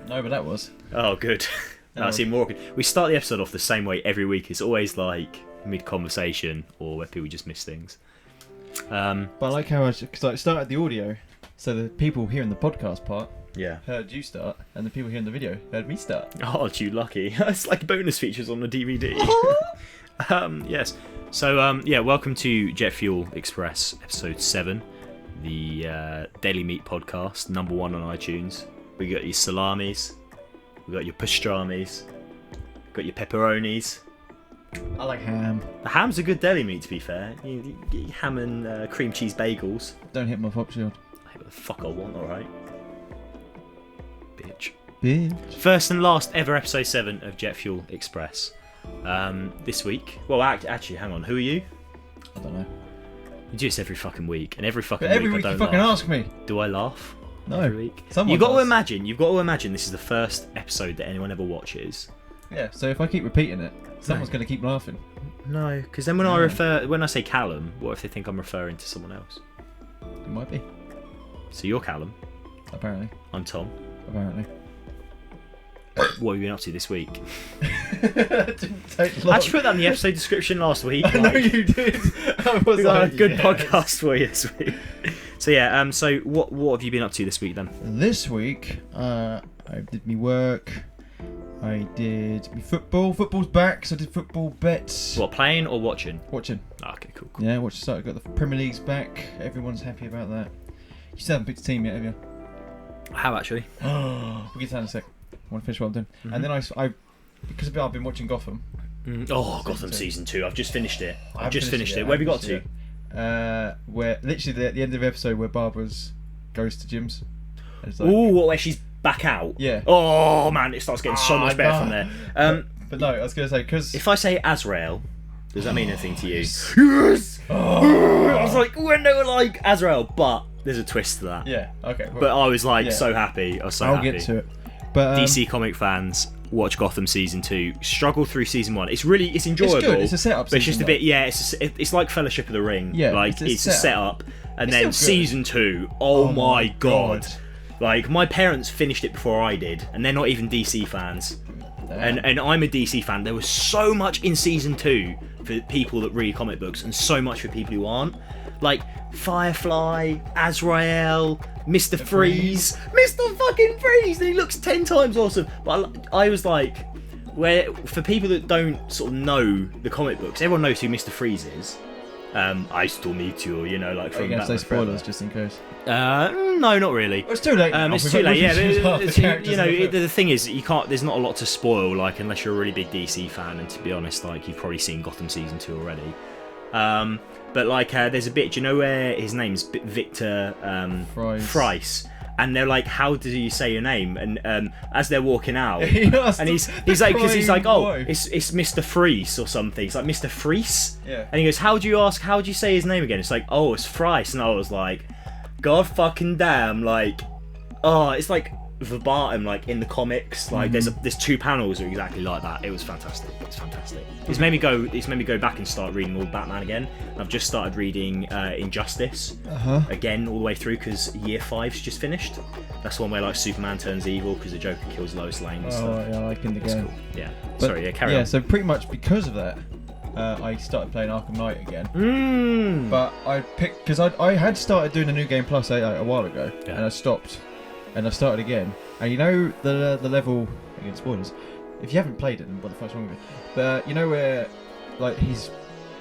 No, but that was. Oh, good. That's even more good. We start the episode off the same way every week. It's always like mid-conversation or where people just miss things. But I like how I started the audio, so the people hearing the podcast part heard you start, and the people hearing the video heard me start. Oh, you lucky. It's like bonus features on the DVD. Yes. So, welcome to Jet Fuel Express, episode 7, the Daily Meat podcast, number 1 on iTunes. We got your salamis, we got your pastrami's, got your pepperonis. I like ham. The ham's a good deli meat, to be fair. You get your ham and cream cheese bagels. Don't hit my pop shield. I hit what the fuck I want, alright? Bitch. First and last ever episode 7 of Jet Fuel Express. This week. Well, actually, hang on. Who are you? I don't know. You do this every fucking week, and every week week I don't you fucking laugh. ask me. Do I laugh? No. Every week. You've got to imagine this is the first episode that anyone ever watches. Yeah. So if I keep repeating it, someone's going to keep laughing. No, because then when I say Callum, what if they think I'm referring to someone else? It might be. So you're Callum. Apparently. I'm Tom. Apparently. What have you been up to this week? Didn't take long. I just put that in the episode description last week. I know you did. I was We got like, a good yes. podcast for you this week. So yeah, so what have you been up to this week then? This week, I did me work. I did me football. Football's back, so I did football bets. What, playing or watching? Watching. Oh, okay, cool. Yeah, watch. So I got the Premier League's back. Everyone's happy about that. You still haven't picked a team yet, have you? I have actually. We'll get to that in a sec. I want to finish what I'm doing. Mm-hmm. And then I because I've been watching Gotham. Gotham season 2. I've just finished it. I haven't finished it. Where have you got to? Where literally the end of the episode where Barbara's goes to gyms. And it's like, Where she's back out? Yeah. Oh man, it starts getting so much better from there. But no, I was going to say, because... If I say Azrael, does that mean anything to you? Yes! I was like, when they were like Azrael, but there's a twist to that. Yeah, okay. Well, But I was like yeah. so happy. I was so happy. I'll get to it. But DC comic fans, watch Gotham season 2. Struggle through season 1. It's enjoyable. It's good. It's a setup. But it's just a bit, it's like Fellowship of the Ring. Yeah, like it's a setup, and It's then still good. season 2. Oh my god! Like my parents finished it before I did, and they're not even DC fans. And I'm a DC fan. There was so much in season 2 for people that read comic books, and so much for people who aren't. Like Firefly, Azrael, Mr. Freeze. Mr. fucking Freeze! And he looks 10 times awesome. But I was like, for people that don't sort of know the comic books, everyone knows who Mr. Freeze is. I still need to, like Are you from going to Batman say spoilers Forever. just in case? No, not really. It's too late. now. It's We've too late. Yeah, introduced half the characters in the film. the thing is, you can't. There's not a lot to spoil, like unless you're a really big DC fan. And to be honest, like you've probably seen Gotham season 2 already. But like, there's a bit. Do you know where his name's Victor Fries? And they're like, "How do you say your name?" And as they're walking out, and he's like, because he's like, "Oh, it's Mr. Freeze or something." It's like Mr. Freeze. Yeah. And he goes, "How do you say his name again?" It's like, "Oh, it's Fries." And I was like, God fucking damn, like, it's like verbatim, like in the comics. Like there's 2 panels that are exactly like that. It was fantastic. It's fantastic. It's made me go back and start reading all Batman again. I've just started reading Injustice again all the way through because Year 5's just finished. That's the one where like Superman turns evil because the Joker kills Lois Lane and stuff. Oh yeah, I like in the That's game. cool. Yeah. But, Sorry, carry on. So pretty much because of that, I started playing Arkham Knight again. But I picked because I had started doing the New Game Plus a while ago, and I stopped, and I started again. And you know the level, again spoilers, if you haven't played it, then what the fuck's wrong with it? But you know where like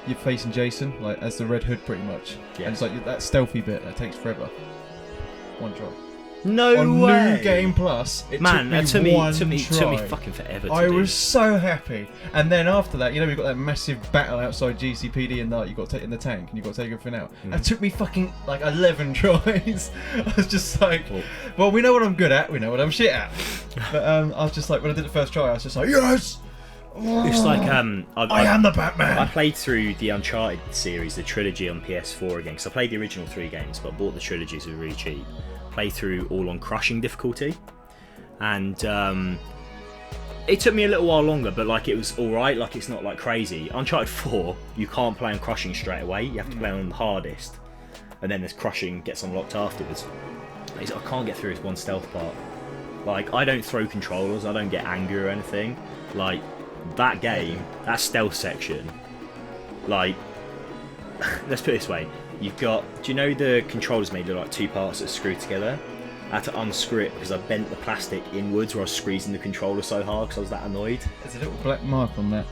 you're facing Jason like as the Red Hood pretty much, and it's like that stealthy bit that takes forever. One try. No on way. New Game Plus, it took me try. fucking forever to I do. was so happy. And then after that, you know, we've got that massive battle outside GCPD and that you've got to take in the tank and you've got to take everything out. And it took me fucking like 11 tries. I was just like, well, we know what I'm good at, we know what I'm shit at. But I was just like, when I did the first try, I was just like, yes! It's like I am the Batman. I played through the Uncharted series, the trilogy on PS4 again, because I played the original 3 games, but I bought the trilogies, they were really cheap. Played through all on crushing difficulty, and it took me a little while longer, but like it was alright, like it's not like crazy. Uncharted 4, you can't play on crushing straight away, you have to play on the hardest, and then this crushing gets unlocked afterwards. I can't get through this one stealth part. Like, I don't throw controllers, I don't get angry or anything. Like, that game, that stealth section, like, let's put it this way. You've got, do you know the controller's made of like 2 parts that are screwed together? I had to unscrew it because I bent the plastic inwards where I was squeezing the controller so hard because I was that annoyed. There's a little black mark on that.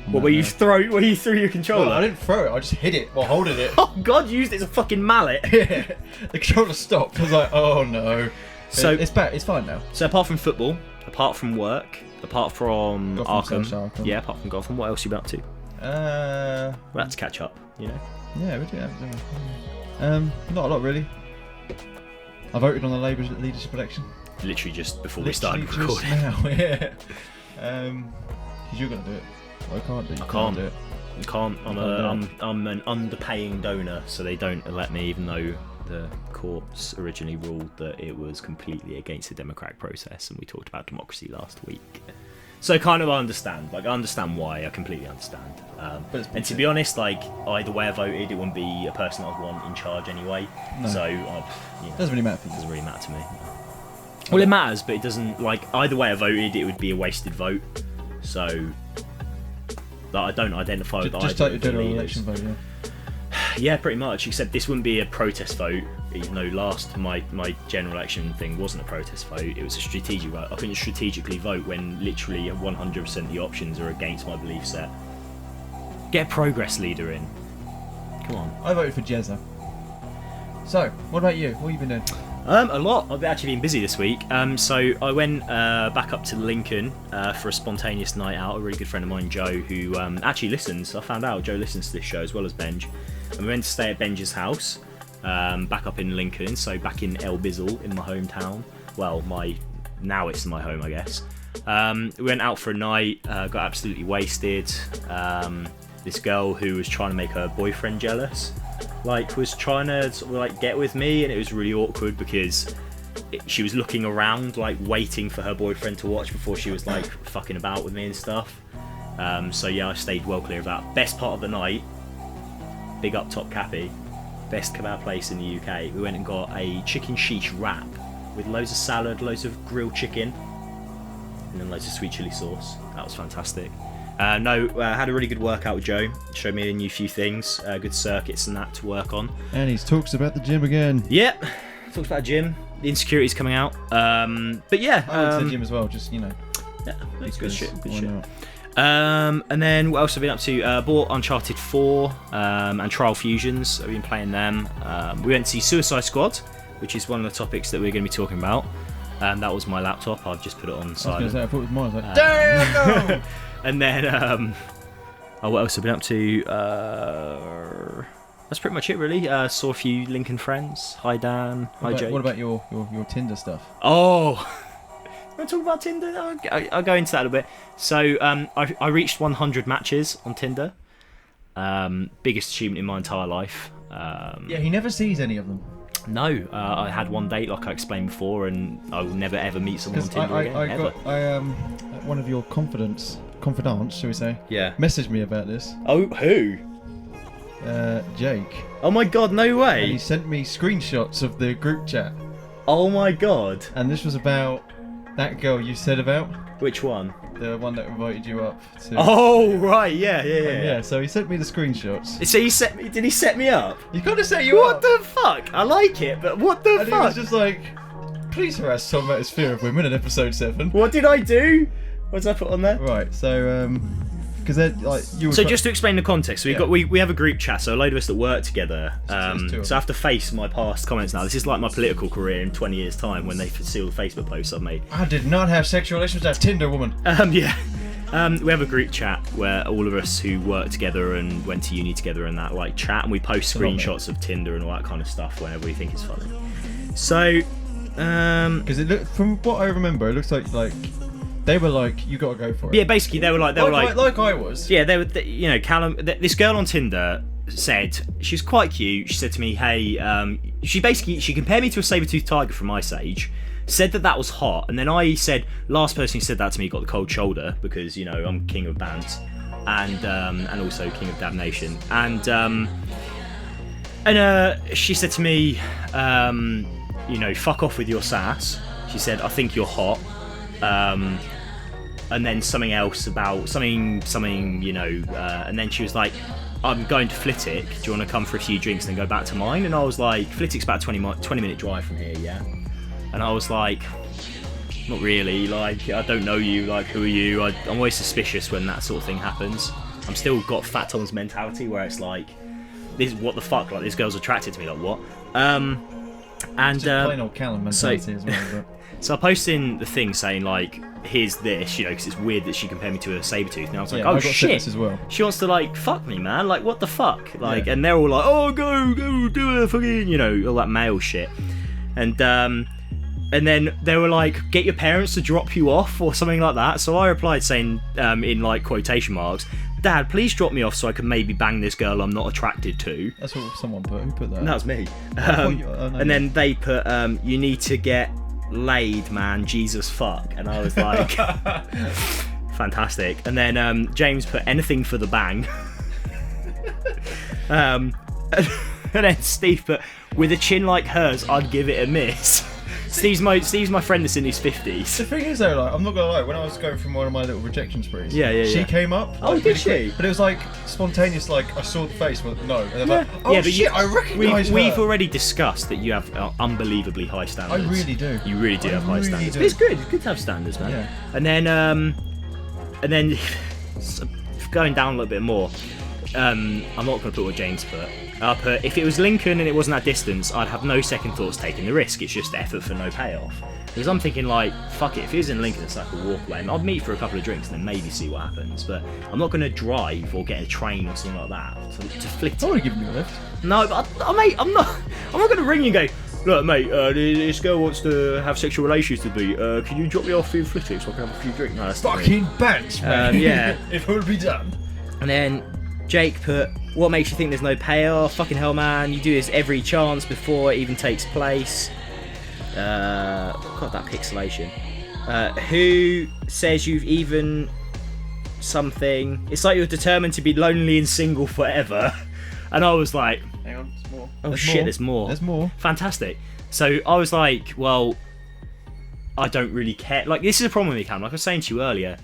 What, where you threw your controller? Well, I didn't throw it, I just hit it while holding it. Oh god, you used it as a fucking mallet. Yeah. The controller stopped. I was like, oh no. So it's back. It's fine now. So apart from football, apart from work, apart from Gotham, Arkham, yeah, apart from Gotham, what else are you up to? We'll have to catch up, you know. Yeah, we do have. Not a lot really. I voted on the Labour leadership election. Literally just before we Literally started recording. Just now, yeah. Because you're gonna do it. Well, I can't do it. I can't do it. I can't. I'm an underpaying donor, so they don't elect me, even though the courts originally ruled that it was completely against the democratic process, and we talked about democracy last week. So kind of I understand. Like, I understand why. I completely understand. And to be honest, like, either way I voted, it wouldn't be a person I'd want in charge anyway. No. So, doesn't really matter for you. It doesn't really matter to me. Well, it matters, but it doesn't, like, either way I voted, it would be a wasted vote. So, like, I don't identify with either just like your of the general leaders. election vote, yeah. Yeah, pretty much, except this wouldn't be a protest vote, even though my general election thing wasn't a protest vote, it was a strategic vote. I couldn't strategically vote when literally 100% of the options are against my belief set. Get a progress leader in. Come on. I voted for Jezza. So, what about you? What have you been doing? A lot. I've actually been busy this week. So I went back up to Lincoln for a spontaneous night out. A really good friend of mine, Joe, who actually listens. I found out Joe listens to this show as well as Benj. And we went to stay at Benj's house, back up in Lincoln, so back in El Bizzle in my hometown. Well, now it's my home, I guess. We went out for a night, got absolutely wasted. This girl who was trying to make her boyfriend jealous, like, was trying to sort of, like, get with me, and it was really awkward because she was looking around, like, waiting for her boyfriend to watch before she was, like, fucking about with me and stuff. So yeah, I stayed well clear of that. Best part of the night, big up Top Cappy, best kebab place in the UK. We went and got a chicken sheesh wrap with loads of salad, loads of grilled chicken, and then loads of sweet chili sauce. That was fantastic. Had a really good workout with Joe. Showed me a new few things, good circuits and that to work on. And he talks about the gym again. Yep, talks about gym. The insecurities coming out. But yeah, I went to the gym as well. Just, you know. Yeah, that's good shit. Good shit. And then what else have I been up to? Bought Uncharted 4 and Trial Fusions. I've been playing them. We went to see Suicide Squad, which is one of the topics that we're going to be talking about. That was my laptop. I've just put it on silent. I thought it was mine. I was like, damn! No! And then, what else have I been up to? That's pretty much it, really. Saw a few Lincoln friends. Hi, Dan. Hi, Jake. What about your Tinder stuff? Oh, you want to talk about Tinder? I'll go into that a bit. So, I reached 100 matches on Tinder. Biggest achievement in my entire life. Yeah, he never sees any of them. No, I had one date, like I explained before, and I will never ever meet someone on Tinder again. One of your confidants, shall we say? Yeah. Messaged me about this. Oh, who? Jake. Oh my god, no way! And he sent me screenshots of the group chat. Oh my god! And this was about that girl you said about. Which one? The one that invited you up to. Oh right, yeah. So he sent me the screenshots. So did he set me up? He's got to set you up. What the fuck? I like it, but what the fuck? He was just like, please harass Tom about his fear of women in episode 7. What did I do? What did I put on there? Right, so because they're like you. So just to explain the context, so we have a group chat, so a load of us that work together. So I have to face my past comments now. This is like my political career in 20 years' time when they see all the Facebook posts I've made. I did not have sexual relations with that Tinder woman. Yeah. We have a group chat where all of us who work together and went to uni together and that like chat, and we post screenshots of Tinder and all that kind of stuff whenever we think it's funny. So, because from what I remember, it looks like they were like, you got to go for it. Yeah, basically they were like I was. Yeah, Callum. This girl on Tinder said she was quite cute. She said to me, "Hey," she compared me to a saber-toothed tiger from Ice Age. Said that was hot, and then I said, last person who said that to me got the cold shoulder because I'm king of bands, and also king of damnation, and she said to me, fuck off with your sass. She said, I think you're hot. And then something else about something, you know, and then she was like, I'm going to Flitwick, do you want to come for a few drinks and then go back to mine? And I was like, Flitwick's about a 20-minute drive from here, yeah? And I was like, not really, like, I don't know you, like, who are you? I'm always suspicious when that sort of thing happens. I'm still got Fat Tom's mentality where it's like, this, what the fuck, like, this girl's attracted to me, like, what? And plain old Callum mentality as well, but... So I posted in the thing saying, like, here's this, you know, because it's weird that she compared me to a Sabretooth. And I was like, oh shit, as well. She wants to, like, fuck me, man. Like, what the fuck? Like, and they're all like, oh, go do it, fucking, you know, all that male shit. And then they were like, get your parents to drop you off or something like that. So I replied saying, in, like, quotation marks, Dad, please drop me off so I can maybe bang this girl I'm not attracted to. That's what someone put. Who put that? That was me. And then they put, you need to get laid, man, Jesus fuck. And I was like, fantastic. And then James put anything for the bang. And then Steve put, with a chin like hers, I'd give it a miss. Steve's my friend that's in his 50s. The thing is though, like, I'm not gonna lie, when I was going through one of my little rejection sprees, she came up. Oh, like, did she? But it was like spontaneous, like I saw the face, but no. And like, oh yeah, but shit, I recognise her. We've already discussed that you have unbelievably high standards. I really do. You really do have high standards. But it's good. It's good to have standards, man. Yeah. And then going down a little bit more. I'm not gonna put what James put. I put, if it was Lincoln and it wasn't that distance, I'd have no second thoughts taking the risk. It's just effort for no payoff. Because I'm thinking, like, fuck it, if it was in Lincoln, it's like a walk away. I'd meet for a couple of drinks and then maybe see what happens. But I'm not going to drive or get a train or something like that to Flitwick. I would have given you a lift. No, but mate, I'm not going to ring you and go, look, mate, this girl wants to have sexual relations with me. Can you drop me off in Flitwick so I can have a few drinks? No, that's fucking bench, man. Yeah. If it would be done. And then Jake put, what makes you think there's no payoff? Fucking hell, man. You do this every chance before it even takes place. God, that pixelation. Who says you've even something? It's like you're determined to be lonely and single forever. And I was like, hang on, there's more. Oh shit, there's more. There's more. Fantastic. So I was like, well, I don't really care. Like, this is a problem with me, Cam. Like I was saying to you earlier.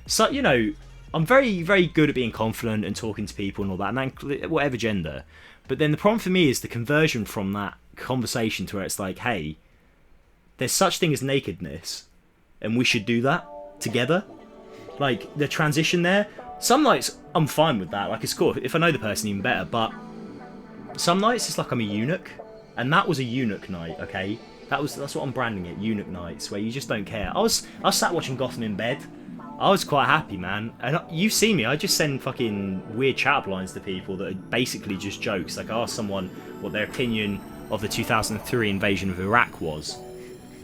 So, you know, I'm very, very good at being confident and talking to people and all that, and then whatever gender. But then the problem for me is the conversion from that conversation to where it's like, hey, there's such thing as nakedness, and we should do that together. Like, the transition there. Some nights, I'm fine with that. Like, it's cool. If I know the person, even better. But some nights, it's like I'm a eunuch. And that was a eunuch night, okay? That's what I'm branding it, eunuch nights, where you just don't care. I was sat watching Gotham in bed. I was quite happy, man. And you see me, I just send fucking weird chat lines to people that are basically just jokes. Like, I asked someone what their opinion of the 2003 invasion of Iraq was,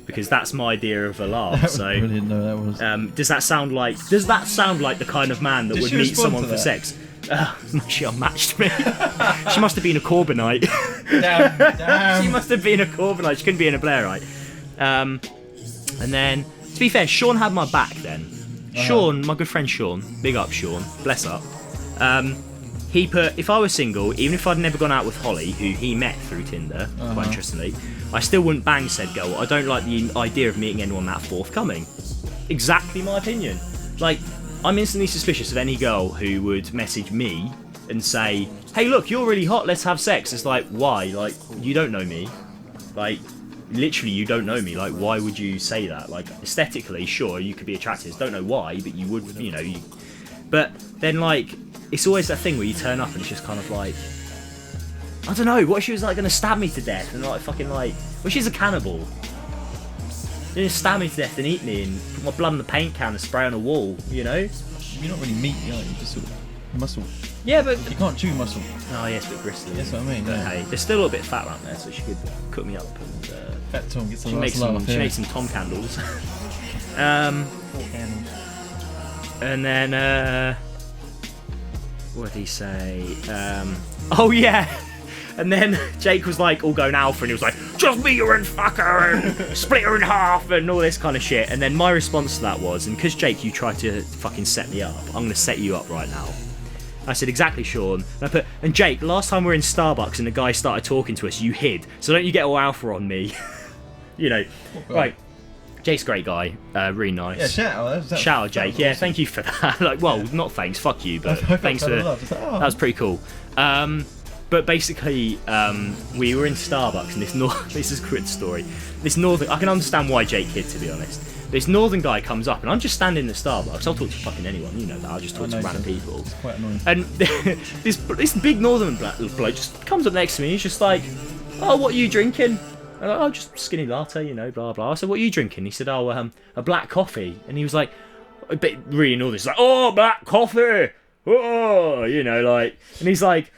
because that's my idea of a laugh. So I didn't know that was. Does that sound like the kind of man that would meet someone for sex? She unmatched me. She must have been a Corbynite. Damn. She must have been a Corbynite. She couldn't be in a Blairite. And then, to be fair, Sean had my back then. Sean, my good friend Sean, big up Sean, bless up. He put, if I was single, even if I'd never gone out with Holly, who he met through Tinder, quite interestingly, I still wouldn't bang said girl. I don't like the idea of meeting anyone that forthcoming. Exactly my opinion. Like, I'm instantly suspicious of any girl who would message me and say, hey look, you're really hot, let's have sex. It's like, why? Like, you don't know me. Like, literally, you don't know me. Like, why would you say that? Like, aesthetically, sure, you could be attracted. Don't know why, but you would, you know. But then, like, it's always that thing where you turn up and it's just kind of like, I don't know. What if she was like going to stab me to death and like fucking like, well, she's a cannibal. You're going to stab me to death and eat me and put my blood in the paint can and spray on a wall. You know? You're not really meaty, are you? You're just sort of muscle. Yeah, but you can't chew muscle. Oh yes, but bristly. That's what I mean. But hey, there's still a little bit of fat around there, so she could cook me up and. Fat Tom gets she makes some Tom candles. 4 candles. And then what did he say? Oh yeah. And then Jake was like all going alpha and he was like, just meet her and fuck her and split her in half and all this kind of shit. And then my response to that was, and because Jake, you tried to fucking set me up, I'm going to set you up right now. I said, exactly, Sean. And I put, and Jake, last time we were in Starbucks and the guy started talking to us, you hid. So don't you get all alpha on me. You know. Right. Jake's a great guy, really nice. Yeah, shout out. Shout out, Jake. Yeah, awesome. Thank you for that. Like, well, not thanks, fuck you, but thanks for that was pretty cool. But basically, we were in Starbucks, and this is a good story. This northern, I can understand why Jake hid, to be honest. This northern guy comes up, and I'm just standing in the Starbucks. I'll talk to fucking anyone, you know that. I'll just talk to random people. It's quite annoying. And this big northern bloke just comes up next to me. He's just like, "Oh, what are you drinking?" And I'm like, "Oh, just skinny latte, you know, blah blah." I said, "What are you drinking?" He said, "Oh, a black coffee." And he was like, a bit really northern. He's like, "Oh, black coffee, oh," you know, like. And he's like,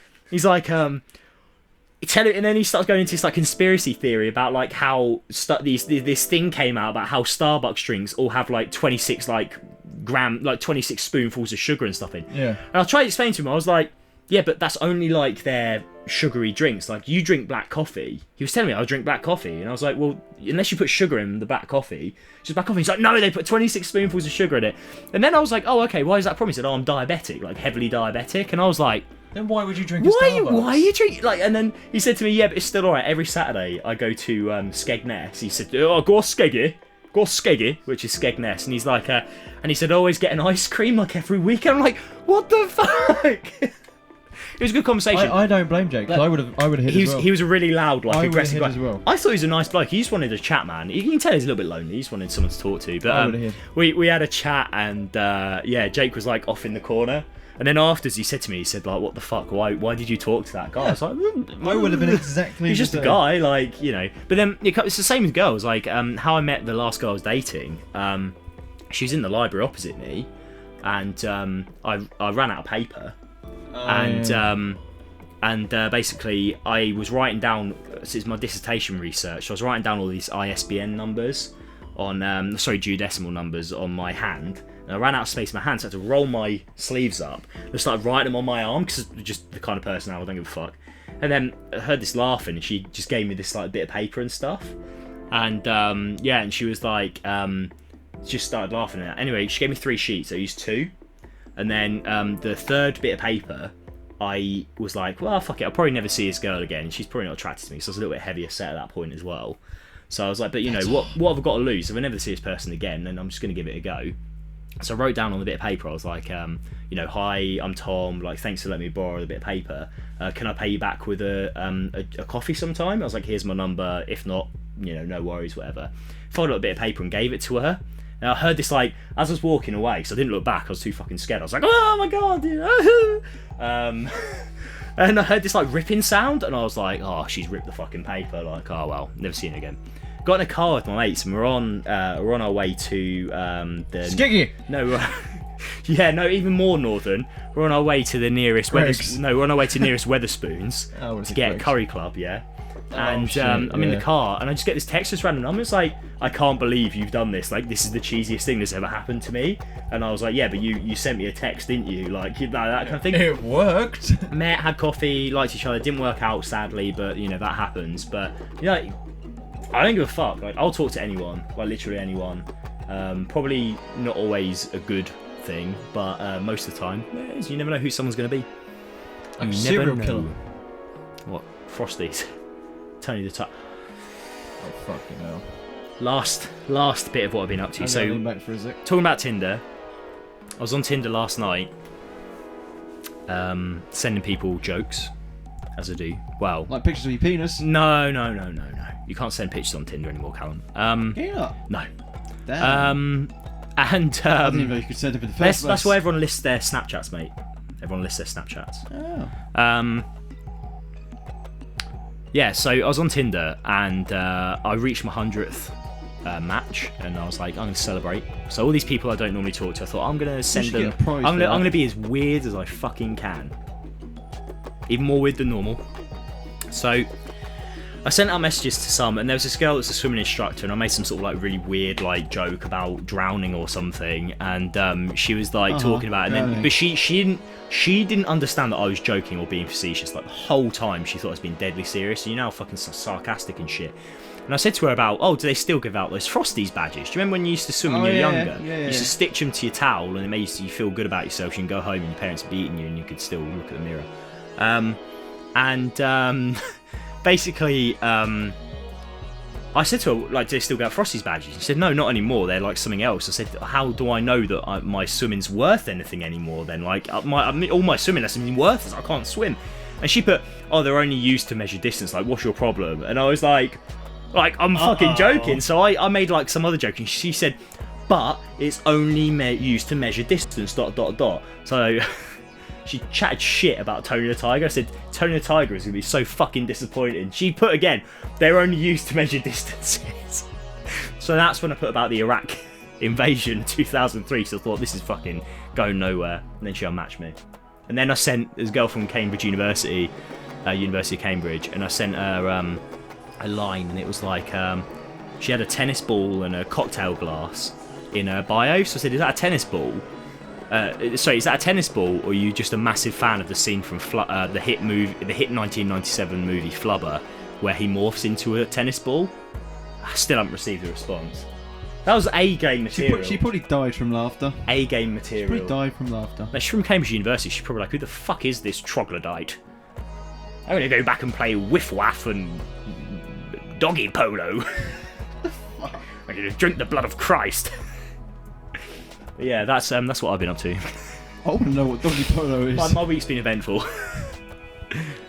and then he starts going into this like conspiracy theory about like how this thing came out about how Starbucks drinks all have like 26 26 spoonfuls of sugar and stuff in. Yeah. And I tried to explain to him, I was like, yeah, but that's only like their sugary drinks. Like you drink black coffee. He was telling me I drink black coffee, and I was like, well, unless you put sugar in the black coffee, it's just black coffee. He's like, no, they put 26 spoonfuls of sugar in it. And then I was like, oh, okay, why is that a problem? He said, oh, I'm diabetic, like heavily diabetic. And I was like, then why would you drink a Starbucks? Why are you drinking? Like, and then he said to me, yeah, but it's still alright. Every Saturday I go to Skegness. He said, oh, go Skeggy, which is Skegness. And he's like, and he said, always get an ice cream like every week. And I'm like, what the fuck? It was a good conversation. I don't blame Jake. I would have hit as well. He was a really loud, like aggressive guy. As well. I thought he was a nice bloke. He just wanted a chat, man. You can tell he's a little bit lonely. He just wanted someone to talk to. But we had a chat, and yeah, Jake was like off in the corner. And then afterwards, he said to me, he said, like, what the fuck? Why did you talk to that guy? Yeah. I was like, I would have been exactly he's just a guy, like, you know. But then it's the same with girls. Like, how I met the last girl I was dating, she was in the library opposite me, and I ran out of paper. And basically, I was writing down, this is my dissertation research, so I was writing down all these ISBN numbers on, geodecimal numbers on my hand. And I ran out of space in my hand, so I had to roll my sleeves up and started writing them on my arm, because I'm just the kind of person I don't give a fuck. And then I heard this laughing, and she just gave me this like bit of paper and stuff. And yeah, and she was like, just started laughing at it. Anyway, she gave me 3 sheets, I used 2. And then the third bit of paper, I was like, well, fuck it, I'll probably never see this girl again, and she's probably not attracted to me, so I was a little bit heavier set at that point as well. So I was like, but you know, what have I got to lose? If I never see this person again, then I'm just going to give it a go. So I wrote down on the bit of paper, I was like, you know, hi, I'm Tom, like, thanks for letting me borrow the bit of paper. Can I pay you back with a coffee sometime? I was like, here's my number, if not, you know, no worries, whatever. Folded up a bit of paper and gave it to her. And I heard this, like, as I was walking away, because I didn't look back, I was too fucking scared. I was like, oh my god, dude. And I heard this, like, ripping sound, and I was like, oh, she's ripped the fucking paper. Like, oh, well, never seen it again. Got in a car with my mates, and we're on our way to the... Skiggy! No, yeah, no, even more northern. We're on our way to the nearest... we're on our way to nearest Weatherspoons to get a curry club, yeah. And I'm in the car, and I just get this text just random number. It's like, I can't believe you've done this. Like, this is the cheesiest thing that's ever happened to me. And I was like, yeah, but you sent me a text, didn't you? Like, that kind of thing. It worked. Met, had coffee, liked each other. Didn't work out, sadly, but, you know, that happens. But, you know, I don't give a fuck. Like, I'll talk to anyone. Like, literally anyone. Probably not always a good thing, but most of the time, you never know who someone's going to be. Like a serial killer. What? Frosties. Tony the Top. Oh, fucking hell. Last bit of what I've been up to. So, back for a sec. Talking about Tinder, I was on Tinder last night, sending people jokes, as I do. Well, like pictures of your penis? No. You can't send pictures on Tinder anymore, Callum. Yeah. No. Damn. I didn't even know you could send it in the first place. That's why everyone lists their Snapchats, mate. Everyone lists their Snapchats. Oh. Yeah, so I was on Tinder, and I reached my 100th match, and I was like, I'm going to celebrate. So all these people I don't normally talk to, I thought, I'm going to send them... I'm going to be as weird as I fucking can. Even more weird than normal. So I sent out messages to some, and there was this girl that's a swimming instructor, and I made some sort of like really weird like joke about drowning or something, and she was like talking about it, and then, but she didn't understand that I was joking or being facetious. Like the whole time she thought I was being deadly serious. So, you know, fucking sarcastic and shit. And I said to her about, do they still give out those Frosties badges? Do you remember when you used to swim when you were younger? Yeah, you used to stitch them to your towel, and it made you feel good about yourself. You can go home and your parents are beating you, and you could still look at the mirror. Basically, I I said to her, like, do they still get Frosty's badges? She said, no, not anymore. They're like something else. I said, how do I know that my swimming's worth anything anymore then? Like, all my swimming lessons are worthless. I can't swim. And she put, oh, they're only used to measure distance. Like, what's your problem? And I was like, I'm fucking joking. So I made like some other joke. And she said, but it's only used to measure distance, ... So she chatted shit about Tony the Tiger. I said, Tony the Tiger is going to be so fucking disappointing. She put again, they're only used to measure distances. So that's when I put about the Iraq invasion 2003. So I thought, this is fucking going nowhere. And then she unmatched me. And then I sent this girl from Cambridge University, University of Cambridge, and I sent her a line, and it was like, she had a tennis ball and a cocktail glass in her bio. So I said, is that a tennis ball? Is that a tennis ball, or are you just a massive fan of the scene from the hit 1997 movie Flubber, where he morphs into a tennis ball? I still haven't received a response. That was A-game material. She probably died from laughter. A-game material. She probably died from laughter. Like, she's from Cambridge University. She's probably like, who the fuck is this troglodyte? I'm going to go back and play whiff-waff and doggy polo. I'm going to drink the blood of Christ. But yeah, that's what I've been up to. I want to know what doggy polo is. My week's been eventful.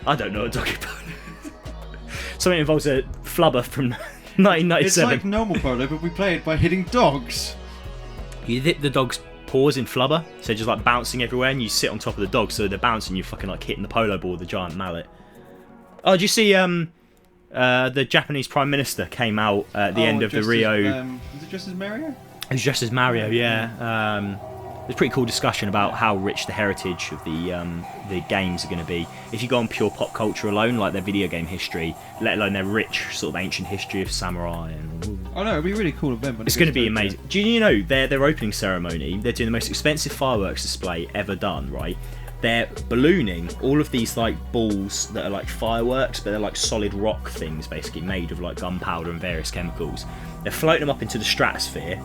I don't know what doggy polo is. Something involves a flubber from 1997. It's like normal polo, but we play it by hitting dogs. You hit the dog's paws in flubber, so just like bouncing everywhere, and you sit on top of the dog, so they're bouncing, you're fucking like hitting the polo ball with a giant mallet. Oh, did you see the Japanese Prime Minister came out at the end of the Rio... Was it dressed as Mario? It was dressed as Mario, yeah. There's a pretty cool discussion about how rich the heritage of the games are going to be. If you go on pure pop culture alone, like their video game history, let alone their rich sort of ancient history of samurai and... Oh no, it'll be a really cool event. It's going to be amazing. Do you know their opening ceremony? They're doing the most expensive fireworks display ever done, right? They're ballooning all of these like balls that are like fireworks, but they're like solid rock things, basically made of like gunpowder and various chemicals. They're floating them up into the stratosphere.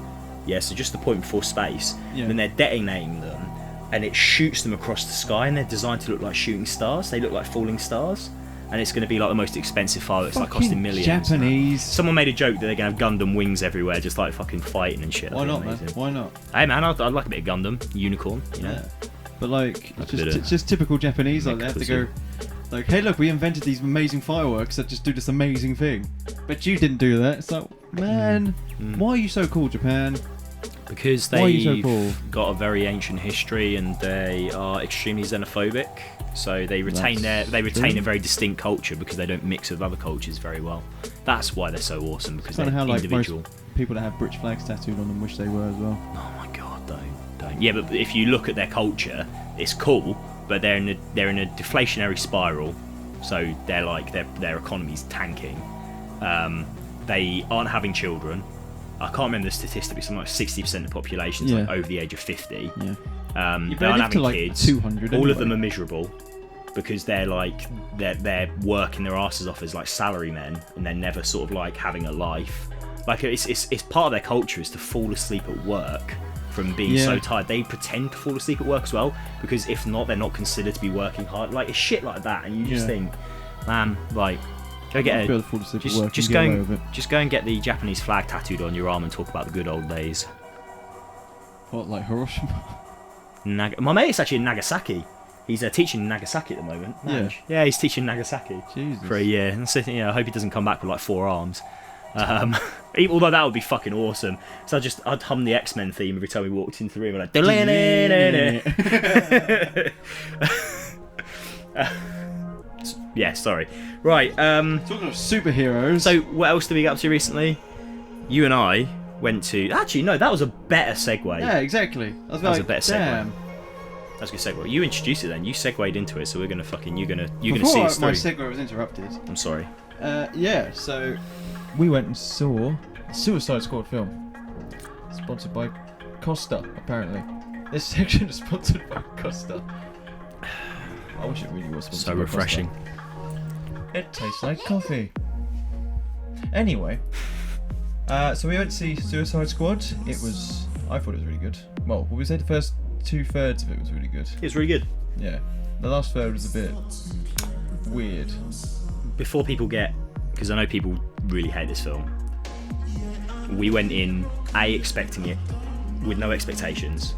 Yeah, so just the point before space. Yeah. Then they're detonating them, and it shoots them across the sky, and they're designed to look like shooting stars. They look like falling stars, and it's going to be like the most expensive fireworks, like costing millions. Japanese. Someone made a joke that they're going to have Gundam wings everywhere, just like fucking fighting and shit. Why not, man? Why not? Hey, man, I'd like a bit of Gundam, unicorn, you know. Yeah. But like, it's just typical Japanese. Like they have to go. Like, hey, look, we invented these amazing fireworks that just do this amazing thing. But you didn't do that. It's like, man, why are you so cool, Japan? Because they've got a very ancient history, and they are extremely xenophobic. So they retain a very distinct culture because they don't mix with other cultures very well. That's why they're so awesome, because they're individual. Like most people that have British flags tattooed on them wish they were as well. Oh my god, don't. Yeah, but if you look at their culture, it's cool, but they're in a deflationary spiral. So they're like their economy's tanking. They aren't having children. I can't remember the statistic, but something like 60% of the population is like over the age of 50. Yeah. They aren't having kids. 200 All of them are miserable because they're working their asses off as like salarymen, and they're never sort of like having a life. Like it's part of their culture is to fall asleep at work from being so tired. They pretend to fall asleep at work as well, because if not, they're not considered to be working hard. Like it's shit like that, and you just think, man, like. Just go and get the Japanese flag tattooed on your arm and talk about the good old days. What, like Hiroshima? My mate's actually in Nagasaki. He's teaching in Nagasaki at the moment. Yeah, he's teaching Nagasaki for a year. And so, I hope he doesn't come back with like 4 arms. Although that would be fucking awesome. So I'd hum the X-Men theme every time we walked into the room. Like, yeah, sorry. Right. Talking of superheroes. So, what else did we get up to recently? You and I went to. Actually, no, that was a better segue. Yeah, exactly. That was a better segue. That's a good segue. You introduced it then. You segued into it, so we're gonna fucking. You're gonna see it through. My segue was interrupted. I'm sorry. Yeah. So we went and saw a Suicide Squad film, sponsored by Costa. Apparently, this section is sponsored by Costa. I wish it really was sponsored. So refreshing. It tastes like coffee. Anyway, so we went to see Suicide Squad. I thought it was really good. Well, we said the first 2/3 of it was really good. It was really good. Yeah. The last third was a bit weird. Before people get, because I know people really hate this film, we went in expecting it with no expectations,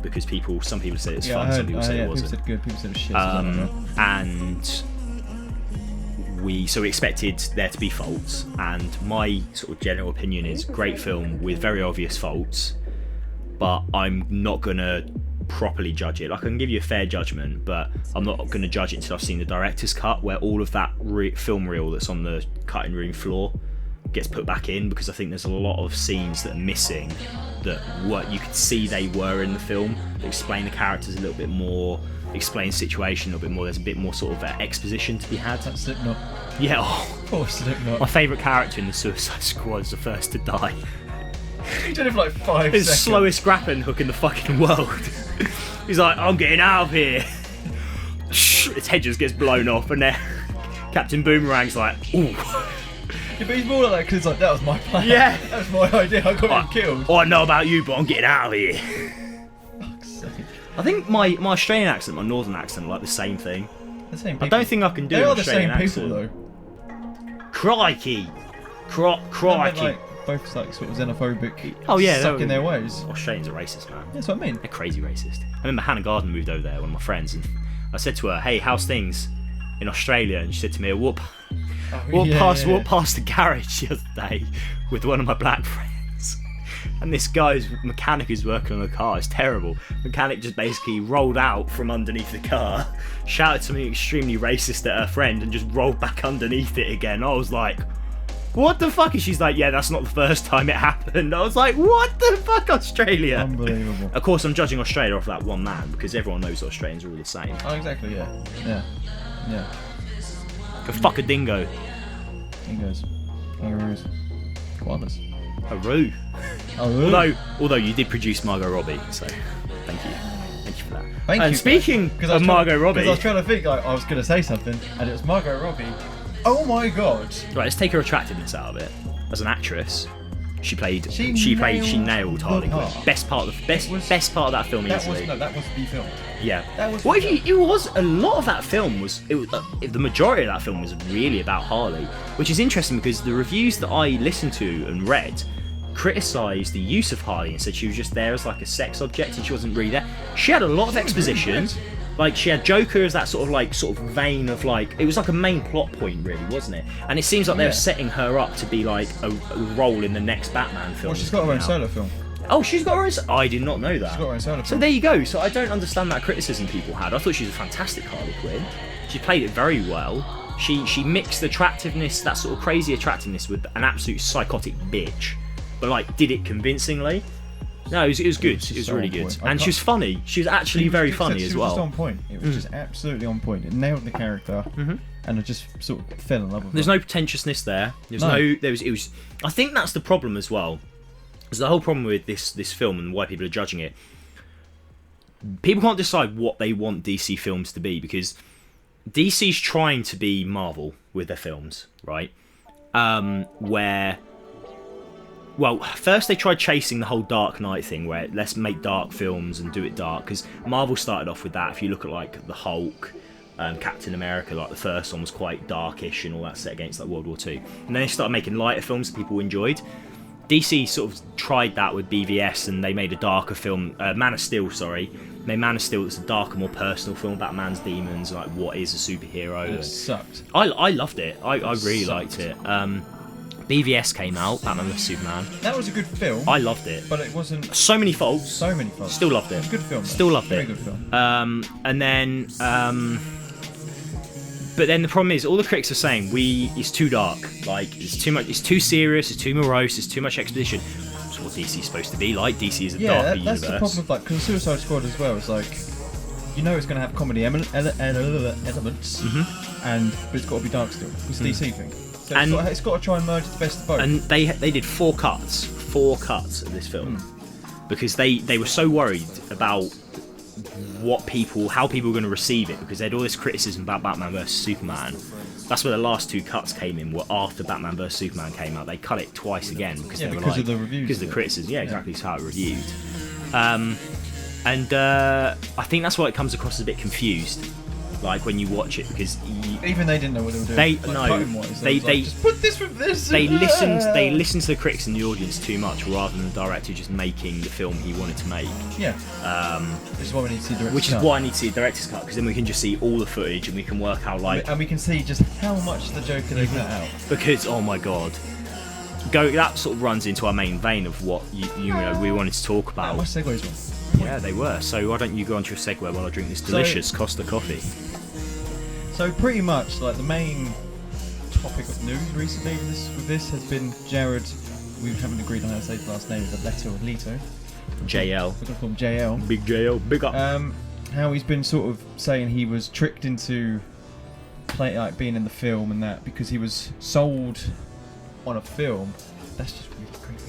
because some people said it's fun, some people said it wasn't. People said good, people said it was shit. And we expected there to be faults, and my sort of general opinion is great film with very obvious faults, but I'm not gonna properly judge it. Like, I can give you a fair judgment, but I'm not gonna judge it until I've seen the director's cut, where all of that film reel that's on the cutting room floor gets put back in, because I think there's a lot of scenes that are missing that you could see they were in the film, that explain the characters a little bit more, explain the situation a little bit more. There's a bit more sort of exposition to be had. That's Slipknot. Yeah. Of course, Slipknot. My favourite character in the Suicide Squad is the first to die. He did it for like 5 seconds. It's the slowest grappling hook in the fucking world. He's like, I'm getting out of here. His head just gets blown off, and then Captain Boomerang's like, ooh. Yeah, but he's more like that because like, that was my plan. Yeah. That was my idea. I got him killed. Oh, I know about you, but I'm getting out of here. Fuck's sake. I think my Australian accent, my northern accent are like the same thing. The same people. I don't think I can do an an Australian Australian people, accent. Crikey. Crikey. Like, both like sort of xenophobic. Oh yeah, stuck in their ways. Australians are racist, man. That's what I mean. They're crazy racist. I remember Hannah Garden moved over there, one of my friends, and I said to her, "Hey, how's things in Australia?" And she said to me, "Walk past the garage the other day with one of my black friends, and this guy's mechanic is working on the car. It's terrible. Mechanic just basically rolled out from underneath the car, shouted something extremely racist at her friend, and just rolled back underneath it again." I was like, what the fuck? And she's like, yeah, that's not the first time it happened. I was like, what the fuck, Australia? Unbelievable. Of course, I'm judging Australia off that one man, because everyone knows Australians are all the same. Oh, exactly, yeah. Go fuck a dingo. Dingoes. Kangaroos. Koalas. Haru. Although you did produce Margot Robbie, so thank you. Thank you for that. Thank you. Speaking of Margot Robbie... Because I was trying to think, like, I was going to say something, and it was Margot Robbie. Oh my god. Right, let's take her attractiveness out of it. As an actress, she nailed Harley Quinn. Best part of that film easily. That was the film. Yeah. That was a lot of that film was the majority of that film was really about Harley, which is interesting because the reviews that I listened to and read criticised the use of Harley and said she was just there as like a sex object and she wasn't really there. She had a lot of exposition. Like, she had Joker as that sort of vein of like, it was like a main plot point really, wasn't it? And it seems like they were setting her up to be like a role in the next Batman film. Well, she's got her own solo film. Oh, she's got her own. I did not know that. She's got her own solo film. So there you go. So I don't understand that criticism people had. I thought she was a fantastic Harley Quinn. She played it very well. She mixed attractiveness, that sort of crazy attractiveness, with an absolute psychotic bitch. But like, did it convincingly? No, it was good. It was really good. And she was funny. She was actually very funny as well. It was just on point. It was just absolutely on point. It nailed the character. And I just sort of fell in love with There's no pretentiousness there. It was. I think that's the problem as well. There's the whole problem with this film and why people are judging it. People can't decide what they want DC films to be because DC's trying to be Marvel with their films, right? Well, first they tried chasing the whole Dark Knight thing, where let's make dark films and do it dark, because Marvel started off with that. If you look at like the Hulk, Captain America, like the first one was quite darkish and all that, set against like World War II. And then they started making lighter films that people enjoyed. DC sort of tried that with BVS, and they made a darker film, Man of Steel, sorry. They made Man of Steel, it's a darker, more personal film about man's demons, like what is a superhero. It sucked. I loved it. I really liked it. BVS came out, Batman vs Superman. That was a good film. I loved it. But it wasn't... So many faults. Still loved it. It was a good film. Still loved Very it. Good film. And then... but then the problem is, all the critics are saying, it's too dark. Like, it's too much, it's too serious, it's too morose, it's too much exposition. That's what DC's supposed to be like. DC is a darker universe. That's the problem with, like, because Suicide Squad as well, it's like... You know it's going to have comedy elements, but it's got to be dark still. It's a DC thing. So it's got to try and merge the best of both. And they did 4 cuts of this film because they were so worried about how people were going to receive it, because they had all this criticism about Batman vs Superman. That's where the last 2 cuts came in, were after Batman vs Superman came out. They cut it twice again because they were because of the reviews. Because of the criticism, exactly. It's how it reviewed. And I think that's why it comes across as a bit confused. like when you watch it, because even they didn't know what they were doing. They just put this with this. They listened to the critics in the audience too much, rather than the director just making the film he wanted to make. Yeah. Which is why we need to see director's cut. Which is why I need to see the director's cut, because then we can just see all the footage and we can work out like. And we can see just how much the Joker they cut out. Because oh my god. That sort of runs into our main vein of what we wanted to talk about. My segues were. Yeah, they were. So why don't you go on to your segue while I drink this delicious Costa coffee? So pretty much, like, the main topic of news recently with this has been Jared. We haven't agreed on how to say his last name. Is it Leto or Leto? JL. We're gonna call him JL. Big JL. Big up. How he's been sort of saying he was tricked into being in the film and that because he was sold on a film. That's just really creepy.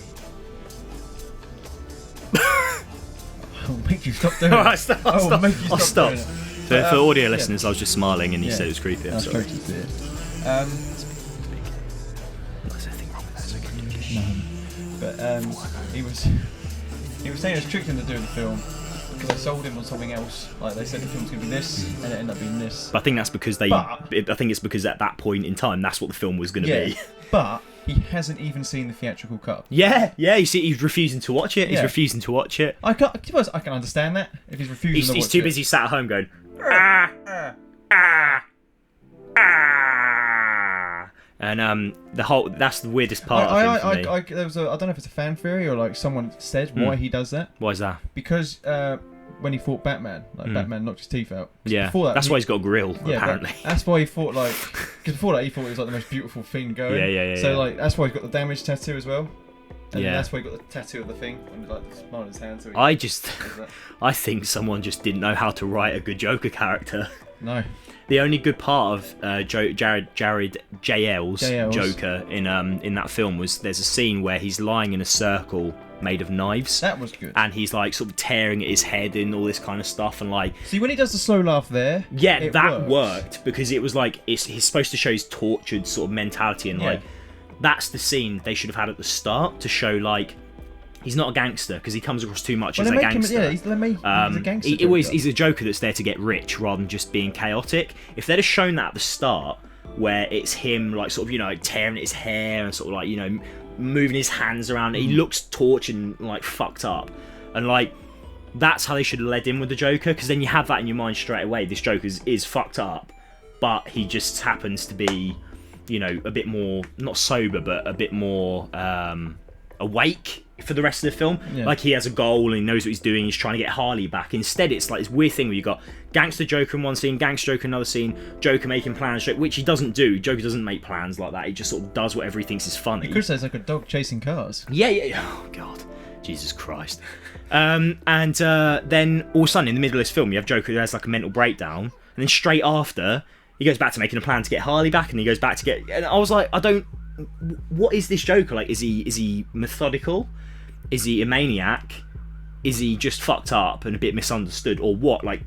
I'll make you stop doing it. Alright, stop. I'll stop. Doing it. For audio listeners, I was just smiling and you said it was creepy. I'm sorry. There's nothing wrong with that. No. But he was saying it was tricked into doing the film because they sold him on something else. Like, they said the film's gonna be this, and it ended up being this. But I think that's because I think it's because at that point in time, that's what the film was gonna be. But he hasn't even seen the theatrical cut. Yeah. You see, he's refusing to watch it. He's refusing to watch it. I can understand that if he's refusing to watch it. He's too busy sat at home going. And that's the weirdest part of him for me. There was I don't know if it's a fan theory or like someone said why he does that. Why is that? Because when he fought Batman, Batman knocked his teeth out. Yeah, that's why he's got a grill, apparently. That's why he fought because before that he thought it was like the most beautiful thing going. Yeah. So like that's why he's got the damage tattoo as well. And that's why he got the tattoo of the thing and like the smile on his hand. So I think someone just didn't know how to write a good Joker character. No. The only good part of Jared JL's Joker in that film was there's a scene where he's lying in a circle made of knives. That was good. And he's like sort of tearing at his head and all this kind of stuff and like. See, when he does the slow laugh there. Yeah, that worked because it was like he's supposed to show his tortured sort of mentality and like that's the scene they should have had at the start to show like. He's not a gangster because he comes across too much as a gangster. He's a gangster. He's a Joker that's there to get rich rather than just being chaotic. If they'd have shown that at the start, where it's him like sort of like tearing at his hair and sort of like moving his hands around, he looks tortured and like fucked up, and like that's how they should have led in with the Joker because then you have that in your mind straight away. This Joker is fucked up, but he just happens to be, a bit more not sober, but a bit more awake for the rest of the film. Like he has a goal and he knows what he's doing. He's trying to get Harley back. Instead, it's like this weird thing where you got gangster Joker in one scene, gangster Joker in another scene, Joker making plans, which he doesn't do. Joker doesn't make plans like that. He just sort of does whatever he thinks is funny. You could say it's like a dog chasing cars. Yeah. Oh god, Jesus Christ. And then all of a sudden in the middle of this film, you have Joker who has like a mental breakdown, and then straight after he goes back to making a plan to get Harley back, and he goes back to get. And I was like, what is this Joker like? Is he methodical? Is he a maniac? Is he just fucked up and a bit misunderstood, or what? Like,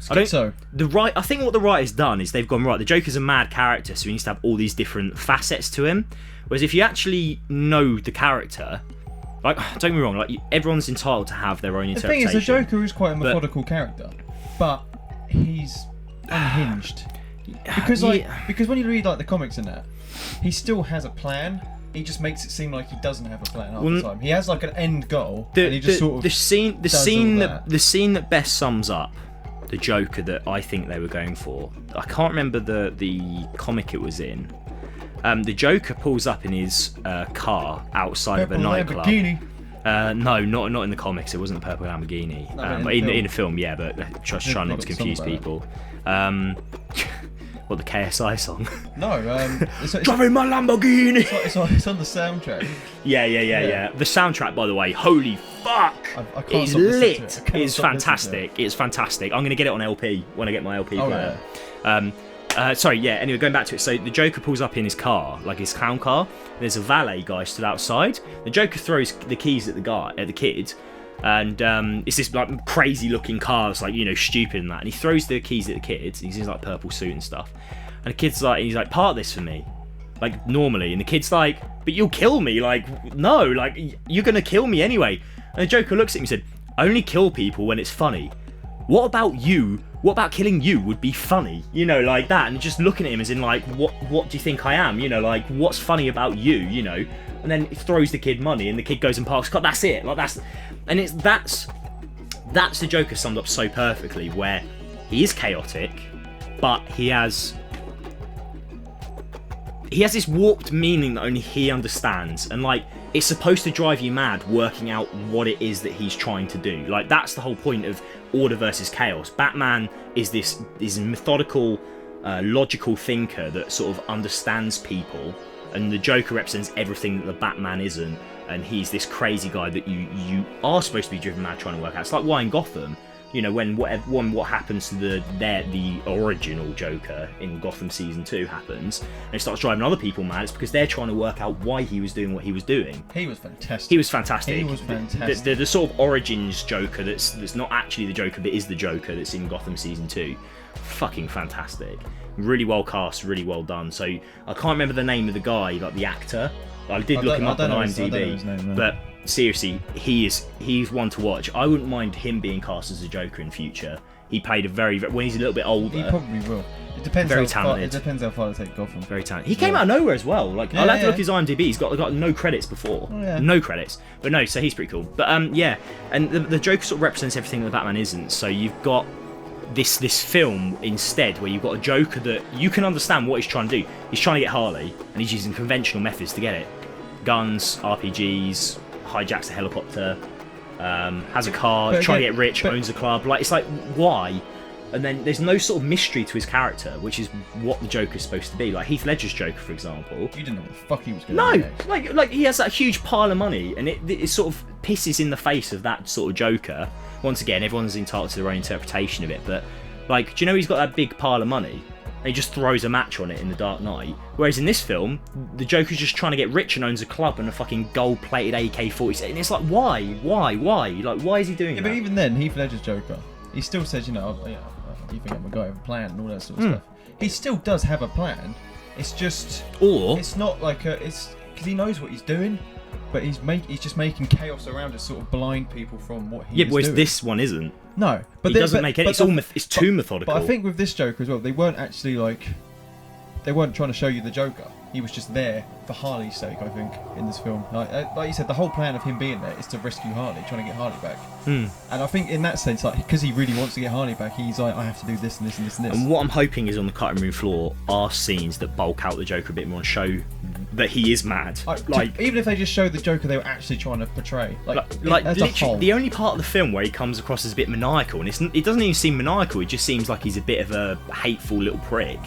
I think what the writer's done is they've gone right. The Joker's a mad character, so he needs to have all these different facets to him. Whereas if you actually know the character, like, don't get me wrong, like everyone's entitled to have their own interpretation. The thing is, the Joker is quite a methodical character, but he's unhinged. Because when you read like the comics and that, he still has a plan. He just makes it seem like he doesn't have a plan half the time. He has like an end goal, and he just sort of the scene that best sums up the Joker that I think they were going for. I can't remember the comic it was in. The Joker pulls up in his car outside of a nightclub. No, not in the comics. It wasn't the purple Lamborghini. In the film, yeah, but just trying not to confuse people. What, the KSI song? No, it's driving my Lamborghini. It's on the soundtrack. Yeah. The soundtrack, by the way, holy fuck, it's lit. It's fantastic. It's fantastic. I'm gonna get it on LP when I get my LP player. Yeah. Anyway, going back to it. So the Joker pulls up in his car, like his clown car. There's a valet guy stood outside. The Joker throws the keys at the kid. And it's this like crazy looking car that's like stupid and that, and he throws the keys at the kid. He's in like purple suit and stuff, and the kid's like, he's like, park this for me, like normally, and the kid's like, but you'll kill me, like no, like you're gonna kill me anyway. And the Joker looks at him and said, I only kill people when it's funny. What about you what about killing you would be funny, you know, like that, and just looking at him as in like, what do you think I am, you know, like what's funny about you, you know, and then it throws the kid money, and the kid goes and parks. That's it, like that's the Joker summed up so perfectly, where he is chaotic, but he has this warped meaning that only he understands, and like it's supposed to drive you mad working out what it is that he's trying to do. Like that's the whole point of order versus chaos. Batman is this methodical, logical thinker that sort of understands people, and the Joker represents everything that the Batman isn't, and he's this crazy guy that you are supposed to be driven mad trying to work out. It's like why in Gotham, you know, when what happens to the original Joker in Gotham Season 2 happens, and it starts driving other people mad, it's because they're trying to work out why he was doing what he was doing. He was fantastic. The sort of origins Joker that's not actually the Joker, but is the Joker that's in Gotham Season 2. Fucking fantastic. Really well cast, really well done. So I can't remember the name of the guy, like the actor. I did look him up on IMDb, but seriously, he's one to watch. I wouldn't mind him being cast as a Joker in future. He played a very when he's a little bit older. He probably will. It depends. Very talented. It depends how far they take Gotham. Very talented. He came out of nowhere as well. Like I'll have to look at his IMDb. He's got no credits before. No credits. But no, so he's pretty cool. But yeah, and the Joker sort of represents everything that Batman isn't. So you've got this film instead where you've got a Joker that you can understand what he's trying to do. He's trying to get Harley, and he's using conventional methods to get it. Guns, RPGs, hijacks a helicopter, has a car, trying to get rich, owns a club. Like, it's like, why? And then there's no sort of mystery to his character, which is what the Joker's supposed to be. Like Heath Ledger's Joker, for example. You didn't know what the fuck he was going to do. No, like he has that huge pile of money, and it sort of pisses in the face of that sort of Joker. Once again, everyone's entitled to their own interpretation of it, but like, do you know he's got that big pile of money? And he just throws a match on it in The Dark Knight. Whereas in this film, the Joker's just trying to get rich and owns a club and a fucking gold-plated AK-47. And it's like, why? Like, why is he doing that? But even then, Heath Ledger's Joker, he still says, you think I'm a guy with a plan and all that sort of stuff. He still does have a plan. It's just, it's not like it's because he knows what he's doing, but he's just making chaos around it, sort of blind people from what he is doing. Yeah, but this one isn't. No, but he doesn't make any. It's too methodical. But I think with this Joker as well, they weren't actually they weren't trying to show you the Joker. He was just there for Harley's sake, I think, in this film. Like you said, the whole plan of him being there is to rescue Harley, trying to get Harley back. And I think in that sense, like, because he really wants to get Harley back, he's like, I have to do this and this and this and this. And what I'm hoping is on the cutting room floor are scenes that bulk out the Joker a bit more and show that he is mad. Even if they just show the Joker they were actually trying to portray. Like literally, the only part of the film where he comes across as a bit maniacal, and it doesn't even seem maniacal, it just seems like he's a bit of a hateful little prick,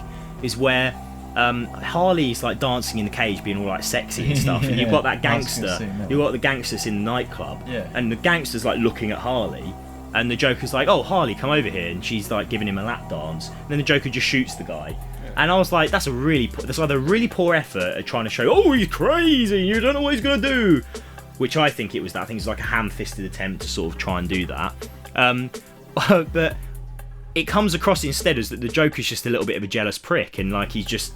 is where Harley's like dancing in the cage, being all like sexy and stuff, and you've got that gangster. You've got the gangsters in the nightclub, and the gangster's like looking at Harley, and the Joker's like, "Oh, Harley, come over here," and she's like giving him a lap dance. And then the Joker just shoots the guy, and I was like, "That's either a really poor effort at trying to show, oh, he's crazy, you don't know what he's gonna do," which I think it was that. I think it's like a ham-fisted attempt to sort of try and do that, but it comes across instead as that the Joker's just a little bit of a jealous prick, and like he's just.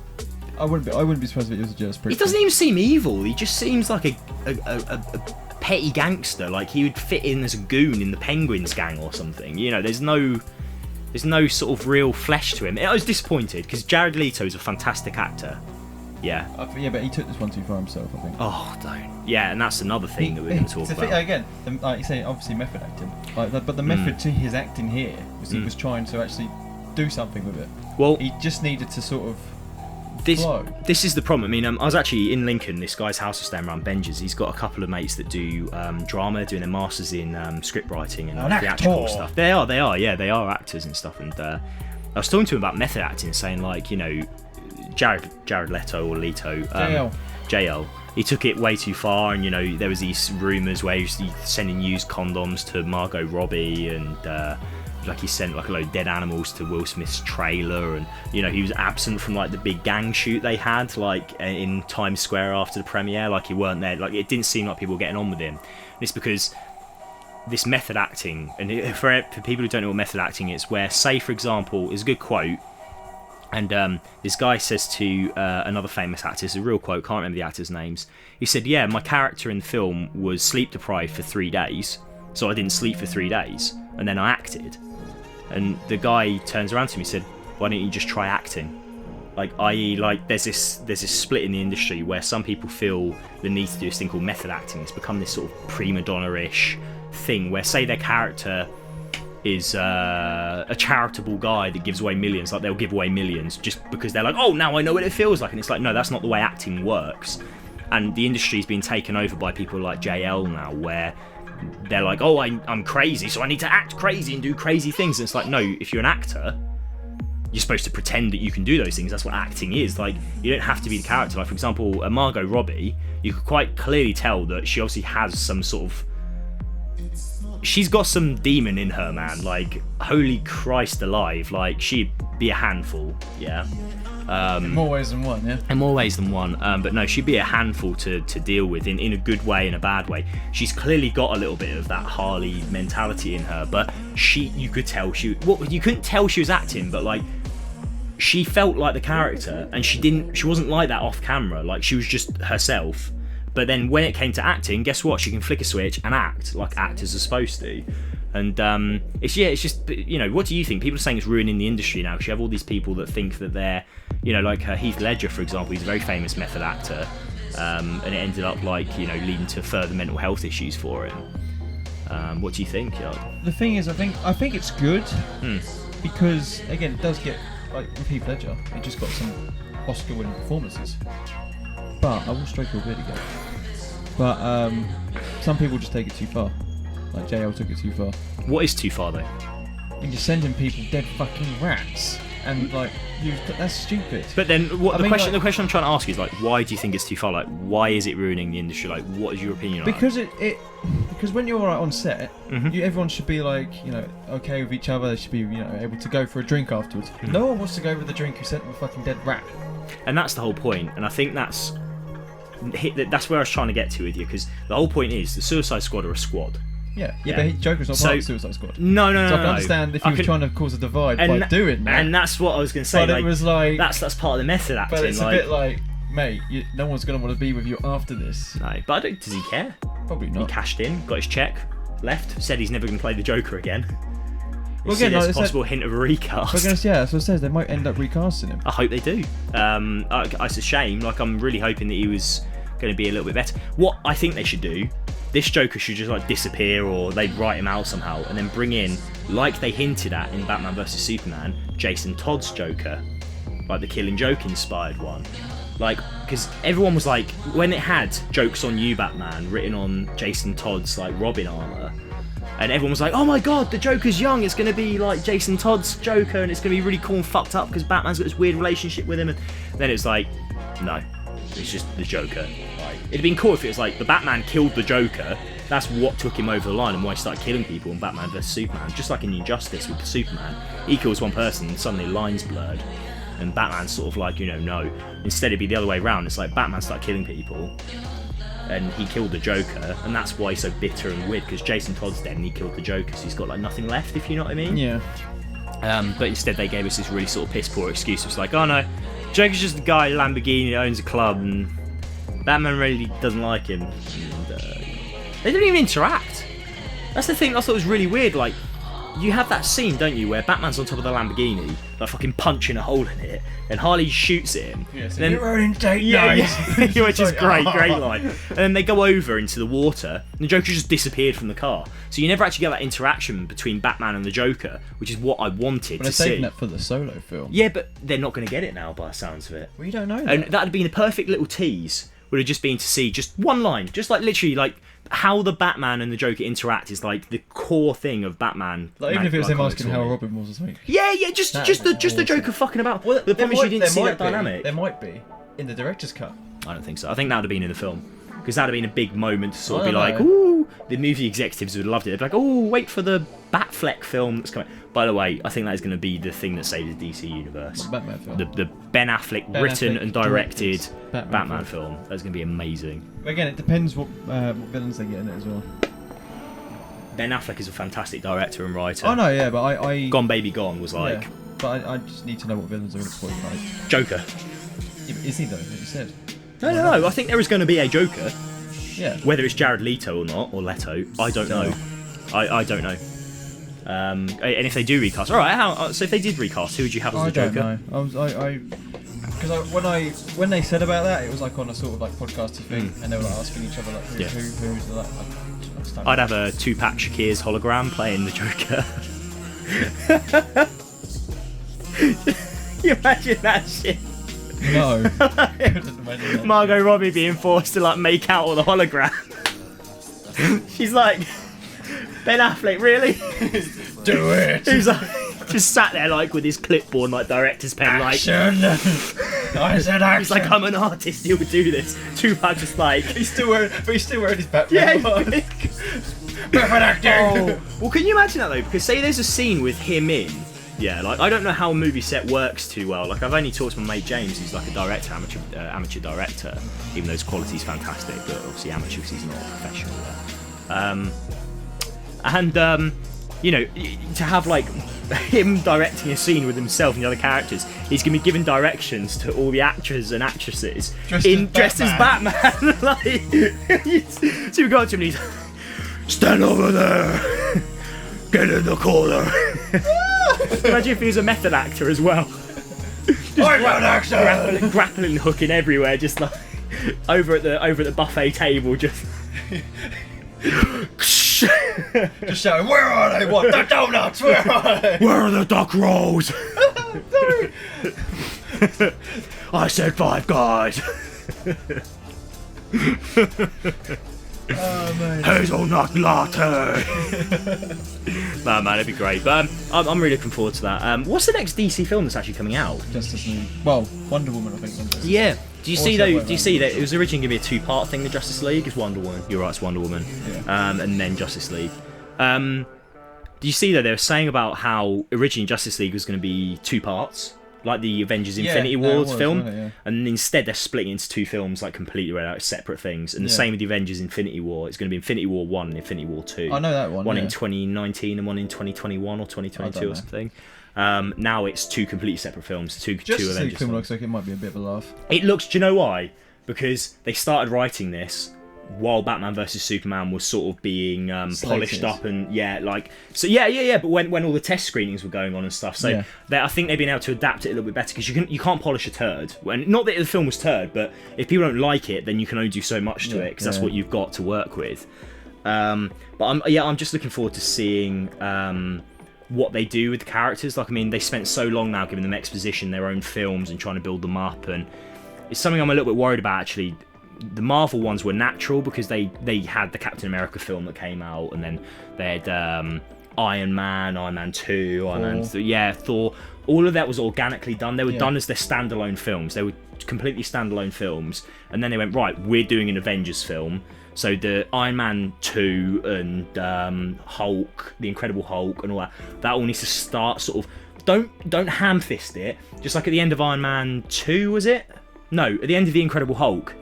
I wouldn't be surprised if he was a jealous prick. He doesn't even seem evil. He just seems like a petty gangster. Like he would fit in as a goon in the Penguins gang or something. You know, there's no sort of real flesh to him. I was disappointed because Jared Leto is a fantastic actor. Yeah. But he took this one too far himself, I think. Oh, don't. Yeah, and that's another thing that we're going to talk about. Again, like you say, obviously method acting. But the method to his acting here was he was trying to actually do something with it. Well, he just needed to sort of. This is the problem. I mean, I was actually in Lincoln. This guy's house was staying around Benji's. He's got a couple of mates that do drama, doing their masters in script writing and theatrical stuff. They are. Yeah, they are actors and stuff. And I was talking to him about method acting, saying like, you know, Jared Leto or Leto, JL. He took it way too far, and you know there was these rumours where he was sending used condoms to Margot Robbie, and like he sent like a load of dead animals to Will Smith's trailer, and you know he was absent from like the big gang shoot they had like in Times Square after the premiere. Like he weren't there. Like it didn't seem like people were getting on with him. And it's because this method acting, and for people who don't know what method acting is, where say for example is a good quote. And this guy says to another famous actor, it's a real quote, can't remember the actors' names. He said, yeah, my character in the film was sleep deprived for 3 days, so I didn't sleep for 3 days, and then I acted. And the guy turns around to me and said, why don't you just try acting? Like, i.e., like, there's this split in the industry where some people feel the need to do this thing called method acting. It's become this sort of prima donna-ish thing where, say, their character is a charitable guy that gives away millions. Like, they'll give away millions just because they're like, oh, now I know what it feels like. And it's like, no, that's not the way acting works. And the industry's been taken over by people like JL now, where they're like, oh, I'm crazy, so I need to act crazy and do crazy things. And it's like, no, if you're an actor, you're supposed to pretend that you can do those things. That's what acting is. Like, you don't have to be the character. Like, for example, Margot Robbie, you could quite clearly tell that she obviously has some sort of... She's got some demon in her, man. Like, holy Christ alive. Like, she'd be a handful, yeah? In more ways than one, yeah? In more ways than one. But no, she'd be a handful to deal with in a good way and a bad way. She's clearly got a little bit of that Harley mentality in her, but you could tell you couldn't tell she was acting, but like, she felt like the character, and she wasn't like that off camera. Like, she was just herself. But then when it came to acting, guess what? She can flick a switch and act like actors are supposed to. And it's just, you know, what do you think? People are saying it's ruining the industry now because you have all these people that think that they're, you know, like Heath Ledger, for example. He's a very famous method actor, and it ended up, like, you know, leading to further mental health issues for him. What do you think? The thing is, I think it's good because, again, it does get, like with Heath Ledger, it just got some Oscar-winning performances. But I will stroke your beard again. But some people just take it too far. Like JL took it too far. What is too far though? You're just sending people dead fucking rats, and like that's stupid. But then the question I'm trying to ask is, like, why do you think it's too far? Like, why is it ruining the industry? Like, what is your opinion on it? Because when you're on set, everyone should be like, you know, okay with each other. They should be, you know, able to go for a drink afterwards. No one wants to go with a drink who sent them a fucking dead rat. And that's the whole point. And I think that's where I was trying to get to with you, because the whole point is the Suicide Squad are a squad. Yeah, but Joker's not part of the Suicide Squad. No. I can understand if he was trying to cause a divide by doing that. And that's what I was going to say. But it was like... That's part of the method acting. But it's a bit like, mate, no one's going to want to be with you after this. No, but does he care? Probably not. He cashed in, got his check, left, said he's never going to play the Joker again. Well, again, there's a possible hint of a recast. That's what it says. They might end up recasting him. I hope they do. It's a shame. Like, I'm really hoping that he was going to be a little bit better. What I think they should do, this Joker should just like disappear, or they write him out somehow and then bring in, like they hinted at in Batman vs Superman, Jason Todd's Joker, like the Killing Joke inspired one. Like, because everyone was like, when it had "Jokes on You, Batman" written on Jason Todd's like Robin armor, and everyone was like, oh my god, the Joker's young, it's going to be like Jason Todd's Joker, and it's going to be really cool and fucked up because Batman's got this weird relationship with him. And then it's like, no, it's just the Joker. It'd been cool if it was like the Batman killed the Joker. That's what took him over the line and why he started killing people in Batman vs Superman. Just like in Injustice with Superman, he kills one person and suddenly lines blurred, and Batman's sort of like, you know, no. Instead it'd be the other way around. It's like Batman started killing people and he killed the Joker, and that's why he's so bitter and weird, because Jason Todd's dead and he killed the Joker, so he's got like nothing left, if you know what I mean. Yeah. But instead they gave us this really sort of piss poor excuse. It's like, oh no, Joker's just a guy, Lamborghini, owns a club, and Batman really doesn't like him. And, they don't even interact. That's the thing. I thought was really weird. Like, you have that scene, don't you, where Batman's on top of the Lamborghini, like fucking punching a hole in it, and Harley shoots at him. Yeah, so then, you're running date night. Which is great line. And then they go over into the water, and the Joker just disappeared from the car. So you never actually get that interaction between Batman and the Joker, which is what I wanted to see. They're saving that for the Solo film. Yeah, but they're not going to get it now, by the sounds of it. Well, you don't know that. And that'd have been a perfect little tease. Would have just been to see just one line, just like literally like how the Batman and the Joker interact is like the core thing of Batman. Like, even if it was him asking how Robin was or something. Yeah, just the Joker fucking about. Well, the problem is you didn't see that dynamic. There might be in the director's cut. I don't think so. I think that would have been in the film, because that would have been a big moment to sort of be like, ooh, the movie executives would have loved it. They'd be like, oh, wait for the Batfleck film that's coming. By the way, I think that is going to be the thing that saves the DC universe. The Batman film. The Ben Affleck written and directed Batman film. That's going to be amazing. Again, it depends what villains they get in it as well. Ben Affleck is a fantastic director and writer. Oh no, yeah, but I Gone Baby Gone was like. Yeah, but I just need to know what villains are in it for you, like. Joker. Yeah, is he though? Like you said. No. I think there is going to be a Joker. Yeah. Whether it's Jared Leto or not, or Leto, I don't know. I don't know. And if they do recast, all right. So if they did recast, who would you have as the Joker? I don't know. Because when they said about that, it was like on a sort of like podcasty thing, and they were like asking each other like who's the like. I'd have a Tupac Shakir's hologram playing the Joker. You imagine that shit? No. Margot Robbie being forced to like make out with a hologram. She's like, Ben Affleck, really? Do it. He's like, just sat there like with his clipboard, like director's pen, action. like. I said action. He's like, I'm an artist. You would do this. Tupac just like. He's still wearing his Batman mask. Batman acting. Oh. Well, can you imagine that though? Because say there's a scene with him in. Yeah, like I don't know how a movie set works too well. Like I've only talked to my mate James, who's like a director, amateur director. Even though his quality's fantastic, but obviously amateur because he's not a professional. You know, to have like him directing a scene with himself and the other characters, he's gonna be giving directions to all the actors and actresses dressed as Batman. Like, so we go up to him and he's stand over there, get in the corner. Imagine if he was a method actor as well. I'm an actor. Grappling hooking everywhere, just like over at the buffet table, just shouting, where are they? What? The donuts? Where are they? Where are the duck rolls? I said 5 guys. Oh, mate. Hazelnut latte. Man, it'd be great. But I'm really looking forward to that. What's the next DC film that's actually coming out? Justice League. Well, Wonder Woman, I think. Yeah. Do you see though? Do you see that it was originally going to be a 2-part thing? The Justice League is Wonder Woman. You're right, it's Wonder Woman. Yeah. And then Justice League. Do you see that they were saying about how originally Justice League was going to be 2 parts, like the Avengers Infinity War film, and instead they're splitting into 2 films, like completely read out separate things. And the same with the Avengers Infinity War. It's going to be Infinity War 1 and Infinity War 2. I know that one. One in 2019 and one in 2021 or 2022 or something. Now it's 2 completely separate films. Two Justice Avengers League film films. looks like it might be a bit of a laugh. It looks. Do you know why? Because they started writing this while Batman vs Superman was sort of being polished up and but when all the test screenings were going on and stuff, so I think they've been able to adapt it a little bit better because you can't polish a turd. Not that the film was turd, but if people don't like it, then you can only do so much to it because that's what you've got to work with. But I'm just looking forward to seeing what they do with the characters. Like, I mean, they spent so long now giving them exposition, their own films, and trying to build them up, and it's something I'm a little bit worried about actually. The Marvel ones were natural because they had the Captain America film that came out, and then they had Iron Man 2, Thor. All of that was organically done. They were done as their standalone films. They were completely standalone films, and then they went, right, we're doing an Avengers film. So the Iron Man 2 and Hulk, the Incredible Hulk, and all that all needs to start sort of. Don't ham-fist it. Just like at the end of Iron Man 2, was it? No, at the end of the Incredible Hulk.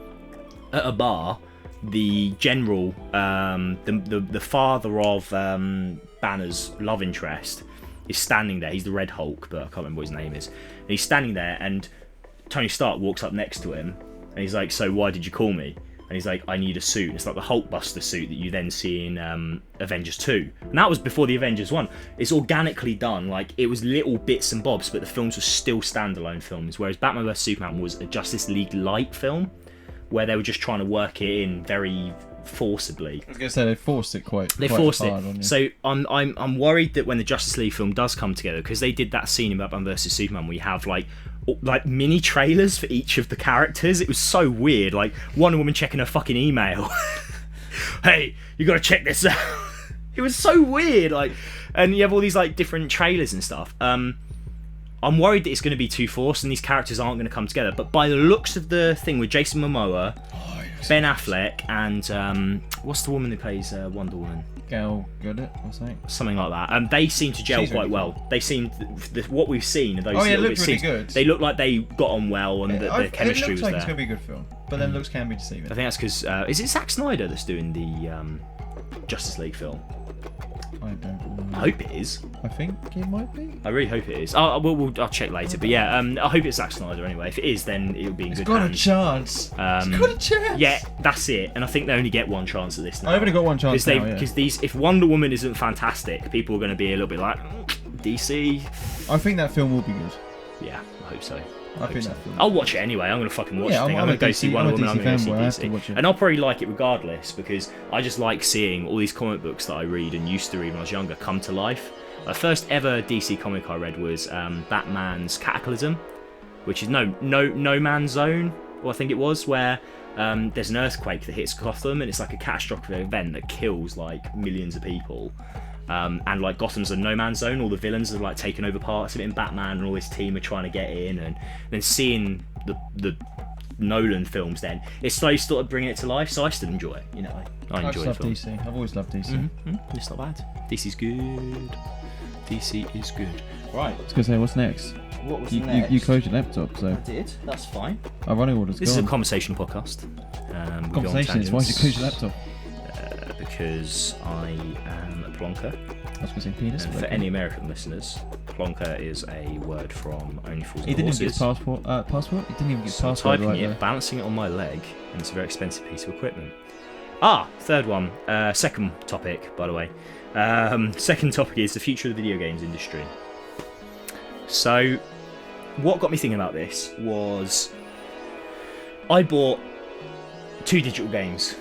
At a bar, the general, the father of Banner's love interest is standing there. He's the Red Hulk, but I can't remember what his name is. And he's standing there, and Tony Stark walks up next to him, and he's like, "So why did you call me?" And he's like, "I need a suit." And it's like the Hulkbuster suit that you then see in Avengers 2. And that was before the Avengers 1. It's organically done. Like, it was little bits and bobs, but the films were still standalone films, whereas Batman vs Superman was a Justice League light film, where they were just trying to work it in very forcibly. I was gonna say they forced it quite. They forced it. So I'm worried that when the Justice League film does come together, because they did that scene in Batman vs Superman where you have like mini trailers for each of the characters. It was so weird. Like Wonder Woman checking her fucking email. Hey, you gotta check this out. It was so weird. Like, and you have all these like different trailers and stuff. I'm worried that it's going to be too forced and these characters aren't going to come together. But by the looks of the thing with Jason Momoa, Ben Affleck, and what's the woman who plays Wonder Woman? Gal Gadot or something? Something like that. They seem to gel quite well. Cool. They seem what we've seen of those. Oh yeah, it looked really good. They look like they got on well, and the chemistry was there. It looks like it's going to be a good film, but then looks can be deceiving. I think that's because is it Zack Snyder that's doing the Justice League film? I don't know. I hope it is. I think it might be. I really hope it is. I'll check later. But yeah, I hope it's Zack Snyder anyway. If it is, then it'll be in good hands. It's got a chance. Yeah, that's it. And I think they only get one chance at this now. I've only got one chance now, yeah. Because if Wonder Woman isn't fantastic, people are going to be a little bit like, DC. I think that film will be good. Yeah, I hope so. I'll watch it anyway. I'm going to fucking watch it. I'm going to go see Wonder Woman. I'm going to go see DC. And I'll probably like it regardless, because I just like seeing all these comic books that I read and used to read when I was younger come to life. The first ever DC comic I read was Batman's Cataclysm, which is no man's zone, or I think it was, where there's an earthquake that hits Gotham, and it's like a catastrophic event that kills like millions of people. And like Gotham's a no man's zone. All the villains are like taking over parts of it, and Batman and all his team are trying to get in. And then seeing the Nolan films, then it slowly started bringing it to life. So I still enjoy it. You know, I enjoy it. DC. I've always loved DC. It's not bad. DC's good. DC is good. Right. I was gonna say, what's next? What was next? You closed your laptop, so. I did. That's fine. Our running order's This gone. is a conversation podcast. Conversation is why did you close your laptop? Because I am a plonker. I was going to say penis. And for any American listeners, plonker is a word from Only Fools and Horses. He didn't even get his passport? He didn't even get his passport. I'm typing it, balancing it on my leg, and it's a very expensive piece of equipment. Third one. Second topic, by the way. Second topic is the future of the video games industry. So, what got me thinking about this was I bought 2 digital games.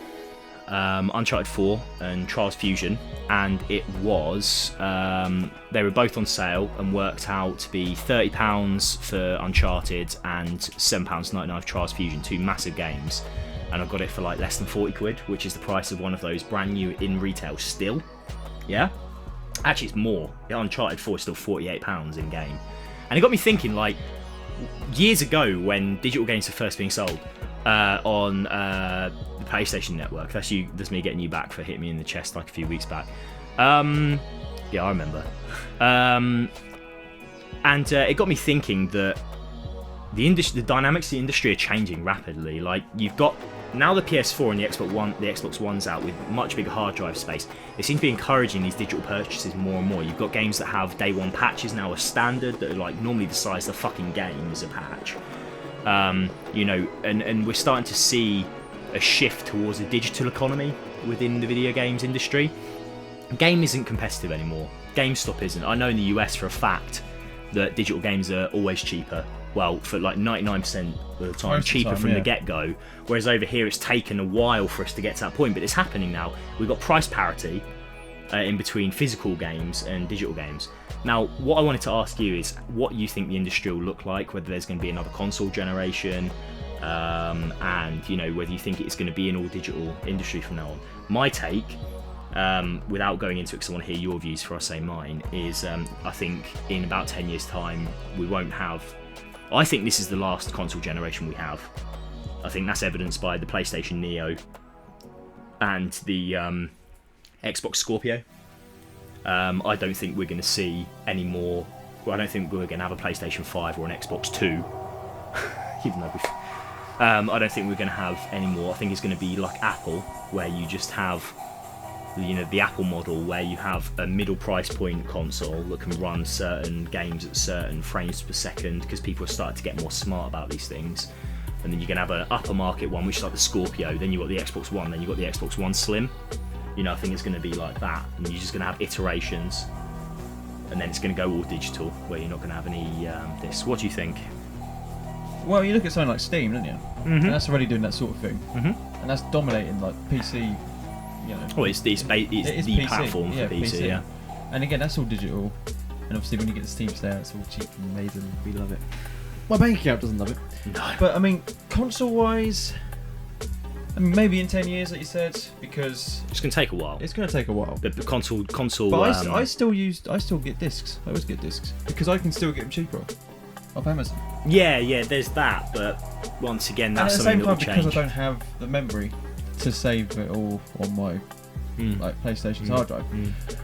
Uncharted 4 and Trials Fusion, and it was they were both on sale and worked out to be £30 for Uncharted and £7.99 for Trials Fusion, 2 massive games, and I got it for like less than 40 quid, which is the price of one of those brand new in retail still. Yeah, actually it's more. Uncharted 4 is still £48 in game, and it got me thinking, like, years ago when digital games were first being sold on the PlayStation Network. That's me getting you back for hitting me in the chest like a few weeks back. Yeah, I remember. And it got me thinking that the dynamics of the industry are changing rapidly. Like, you've got now the PS4 and the Xbox One's out with much bigger hard drive space. They seem to be encouraging these digital purchases more and more. You've got games that have day one patches now as standard that are like normally the size of the fucking game as a patch. You know, and we're starting to see a shift towards a digital economy within the video games industry. Game isn't competitive anymore. GameStop isn't. I know in the US for a fact that digital games are always cheaper. Well, for like 99% of the time, cheaper from the get-go. Whereas over here, it's taken a while for us to get to that point, but it's happening now. We've got price parity in between physical games and digital games. Now, what I wanted to ask you is what you think the industry will look like, whether there's going to be another console generation, and, you know, whether you think it's going to be an all-digital industry from now on. My take, without going into it because I want to hear your views before I say mine, is I think in about 10 years' time, we won't have... I think this is the last console generation we have. I think that's evidenced by the PlayStation Neo and the Xbox Scorpio. I don't think we're going to see any more... Well, I don't think we're going to have a PlayStation 5 or an Xbox 2. Even though I don't think we're going to have any more. I think it's going to be like Apple, where you just have... You know, the Apple model where you have a middle price point console that can run certain games at certain frames per second, because people are starting to get more smart about these things. And then you're going to have an upper market one, which is like the Scorpio, then you've got the Xbox One, then you've got the Xbox One Slim. You know, I think it's going to be like that, and you're just going to have iterations, and then it's going to go all digital, where you're not going to have any this. What do you think? Well, you look at something like Steam, don't you? Mm-hmm. And that's already doing that sort of thing. Mm-hmm. And that's dominating like PC. You know, well, it's the PC. Platform for PC, yeah. And again, that's all digital. And obviously, when you get the Steam sale, it's all cheap and amazing. We love it. My bank account doesn't love it. No. But I mean, console-wise, I mean, maybe in 10 years, like you said, because it's going to take a while. It's going to take a while. The console. But I still get discs. I always get discs because I can still get them cheaper off Amazon. Yeah. There's that. But once again, that's something that will change. And at the same time, because I don't have the memory to save it all on my like PlayStation's hard drive.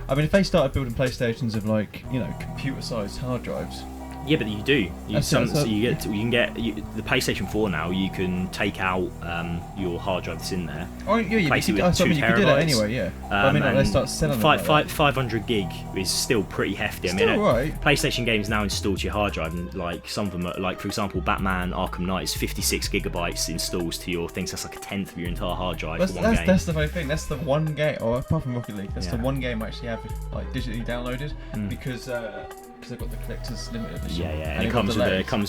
I mean, if they started building PlayStations of like, you know, computer-sized hard drives, Yeah, but you do. You So can get the PlayStation 4 now. You can take out your hard drive that's in there. Oh yeah, you Place it could, with 2 you could do that anyway. Yeah. But I mean, like, they start selling them like that. 500 gig is still pretty hefty. Still right. PlayStation games now installed to your hard drive, and like some of them are, like for example, Batman Arkham Knight is 56 gigabytes installs to your things. That's like a tenth of your entire hard drive for one game. That's the funny thing. That's the one game, or apart from Rocket League, that's the one game I actually have like digitally downloaded because they've got the collector's limited edition. Yeah, and it comes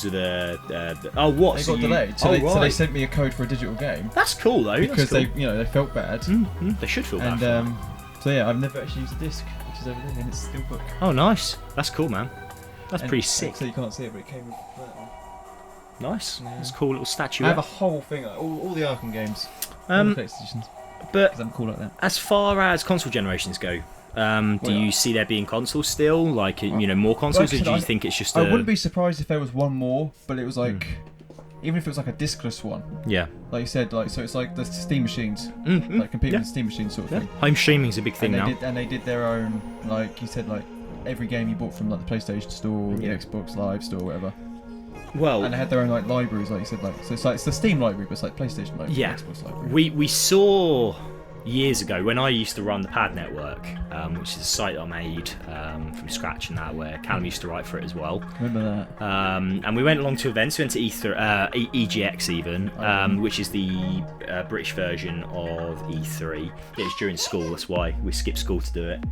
with a oh what? They got delayed, so they sent me a code for a digital game. That's cool though. Because they felt bad. They should feel bad. And so yeah, I've never actually used a disc, which is over there, and it's still book. Oh nice, that's cool, man. That's pretty sick. So you can't see it, but it came with that one. Nice. Yeah. It's a cool little statue. I have a whole thing, all the Arkham games, all the collector's editions. But I'm cool like that. As far as console generations go, do you see there being consoles still, like more consoles, or do you think it's just? I wouldn't be surprised if there was one more, but it was like, even if it was like a discless one. Yeah. Like you said, like so it's like the Steam machines, like competing with Steam machines sort of thing. Home streaming's a big thing now. And they did their own, like you said, like every game you bought from like the PlayStation Store, the Xbox Live Store, whatever. Well, and they had their own like libraries, like you said, like so it's the Steam library, but it's like PlayStation library, Xbox library. We saw years ago when I used to run the Pad Network, which is a site I made from scratch and that, where Callum used to write for it as well. Remember that? And we went along to events. We went to EGX even, which is the British version of E3. It was during school, that's why we skipped school to do it.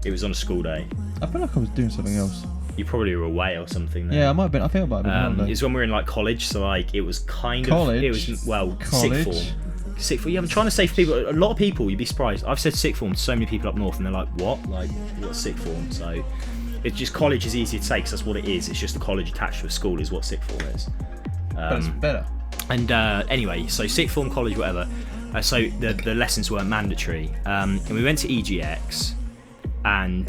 It was on a school day. I feel like I was doing something else. You probably were away or something then. Yeah, I might have been. I think I might have been. It was when we were in like college, so like it was kind of. College? It was sixth form. Sixth form. Yeah, I'm trying to say for people. A lot of people, you'd be surprised. I've said sixth form to so many people up north, and they're like, "What? Like, what's sixth form?" So, it's just college is easier to say because that's what it is. It's just a college attached to a school is what sixth form is. But it's better. And anyway, so sixth form, college, whatever. So the lessons weren't mandatory, and we went to EGX, and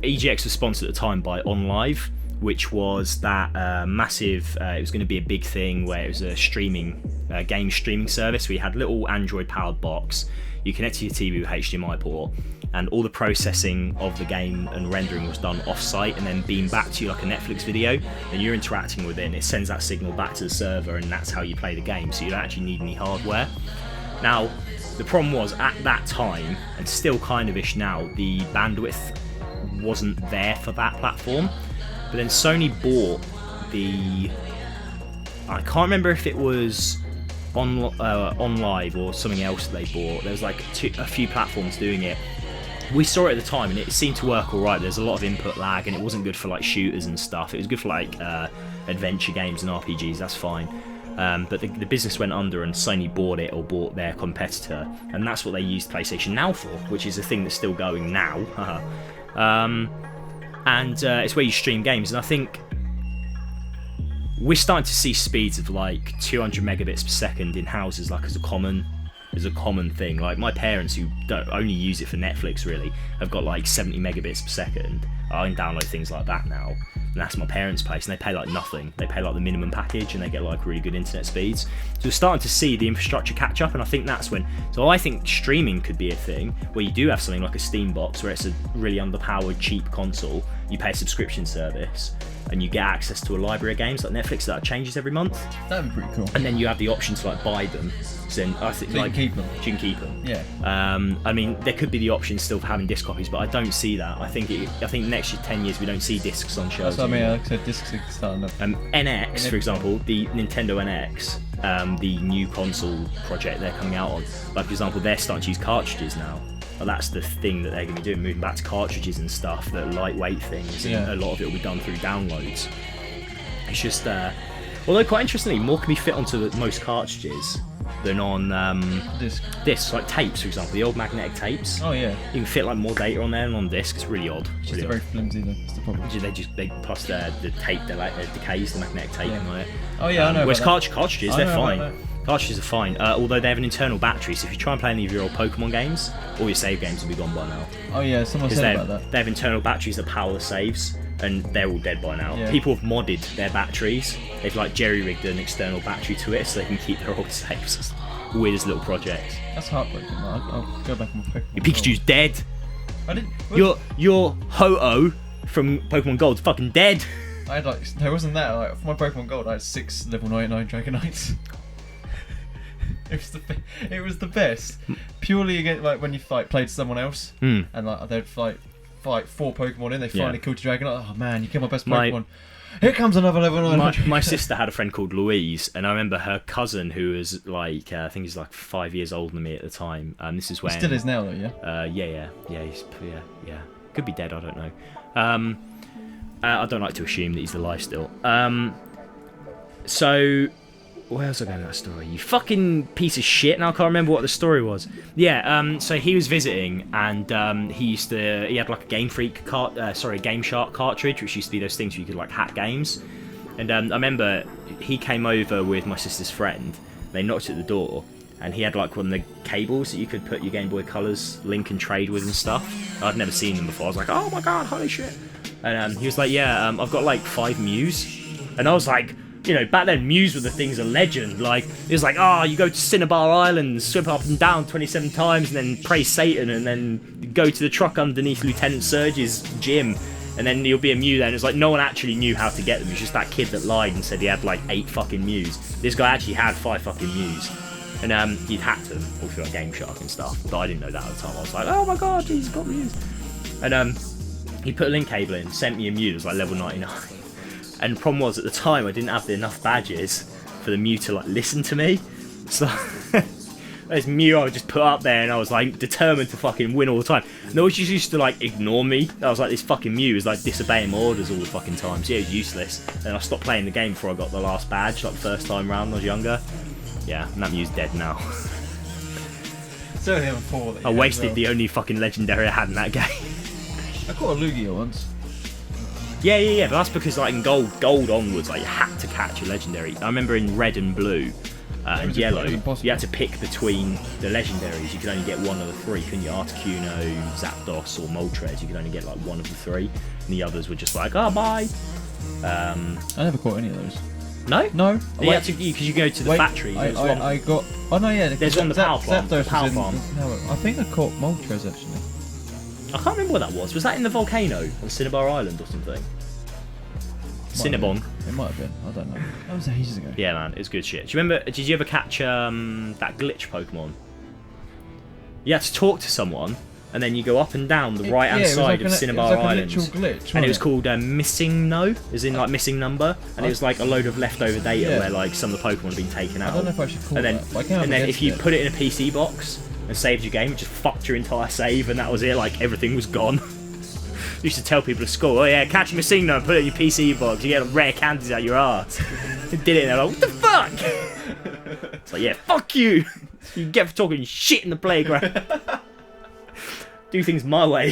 EGX was sponsored at the time by OnLive, which was that massive. It was going to be a big thing where it was a game streaming service. We had a little Android-powered box. You connected your TV with HDMI port, and all the processing of the game and rendering was done off-site, and then beamed back to you like a Netflix video. And you're interacting with it, and it sends that signal back to the server, and that's how you play the game. So you don't actually need any hardware. Now, the problem was at that time, and still kind of ish now, the bandwidth wasn't there for that platform. But then Sony bought I can't remember if it was OnLive or something else they bought. There was like a few platforms doing it. We saw it at the time and it seemed to work alright. There's a lot of input lag and it wasn't good for like shooters and stuff. It was good for like adventure games and RPGs, that's fine. But the business went under and Sony bought it or bought their competitor, and that's what they used PlayStation Now for, which is a thing that's still going now. And it's where you stream games, and I think we're starting to see speeds of like 200 megabits per second in houses, like as a common thing. Like my parents, who don't only use it for Netflix really, have got like 70 megabits per second. I can download things like that now, and that's my parents' place, and they pay like nothing. They pay like the minimum package, and they get like really good internet speeds. So we're starting to see the infrastructure catch up, and I think that's when. So I think streaming could be a thing where you do have something like a Steam box, where it's a really underpowered, cheap console. You pay a subscription service, and you get access to a library of games like Netflix that changes every month. That'd be pretty cool. And then you have the option to like buy them. So then I think you can keep them. You can keep them. Yeah. I mean, there could be the option still for having disc copies, but I don't see that. I think next year, 10 years, we don't see discs on shelves. That's what I mean. Like I said, discs are starting up. NX, for example, the Nintendo NX, the new console project they're coming out on. Like for example, they're starting to use cartridges now. Well, that's the thing that they're going to be doing, moving back to cartridges and stuff, that lightweight things, and a lot of it will be done through downloads. It's just, although quite interestingly, more can be fit onto most cartridges than on discs, like tapes, for example, the old magnetic tapes. Oh yeah. You can fit like more data on there than on disc. It's really odd. It's just very flimsy though. That's the problem. They plus the tape decays, the magnetic tape and all that. Oh yeah, I know. Whereas cartridges, they're fine. Cartridges are fine, although they have an internal battery, so if you try and play any of your old Pokemon games, all your save games will be gone by now. Oh yeah, someone said about that. They have internal batteries that power the saves, and they're all dead by now. Yeah. People have modded their batteries. They've like jerry-rigged an external battery to it so they can keep their old saves. Weirdest little project. That's heartbreaking, man. I'll go back and Pokemon. Your Pikachu's dead. I didn't. Your Ho-Oh from Pokemon Gold's fucking dead. I had like, no, it wasn't that. Like, for my Pokemon Gold, I had 6 level 99 Dragonites. It was the best. Purely again, like when you played someone else, and like they'd fight 4 Pokemon in, they finally killed your Dragonite. Oh man, you killed my best Pokemon. Here comes another level 900. My sister had a friend called Louise, and I remember her cousin, who was like, I think he's like 5 years older than me at the time. This is when he still is now, though, yeah. Yeah. Could be dead. I don't know. I don't like to assume that he's alive still. So, where else was I going with that story? You fucking piece of shit. Now I can't remember what the story was. Yeah. So he was visiting, and he had like a Game Freak Game Shark cartridge, which used to be those things where you could like hack games. And I remember he came over with my sister's friend. They knocked at the door, and he had like one of the cables that you could put your Game Boy Colors link and trade with and stuff. I'd never seen them before. I was like, oh my god, holy shit. And he was like, yeah, I've got like 5 Mews. And I was like, you know, back then Mews were the things of legend. Like, it was like, you go to Cinnabar Island, swim up and down 27 times, and then praise Satan, and then go to the truck underneath Lieutenant Surge's gym, and then you'll be a Mew there. And it's like, no one actually knew how to get them. It was just that kid that lied and said he had like 8 fucking Mews. This guy actually had 5 fucking Mews. And he'd hacked them all through like Game Shark and stuff. But I didn't know that at the time. I was like, oh my god, he's got Mews. And he put a link cable in, sent me a Mew that was like level 99. And the problem was, at the time, I didn't have enough badges for the Mew to like listen to me. So this Mew I would just put up there, and I was like determined to fucking win all the time. And they always just used to like ignore me. I was like, this fucking Mew is like disobeying my orders all the fucking time. So yeah, it was useless. And I stopped playing the game before I got the last badge, like the first time round when I was younger. Yeah, and that Mew's dead now. It's only level 4 that I wasted the only fucking legendary I had in that game. I caught a Lugia once. Yeah, but that's because like in gold onwards, like you had to catch a legendary. I remember in red and blue and yellow, you had to pick between the legendaries. You could only get one of the 3, couldn't you? Articuno, Zapdos, or Moltres. You could only get like one of the 3, and the others were just like, oh, bye. I never caught any of those. No. You had to, because you go to the factory. I got. Oh no, yeah. There's one the power farm. No, I think I caught Moltres actually. I can't remember what that was. Was that in the volcano on Cinnabar Island or something? Cinnabon. It might have been. I don't know. That was ages ago. Yeah, man, it's good shit. Do you remember? Did you ever catch that glitch Pokemon? You had to talk to someone, and then you go up and down the right-hand side of Cinnabar Island. Glitch, and it was called Missing No, as in like missing number, and it was like a load of leftover data where like some of the Pokemon had been taken out. I don't know if I should call that. And then if you put it in a PC box and saved your game, it just fucked your entire save, and that was it. Like everything was gone. I used to tell people at school, oh yeah, catch Missing No and put it in your PC box. You get rare candies out your arse. They did it, and they're like, what the fuck? It's like, yeah, fuck you. You get for talking shit in the playground. Do things my way.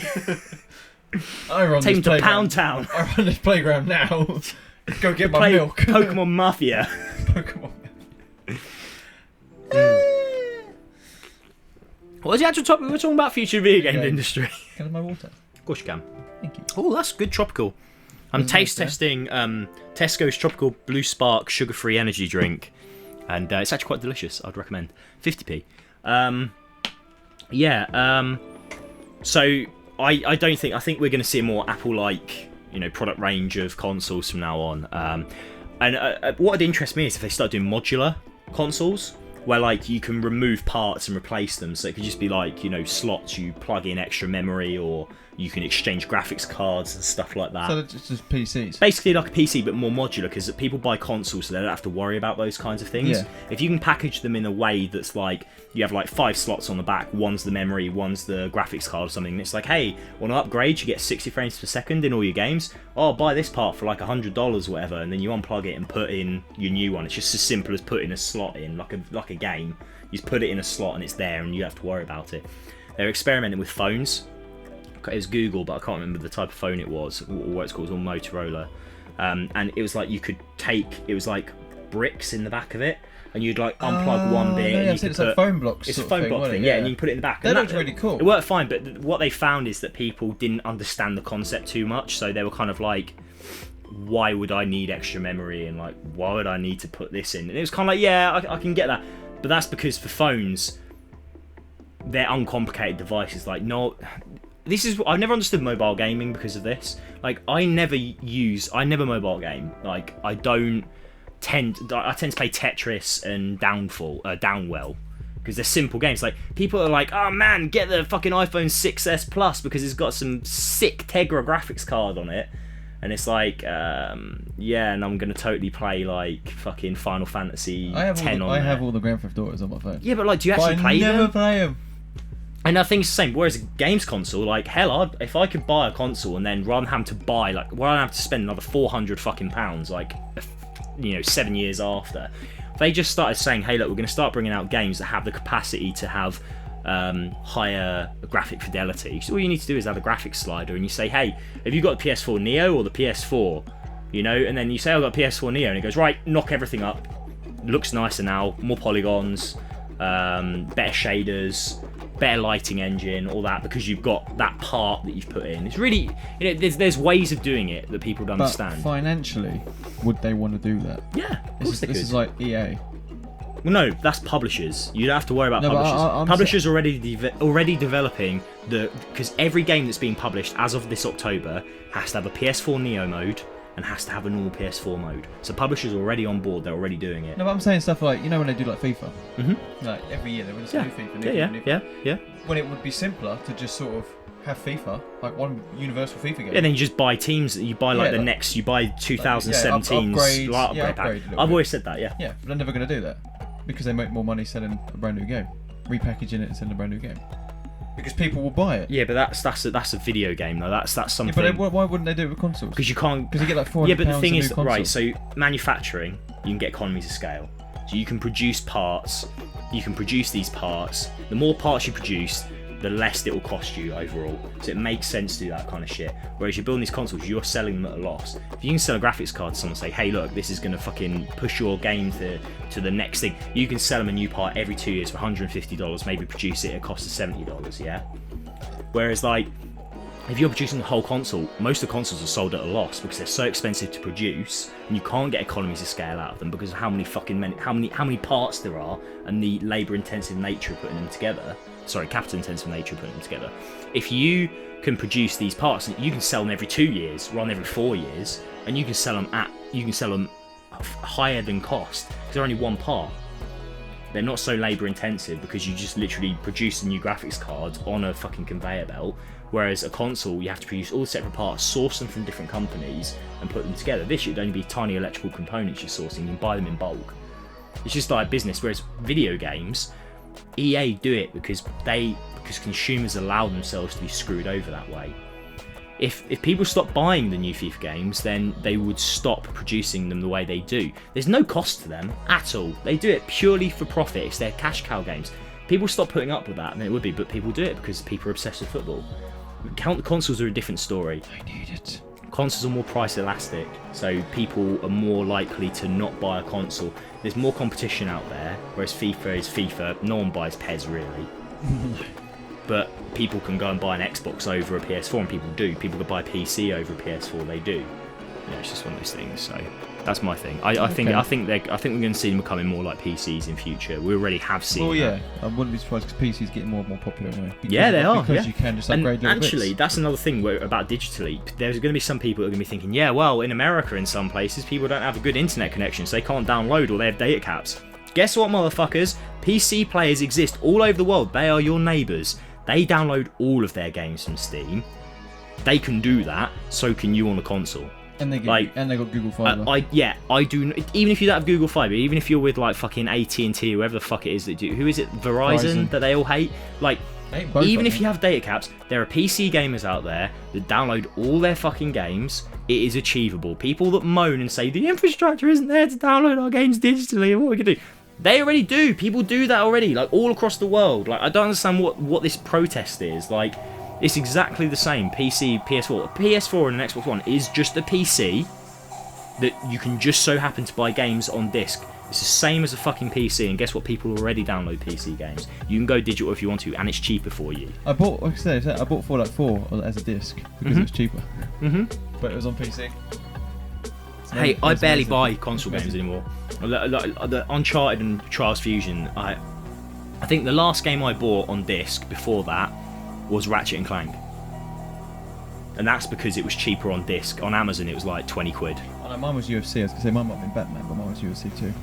Take them to Pound Town. I run this playground now. Go get my milk. Pokemon Mafia. Pokemon. What was the actual topic? We were talking about future video game industry. Can I have my water? Of course you can. Thank you. Oh, that's good tropical. I'm taste testing Tesco's Tropical Blue Spark sugar-free energy drink, and it's actually quite delicious. I'd recommend. 50p. So I don't think. I think we're going to see a more Apple-like, product range of consoles from now on. And what would interest me is if they start doing modular consoles, where like you can remove parts and replace them. So it could just be like slots you plug in extra memory, or you can exchange graphics cards and stuff like that. So it's just PCs. Basically like a PC, but more modular, because people buy consoles so they don't have to worry about those kinds of things. Yeah. If you can package them in a way that's like, you have like 5 slots on the back, one's the memory, one's the graphics card or something, and it's like, hey, want to upgrade, you get 60 frames per second in all your games. Oh, buy this part for like $100 or whatever, and then you unplug it and put in your new one. It's just as simple as putting a slot in, like a game. You just put it in a slot and it's there, and you don't have to worry about it. They're experimenting with phones. It was Google, but I can't remember the type of phone it was, or what it's called. It was all Motorola, and it was like you could take, it was like bricks in the back of it, and you'd like unplug one bit. Yeah, and you could it's like phone blocks. It's a phone block thing, yeah, and you can put it in the back. That looked really cool. It worked fine, but what they found is that people didn't understand the concept too much, so they were kind of like, why would I need extra memory, and like, why would I need to put this in? And it was kind of like, yeah, I can get that, but that's because for phones, they're uncomplicated devices. Like, no. this is I've never understood mobile gaming because of this. Like I never mobile game. Like I tend to play Tetris and Downwell because they're simple games. Like people are like, oh man, get the fucking iPhone 6s Plus because it's got some sick Tegra graphics card on it. And it's like, yeah, and I'm gonna totally play like fucking Final Fantasy 10 on I have all the Grand Theft Autos on my phone. Yeah, but like, do you actually play them? I never play them. And I think it's the same. Whereas a games console, like hell, if I could buy a console and then rather than having to spend another £400 fucking pounds, like 7 years after, they just started saying, hey, look, we're gonna start bringing out games that have the capacity to have higher graphic fidelity. So all you need to do is add a graphics slider and you say, hey, have you got the PS4 Neo or the PS4? And then you say, I've got PS4 Neo, and it goes, right, knock everything up. Looks nicer now, more polygons, better shaders, better lighting engine, all that, because you've got that part that you've put in. It's really, there's ways of doing it that people don't understand. But financially, would they want to do that? Yeah, of course they could. This is like EA. Well, no, that's publishers. You don't have to worry about publishers. Publishers are already developing because every game that's being published as of this October has to have a PS4 Neo mode and has to have a normal PS4 mode. So publishers are already on board. They're already doing it. No, but I'm saying stuff like, when they do like FIFA. Mm-hmm. Like every year they would say new FIFA. Yeah. When it would be simpler to just sort of have FIFA, like one universal FIFA game. And then you just buy teams. You buy you buy 2017's upgrade pack. I've always said that. Yeah. Yeah, but they're never going to do that because they make more money selling a brand new game, repackaging it and selling a brand new game. Because people will buy it. Yeah, but that's a video game though. That's something. Yeah, but why wouldn't they do it with consoles? Because you can't. Because you get like £400. Yeah, but the thing is, right? So manufacturing, you can get economies of scale. So you can produce parts. You can produce these parts. The more parts you produce, the less it will cost you overall. So it makes sense to do that kind of shit. Whereas you're building these consoles, you're selling them at a loss. If you can sell a graphics card to someone and say, hey look, this is going to fucking push your game to the next thing, you can sell them a new part every 2 years for $150, maybe produce it at a cost of $70, yeah? Whereas like, if you're producing the whole console, most of the consoles are sold at a loss because they're so expensive to produce, and you can't get economies of scale out of them because of how many parts there are and the labour-intensive nature of putting them together. Capital-intensive nature of putting them together. If you can produce these parts, you can sell them every 2 years, rather than every 4 years, and you can sell them higher than cost because they're only one part. They're not so labour-intensive because you just literally produce a new graphics card on a fucking conveyor belt. Whereas a console, you have to produce all the separate parts, source them from different companies, and put them together. This should only be tiny electrical components you're sourcing. You can buy them in bulk. It's just like business. Whereas video games, EA do it because consumers allow themselves to be screwed over that way. If people stop buying the new FIFA games, then they would stop producing them the way they do. There's no cost to them at all. They do it purely for profit. It's their cash cow games. People stop putting up with that, and it would be, but people do it because people are obsessed with football. Consoles are a different story. I need it. Consoles are more price elastic, so people are more likely to not buy a console. There's more competition out there, whereas FIFA is FIFA. No one buys PES really. But people can go and buy an Xbox over a PS4, and people do. People can buy a PC over a PS4, they do. Yeah, it's just one of those things. So that's my thing. I think we're going to see them becoming more like PCs in future. We already have seen. Well, yeah, I wouldn't be surprised because PCs getting more and more popular anyway. Yeah, they are. Because you can just upgrade little actually, bits. that's another thing about digitally. There's going to be some people that are going to be thinking, yeah, well, in America, in some places, people don't have a good internet connection, so they can't download or they have data caps. Guess what, motherfuckers? PC players exist all over the world. They are your neighbours. They download all of their games from Steam. They can do that. So can you on a console. And they got Google Fiber. I do. Even if you don't have Google Fiber, even if you're with like fucking AT&T, whoever the fuck it is that do. Who is it? Verizon that they all hate. Like, even if you have data caps, there are PC gamers out there that download all their fucking games. It is achievable. People that moan and say the infrastructure isn't there to download our games digitally and what we can do. They already do. People do that already, like all across the world. Like, I don't understand what this protest is. Like, it's exactly the same. PC, PS4. A PS4 and an Xbox One is just a PC that you can just so happen to buy games on disc. It's the same as a fucking PC, and guess what? People already download PC games. You can go digital if you want to, and it's cheaper for you. I bought Fallout 4 as a disc because it was cheaper. But it was on PC. Hey, I barely buy console games anymore. Like the Uncharted and Trials Fusion, I think the last game I bought on disc before that was Ratchet and Clank. And that's because it was cheaper on disc. On Amazon, it was like 20 quid. I know, mine was UFC. I was going to say mine might have been Batman, but mine was UFC too.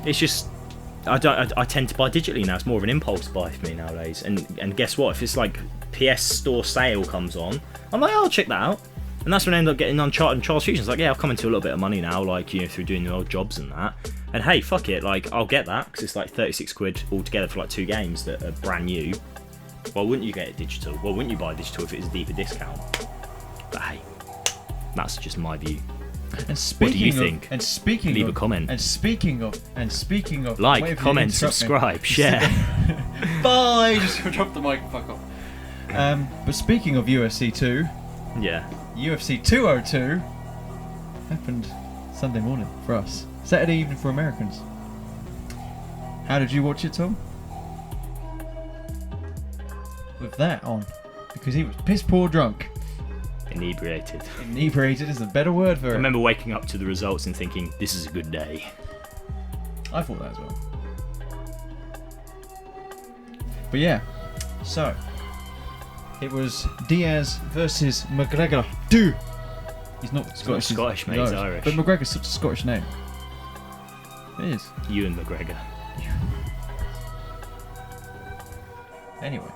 It's just... I tend to buy digitally now. It's more of an impulse buy for me nowadays. And guess what? If it's like PS Store sale comes on, I'm like, oh, I'll check that out. And that's when I end up getting Uncharted and Charles Fusion. It's like, yeah, I've come into a little bit of money now, like, you know, through doing the old jobs and that. And hey, fuck it, like, I'll get that, because it's like 36 quid altogether for like 2 games that are brand new. Why wouldn't you get it digital? Why wouldn't you buy digital if it was a deeper discount? But hey, that's just my view. And speaking what do you think? And speaking leave of, a comment. And speaking of, like, comment, subscribe, share. Bye. Just drop the mic and fuck off. But speaking of UFC 2, yeah, UFC 202 happened Sunday morning for us. Saturday evening for Americans. How did you watch it, Tom? With that on, because he was piss poor drunk. Inebriated. Inebriated is a better word for it. I remember waking up to the results and thinking, this is a good day. I thought that as well. But yeah, so it was Diaz versus McGregor. He's not Scottish. He's not Scottish, mate. He's Irish. But McGregor's such a Scottish name. It is. Ewan McGregor. Anyway.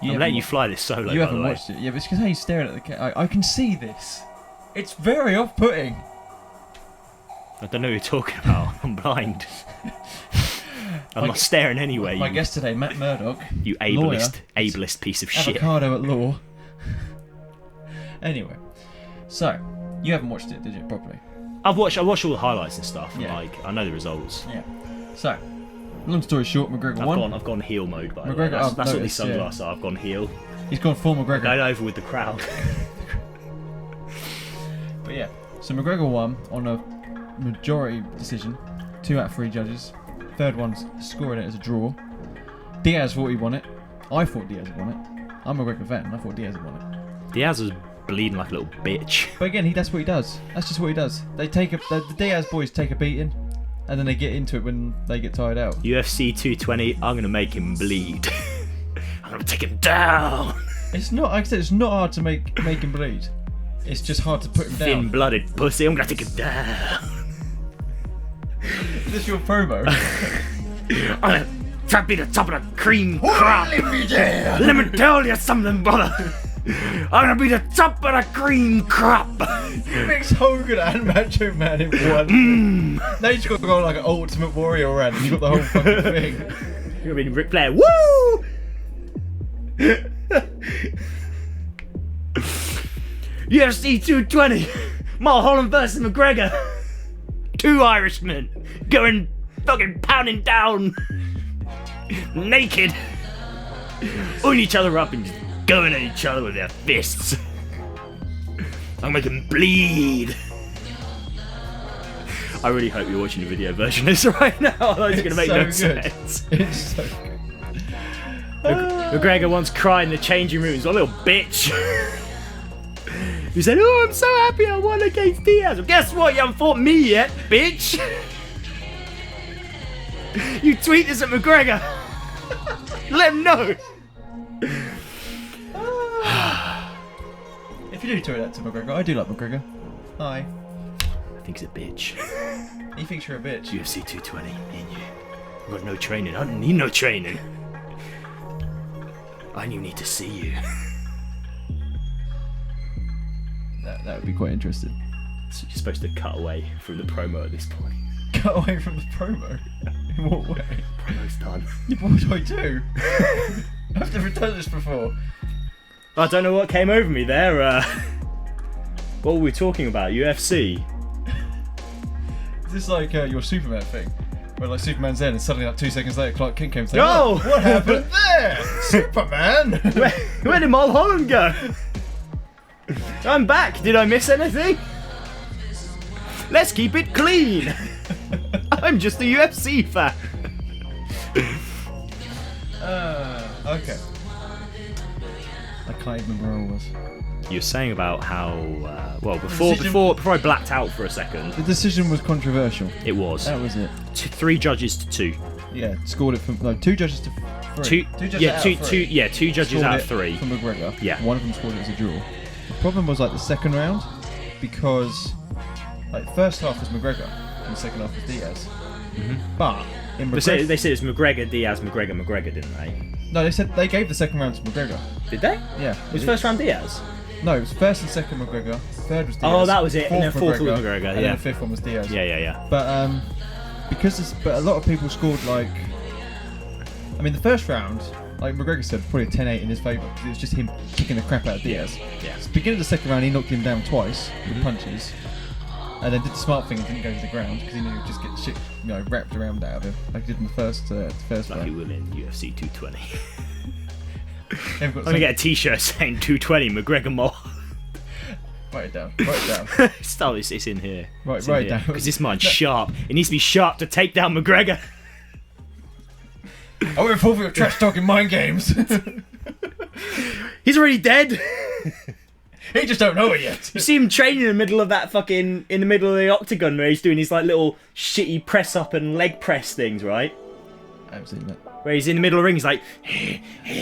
I'm letting you fly this solo, You by haven't the way. watched it. Yeah, but it's because how you staring at the camera. I can see this. It's very off-putting. I don't know who you're talking about. I'm blind. I'm not staring anyway. My guest today, Matt Murdoch. You ableist piece of shit. Avocado at law. Anyway, so you haven't watched it, did you, properly? I watched all the highlights and stuff. And Yeah. like, I know the results. Yeah. So, long story short, McGregor won. I've gone heel mode, by the way. McGregor, That's I've what these noticed, sunglasses are. I've gone heel. He's gone full McGregor. Going over with the crowd. But yeah, so McGregor won on a majority decision. 2 out of 3 judges. Third one's scoring it as a draw. Diaz thought he won it. I thought Diaz had won it. I'm a McGregor fan, and I thought Diaz had won it. Diaz was bleeding like a little bitch. But again, that's what he does. That's just what he does. They take the Diaz boys take a beating, and then they get into it when they get tired out. UFC 220, I'm going to make him bleed. I'm going to take him down. It's not, like I said, it's not hard to make him bleed. It's just hard to put him down. Thin-blooded pussy, I'm going to take him down. Is this your promo? I'm going to trap you to the top of the cream crop. Let me tell you something, brother. I'm going to be the top of the cream crop. You mix Hogan and Macho Man in one. Now you just got to go like an Ultimate Warrior rant and you got the whole fucking thing. You're going to be Ric Flair. Woo! UFC 220, Mulholland versus McGregor. 2 Irishmen going fucking pounding down naked on each other up and just going at each other with their fists. I'm making bleed. I really hope you're watching the video version of this right now, otherwise it's going to make no sense. It's so good. McGregor once cried in the changing rooms, what a little bitch. He said, oh, I'm so happy I won against Diaz. Well, guess what? You haven't fought me yet, bitch. You tweet this at McGregor. Let him know. If you do tweet that to McGregor, I do like McGregor. Hi. I think he's a bitch. He thinks you're a bitch. UFC 220, me and you. I've got no training. I don't need no training. I only need to see you. That would be quite interesting. So you're supposed to cut away from the promo at this point. Cut away from the promo? In what way? Promo's done. What do I do? I've never done this before. I don't know what came over me there. What were we talking about? UFC? Is this like your Superman thing? Where like Superman's there and suddenly like 2 seconds later Clark Kent came saying, Oh! What happened there? Superman! Where did Mulholland go? I'm back. Did I miss anything? Let's keep it clean. I'm just a UFC fan. Okay. I can't even remember where I was. You were saying about how before I blacked out for a second. The decision was controversial. It was. That was it. 3 judges to 2. Yeah, scored it from 2 judges to 3. Two judges out of 3 from McGregor. Yeah, one of them scored it as a draw. The problem was like the second round, because like first half was McGregor and the second half was Diaz. But in McGregor, they said it's McGregor, Diaz, McGregor, didn't they? No, they said they gave the second round to McGregor. Did they? Yeah. Was first round Diaz? No, it was first and second McGregor. Third was Diaz. Oh, that was it. And then fourth was McGregor. And Yeah. then the fifth one was Diaz. Yeah. But but a lot of people scored like. I mean, the first round, like McGregor said, probably a 10-8 in his favour because it was just him kicking the crap out of Diaz. Yeah. So beginning of the second round, he knocked him down twice with punches, and then did the smart thing and didn't go to the ground because he knew he'd just get shit, wrapped around out of him like he did in the first Lucky round. women, UFC 220. I'm gonna get a T-shirt saying 220 McGregor more. Write it down. It's in here. Write it down. Because this mine's sharp. It needs to be sharp to take down McGregor. I went for your trash talking mind games. He's already dead. He just don't know it yet. You see him training in the middle of in the middle of the octagon where he's doing his like little shitty press up and leg press things, right? I haven't seen that. Where he's in the middle of the ring, he's like,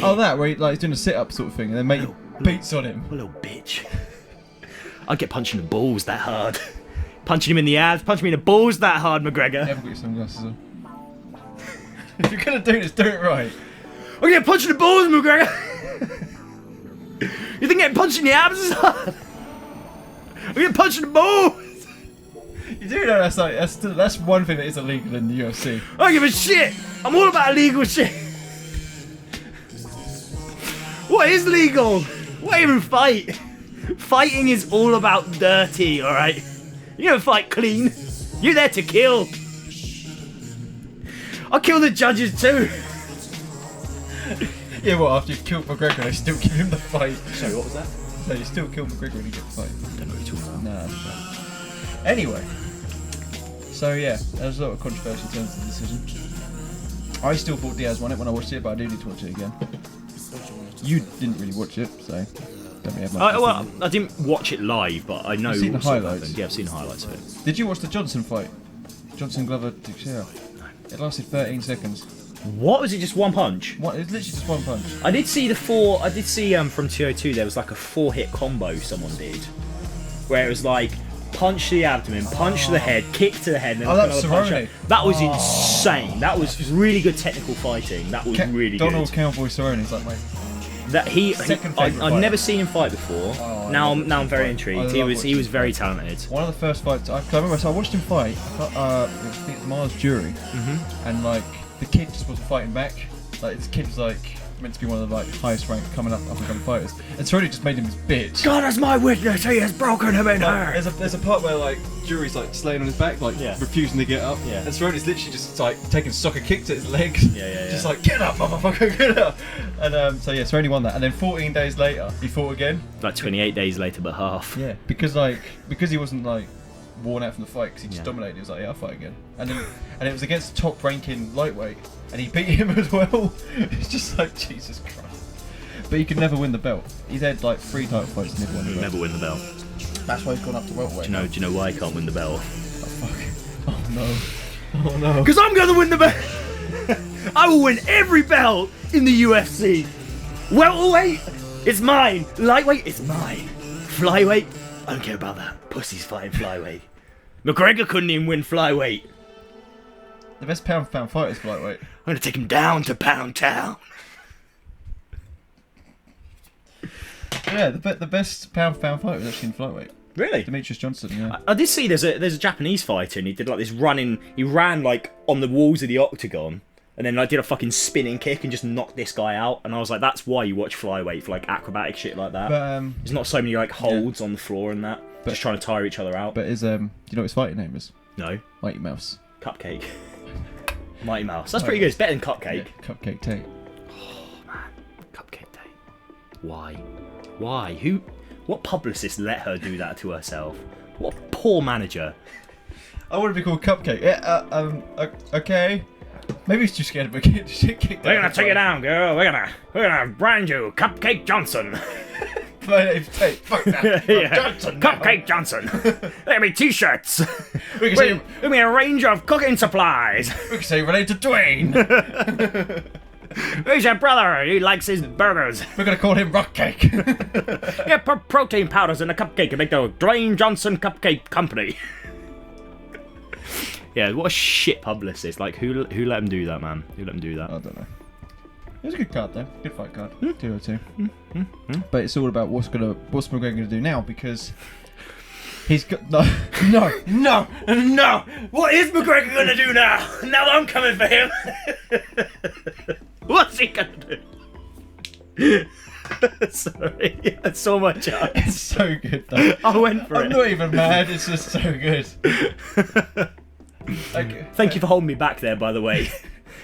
oh, that where he's doing a sit up sort of thing, and then mate beats on him. A little bitch. I'd get punched in the balls that hard. Punching him in the abs, punching me in the balls that hard, McGregor. You haven't got your sunglasses on. If you're gonna do this, do it right. I'm getting punched in the balls, McGregor. You think getting punched in the abs is hard? I'm getting punched in the balls. You do know that's one thing that is illegal in the UFC. I don't give a shit. I'm all about illegal shit. What is legal? Why even fight? Fighting is all about dirty, alright? You don't fight clean. You're there to kill. I'll kill the judges too. Yeah, well, after you've killed McGregor, they still give him the fight. Sorry, what was that? So you still kill McGregor when you get the fight. I don't know what you're talking about. No. Anyway. So yeah, there was a lot of controversy in terms of the decision. I still thought Diaz won it when I watched it, but I do need to watch it again. You didn't really watch it, so don't really have much. Well, I didn't watch it live, but I know. You've seen the highlights. Yeah, I've seen the highlights of it. Did you watch the Johnson fight? Johnson Glover Teixeira. It lasted 13 seconds. What was it? Just one punch? What? It was literally just one punch. I did see from 202 there was like a 4-hit combo someone did, where it was like punch to the abdomen, punch to the head, kick to the head, and then that's another punch. Cerrone. That was insane. That was really good technical fighting. That was really Donald good. Cowboy Cerrone's like, mate. I've never seen him fight before. Now I'm very intrigued. He was very talented. One of the first fights I remember, so I watched him fight. I think it was Mars Jury, and like the kid just wasn't fighting back. Like this kid was like meant to be one of the like highest ranked coming up and coming fighters, and Cerrone just made him this bitch. God is my witness, he has broken him in half. There's a part where like Jury's like just laying on his back, like refusing to get up, and Cerrone's literally just like taking soccer kicks at his legs, just like get up, motherfucker, get up. And Cerrone won that, and then 14 days later he fought again. Like 28 days later, but half. Yeah, because he wasn't like worn out from the fight because he just dominated. He was like, yeah, I'll fight again, and it was against the top ranking lightweight, and he beat him as well. It's just like Jesus Christ. But he could never win the belt. He's had like 3 title fights and never won the belt. Never win the belt. That's why he's gone up to welterweight. Do you know why he can't win the belt? Oh fuck. Oh no. Oh no. Because I'm gonna win the belt. I will win every belt in the UFC. Welterweight, it's mine. Lightweight, it's mine. Flyweight, I don't care about that. Pussy's fighting flyweight. McGregor couldn't even win flyweight. The best pound for pound fight is flyweight. I'm gonna take him down to Pound Town. Yeah, the best pound for pound fight was actually in flyweight. Really? Demetrius Johnson, yeah. I did see there's a Japanese fighter and he did like this running. He ran like on the walls of the octagon and then like did a fucking spinning kick and just knocked this guy out. And I was like, that's why you watch flyweight, for like acrobatic shit like that. But there's not so many like holds on the floor and that. Just trying to tire each other out. But do you know what his fighting name is? No. Mighty Mouse. Cupcake. Mighty Mouse. That's pretty good. It's better than Cupcake. Yeah, Cupcake Tate. Oh man, Cupcake Tate. Why? Why? What publicist let her do that to herself? What poor manager. I want to be called Cupcake. Yeah, okay. Maybe he's too scared of a kid to shit kicked. We're gonna take it down, girl. We're gonna brand you Cupcake Johnson. My name's Tate. Fuck that. Yeah. Johnson now. Cupcake Johnson. Let me t-shirts. We can say, Give me a range of cooking supplies. we can say related to Dwayne. Who's your brother? He likes his burgers. We're gonna call him Rock Cake. Yeah, put protein powders in a cupcake and make the Dwayne Johnson Cupcake Company. Yeah, what a shit publicist. Like, who let him do that, man? Who let him do that? I don't know. It was a good card though. Good fight card. 202. But it's all about what's McGregor gonna do now, because he's got no. What is McGregor gonna do now? Now I'm coming for him. What's he gonna do? Sorry, that's so much. It's so good though. I went for it. I'm not even mad. It's just so good. Okay. Thank you for holding me back there, by the way.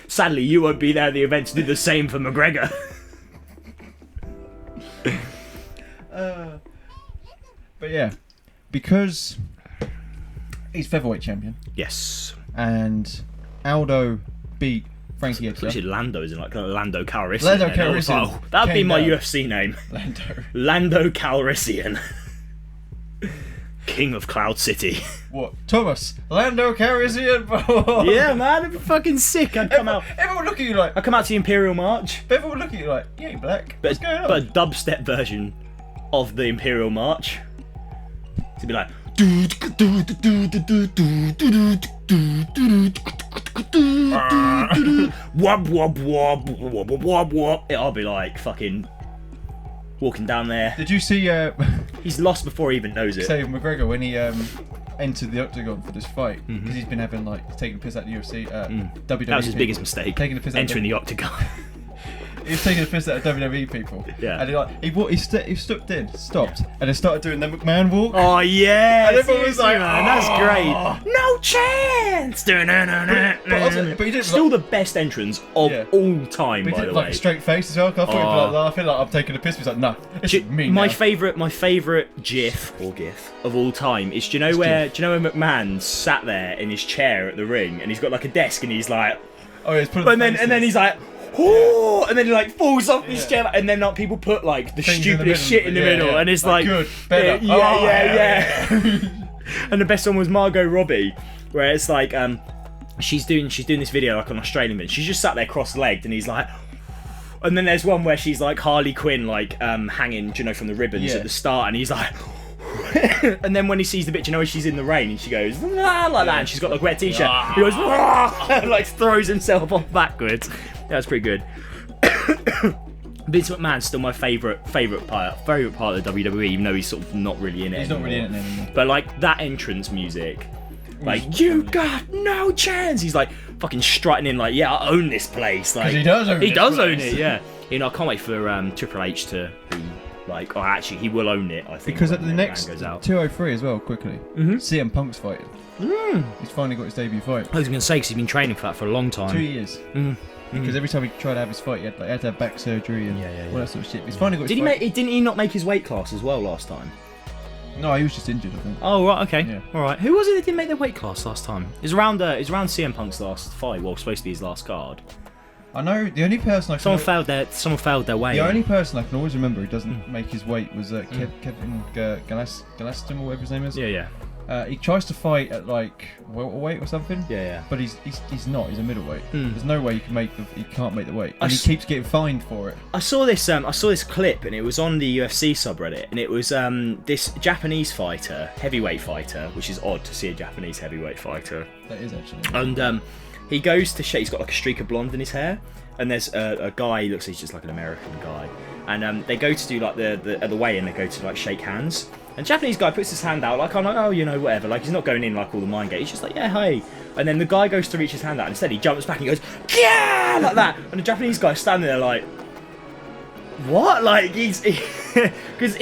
Sadly, you won't be there at the event to do the same for McGregor. But yeah, because he's featherweight champion, Yes. and Aldo beat Frankie Edgar. Especially Lando's in like Lando Calrissian. Lando Calrissian Oh, that'd be came my down. UFC name. Lando. Lando Calrissian. King of Cloud City. What? Thomas. Lando Calrissian. Yeah, man, it'd be fucking sick. I'd come out. Everyone would look at you like. I'd come out to the Imperial March. Everyone would look at you like, you ain't black. What's going on? But a dubstep version of the Imperial March. To be like. Wob wob wob wob wob wob. I'll be like fucking walking down there. Did you see? He's lost before he even knows it. Say McGregor when he entered the octagon for this fight, because he's been having like taking the piss out of the UFC. WWE. That was his people. biggest mistake. Taking the piss out entering of the octagon. He was taking the piss out of WWE people. Yeah. And he stopped, and then started doing the McMahon walk. Oh yeah. And everyone was like, man, that's great. No chance. But he did Still the best entrance of all time, But he by did the like way. a straight face as well. 'Cause I thought he'd be like laughing, like I'm taking the piss. He's like, nah, it's me My now. favourite GIF or GIF of all time is do you know where McMahon sat there in his chair at the ring and he's got like a desk and he's like, Oh, yeah, he's putting and then he's like, oh, and then he like falls off his chair, and then like people put like the Things in the stupidest middle. shit in the Yeah, middle, yeah. and it's like good, better. Yeah. And the best one was Margot Robbie, where it's like she's doing this video like on Australian bit. She's just sat there cross-legged, and he's like. And then there's one where she's like Harley Quinn, like hanging, do you know, from the ribbons at the start, and he's like. And then when he sees the bitch, you know, she's in the rain, and she goes "Ah," like that, and she's got like a wet t-shirt. He goes "Ah," and like throws himself off backwards. That's pretty good. Vince McMahon's still my favourite part of the WWE, even though he's sort of not really in it. He's not really in it anymore. But like that entrance music, like you got no chance. He's like fucking strutting in, like yeah, I own this place. Like he does own it. Yeah. You know, I can't wait for Triple H to be like, oh, actually, he will own it. I think Because when at the next goes out. 203 as well, quickly, CM Punk's fighting. He's finally got his debut fight. I was going to say because he's been training for that for a long time. 2 years. Because every time he tried to have his fight, he had to have back surgery and all that sort of shit. He's finally got his fight. Didn't he not make his weight class as well last time? No, he was just injured, I think. Oh right, okay, Yeah. all right. Who was it that didn't make their weight class last time? It was around CM Punk's last fight. Well, supposed to be his last card. I know the only person I can. Someone failed their way. The only person I can always remember who doesn't make his weight was Kevin Gastelum or whatever his name is. Yeah. He tries to fight at like welterweight or something. Yeah. But he's not. He's a middleweight. There's no way he can't make the weight, and he keeps getting fined for it. I saw this clip, and it was on the UFC subreddit, and it was this Japanese fighter, heavyweight fighter, which is odd to see a Japanese heavyweight fighter. That is actually. And he goes to shake. He's got like a streak of blonde in his hair, and there's a guy. He looks like he's just like an American guy, and they go to do like the weigh-in. They go to like shake hands. And Japanese guy puts his hand out like, oh, you know, whatever. Like, he's not going in like all the mind games. He's just like, yeah, hey. And then the guy goes to reach his hand out. And instead, he jumps back and he goes, yeah, like that. And the Japanese guy's standing there like, what? Like, because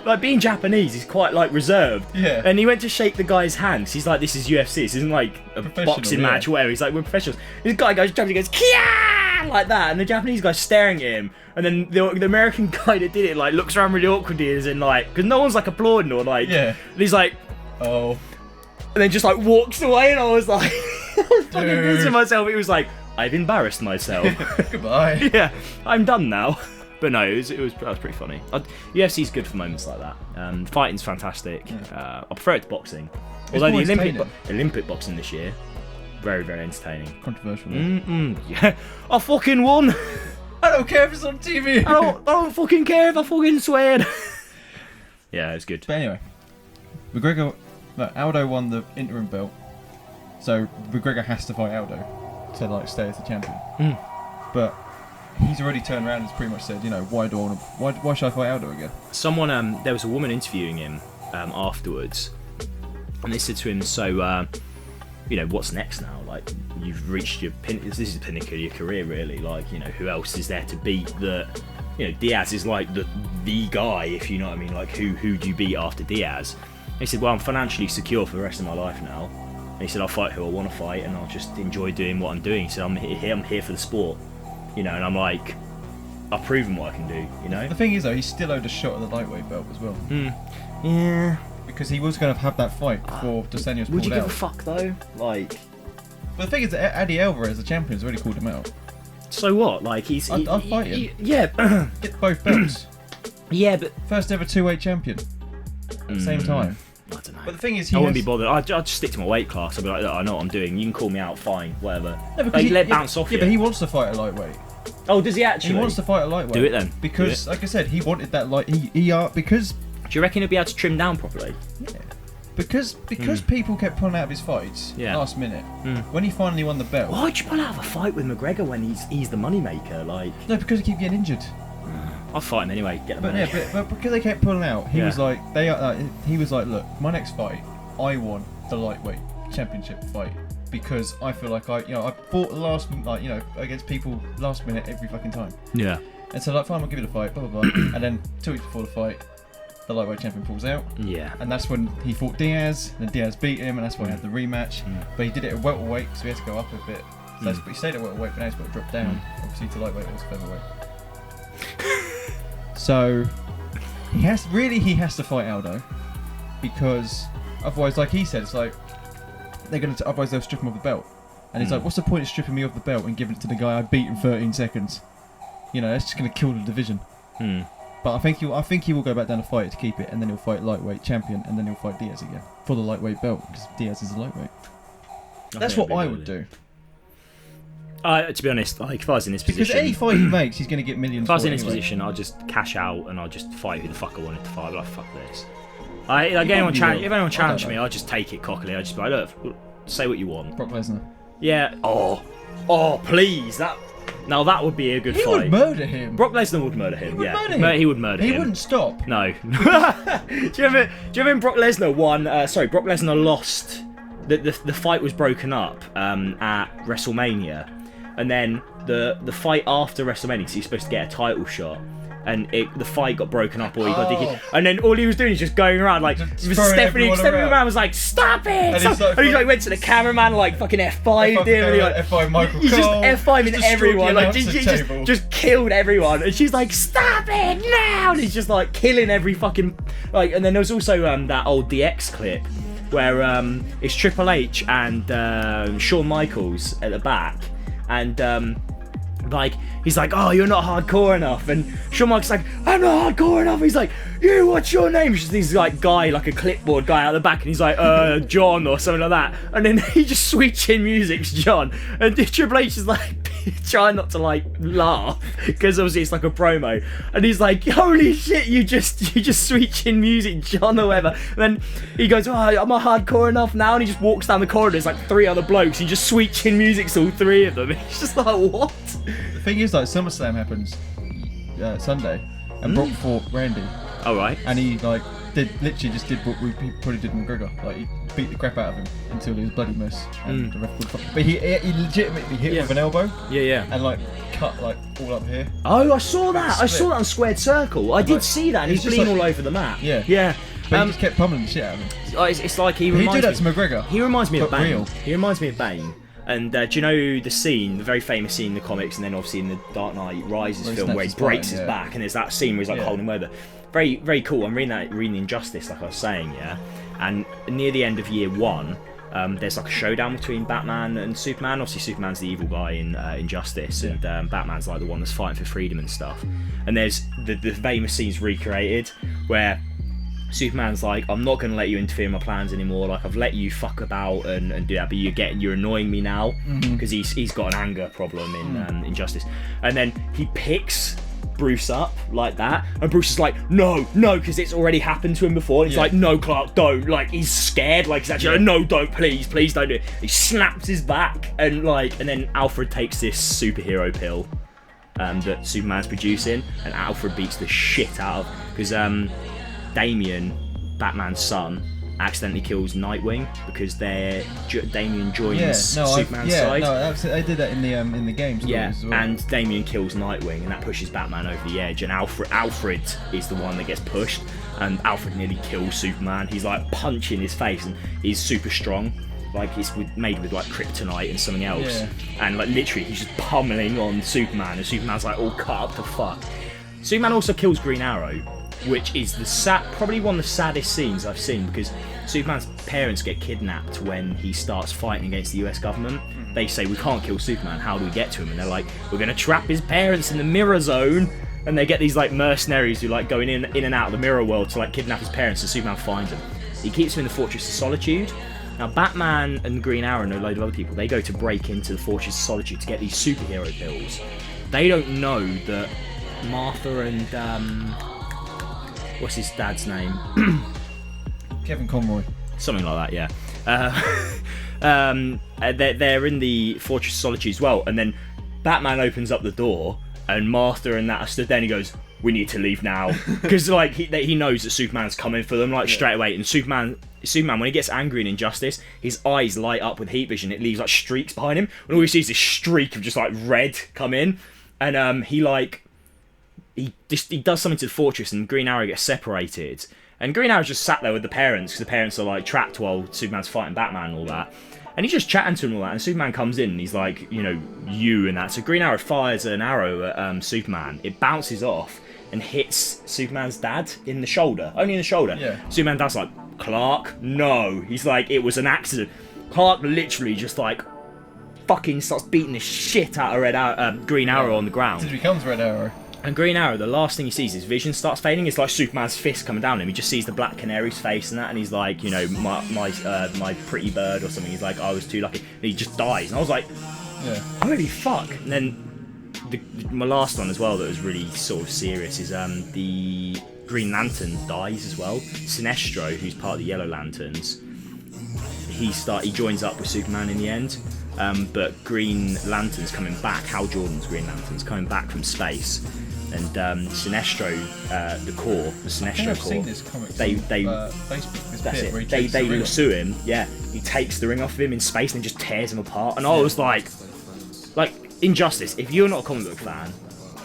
like being Japanese, he's quite like reserved. Yeah. And he went to shake the guy's hands. He's like, this is UFC. This isn't like a boxing match or whatever. He's like, we're professionals. This guy goes, jumps, he goes, Kia! Like that. And the Japanese guy's staring at him. And then the American guy that did it like looks around really awkwardly, as in like, because no one's like applauding or like. Yeah. And he's like, oh. And then just like walks away, and I was like, I was fucking pissing myself. It was like, I've embarrassed myself. Goodbye. Yeah, I'm done now. But no, that was pretty funny. UFC's good for moments like that. Fighting's fantastic. I prefer it to boxing. Although the Olympic boxing this year, very, very entertaining. Controversial. Yeah, I fucking won. I don't care if it's on TV. I don't fucking care if I fucking swear. Yeah, it's good. But anyway, Aldo won the interim belt, so McGregor has to fight Aldo to like stay as the champion. But he's already turned around and has pretty much said, why should I fight Aldo again? There was a woman interviewing him afterwards, and they said to him, so what's next now? Like, you've reached this is the pinnacle of your career, really. Like, who else is there to beat that? Diaz is like the guy, if you know what I mean. Like, who do you beat after Diaz? And he said, well, I'm financially secure for the rest of my life now. And he said, I'll fight who I want to fight, and I'll just enjoy doing what I'm doing. He said, I'm here for the sport, and I'm like, I've proven what I can do, The thing is, though, he still owed a shot at the lightweight belt as well. Yeah. Because he was going to have that fight before Dos Anjos pulled out. Would you give a fuck, though? Like... But the thing is that Eddie Alvarez, the champion, has already called him out. So what? Like, I'll fight him. Yeah. Get both belts. Yeah, but... First ever 2-weight champion. At the same time. I don't know. But the thing is, I wouldn't be bothered. I'd just stick to my weight class. I'd be like, look, I know what I'm doing. You can call me out, fine, whatever. No, because let bounce off you. Yeah, but he wants to fight a lightweight. Oh, does he actually? He wants to fight a lightweight. Do it then. Because, like I said, he wanted that because... Do you reckon he'll be able to trim down properly? Yeah. Because people kept pulling out of his fights last minute. When he finally won the belt. Why'd you pull out of a fight with McGregor when he's the moneymaker? Like, no, because he kept getting injured. I'll fight him anyway. Get the money. Yeah, but because they kept pulling out, he was like, look, my next fight, I won the lightweight championship fight because I feel like I fought the last, against people last minute every fucking time. Yeah. And so fine, I'll give it a fight, blah blah blah. And then 2 weeks before the fight, the lightweight champion pulls out. Yeah. And that's when he fought Diaz, and Diaz beat him, and that's why he had the rematch. But he did it at welterweight, so he had to go up a bit. So he stayed at welterweight, but now he's got to drop down, obviously, to lightweight or featherweight. So he has to fight Aldo, because otherwise, like he said, it's like otherwise they'll strip him of the belt. And he's like, what's the point of stripping me of the belt and giving it to the guy I beat in 13 seconds? That's just going to kill the division. But I think he will go back down to fight to keep it, and then he'll fight lightweight champion, and then he'll fight Diaz again for the lightweight belt, because Diaz is a lightweight. That's what I would do. To be honest, like, if I was in this position... Because any fight he makes, he's going to get millions. If I was in this position, I'd just cash out and I'd just fight who the fuck I wanted to fight. I'd be like, fuck this. If anyone challenged me, I'd just take it cockily. I'd just be like, look, say what you want. Brock Lesnar. Yeah. Oh, please. Now that would be a good fight. He would murder him. Brock Lesnar would murder him. He would murder him. He wouldn't stop. No. Do you remember when Brock Lesnar won? Brock Lesnar lost. The fight was broken up at WrestleMania, and then the fight after WrestleMania, because he's supposed to get a title shot. And the fight got broken up, or he got DQ'd. And then all he was doing is just going around like Stephanie around was like, "Stop it!" And he like went to the cameraman, like fucking F5'd him, and he like F5 Michael Cole. He just F5'd everyone, like he just killed everyone. And she's like, "Stop it now!" And he's just like killing every fucking like. And then there was also that old DX clip where it's Triple H and Shawn Michaels at the back, and like he's like, "Oh, you're not hardcore enough," and Shawn Michaels like, "I'm not hardcore enough." He's like, "You, what's your name?" It's just this like guy, like a clipboard guy out the back, and he's like, John or something like that. And then he just switch in music's John, and Triple H is like trying not to like laugh because obviously it's like a promo, and he's like, "Holy shit, you just switch in music, John," or whatever. And then he goes, "Oh, I'm not hardcore enough now," and he just walks down the corridor. There's like 3 other blokes. He just switch in music to all 3 of them. It's just like, what? The thing is, like, SummerSlam happens Sunday, and Brock fought Randy. Oh, right. And he like did what he probably did with McGregor. Like, he beat the crap out of him until he was bloody mess. And the ref would but he legitimately hit him with an elbow. Yeah. And like cut like all up here. Oh, I saw that. I saw that on Squared Circle. I did see that. And he's bleeding all over the mat. Yeah. But he just kept pummeling the shit out of him. It's like he reminds me. He did that to McGregor. He reminds me of Bane. Real. He reminds me of Bane. And do you know the scene, the very famous scene in the comics, and then obviously in the Dark Knight Rises film where he breaks his back, and there's that scene where he's like holding him over. Very, very cool. I'm reading Injustice, like I was saying, yeah. And near the end of year 1, there's like a showdown between Batman and Superman. Obviously, Superman's the evil guy in Injustice, and Batman's like the one that's fighting for freedom and stuff. And there's the famous scenes recreated where Superman's like, I'm not going to let you interfere in my plans anymore. Like, I've let you fuck about and do that, but you're annoying me now, because he's got an anger problem in Injustice. And then he picks Bruce up like that, and Bruce is like, no, because it's already happened to him before. And he's like, no, Clark, don't. Like, he's scared. Like, he's actually like, no, don't, please don't do it. He snaps his back, and then Alfred takes this superhero pill that Superman's producing, and Alfred beats the shit out of, because Damian, Batman's son, accidentally kills Nightwing because Damian joins Superman's side. No, I did that in the games. Yeah, as well. And Damian kills Nightwing, and that pushes Batman over the edge. And Alfred is the one that gets pushed, and Alfred nearly kills Superman. He's like punching his face, and he's super strong. Like, it's made with like kryptonite and something else, and like literally he's just pummeling on Superman, and Superman's like all cut up to fuck. Superman also kills Green Arrow, which is probably one of the saddest scenes I've seen, because Superman's parents get kidnapped when he starts fighting against the US government. They say, we can't kill Superman, how do we get to him? And they're like, we're going to trap his parents in the mirror zone. And they get these like mercenaries who like going in and out of the mirror world to like kidnap his parents, and Superman finds them. He keeps them in the Fortress of Solitude. Now, Batman and Green Arrow and a load of other people, they go to break into the Fortress of Solitude to get these superhero pills. They don't know that Martha and what's his dad's name? Kevin Conroy. Something like that, yeah. They're in the Fortress of Solitude as well, and then Batman opens up the door, and Martha and that are stood there, and he goes, we need to leave now. Because like he knows that Superman's coming for them, like straight away. And Superman, when he gets angry in Injustice, his eyes light up with heat vision. It leaves like streaks behind him, and all he sees is this streak of just like red come in, and he does something to the fortress, and Green Arrow gets separated. And Green Arrow's just sat there with the parents, because the parents are like trapped while Superman's fighting Batman and all that. And he's just chatting to him and all that, and Superman comes in and he's like, you and that. So Green Arrow fires an arrow at Superman. It bounces off and hits Superman's dad in the shoulder. Only in the shoulder. Yeah. Superman's dad's like, Clark, no. He's like, it was an accident. Clark literally just like fucking starts beating the shit out of Green Arrow on the ground. It becomes Red Arrow. And Green Arrow, the last thing he sees, his vision starts fading. It's like Superman's fist coming down on him. He just sees the Black Canary's face and that, and he's like, my pretty bird or something. He's like, I was too lucky. And he just dies. And I was like, holy fuck. And then my last one as well that was really sort of serious is the Green Lantern dies as well. Sinestro, who's part of the Yellow Lanterns, he joins up with Superman in the end. But Green Lantern's coming back. Hal Jordan's Green Lantern's coming back from space. And Sinestro, the Sinestro Corps, seen this comic they sue him. Yeah, he takes the ring off of him in space and just tears him apart. And I was like Injustice. If you're not a comic book fan,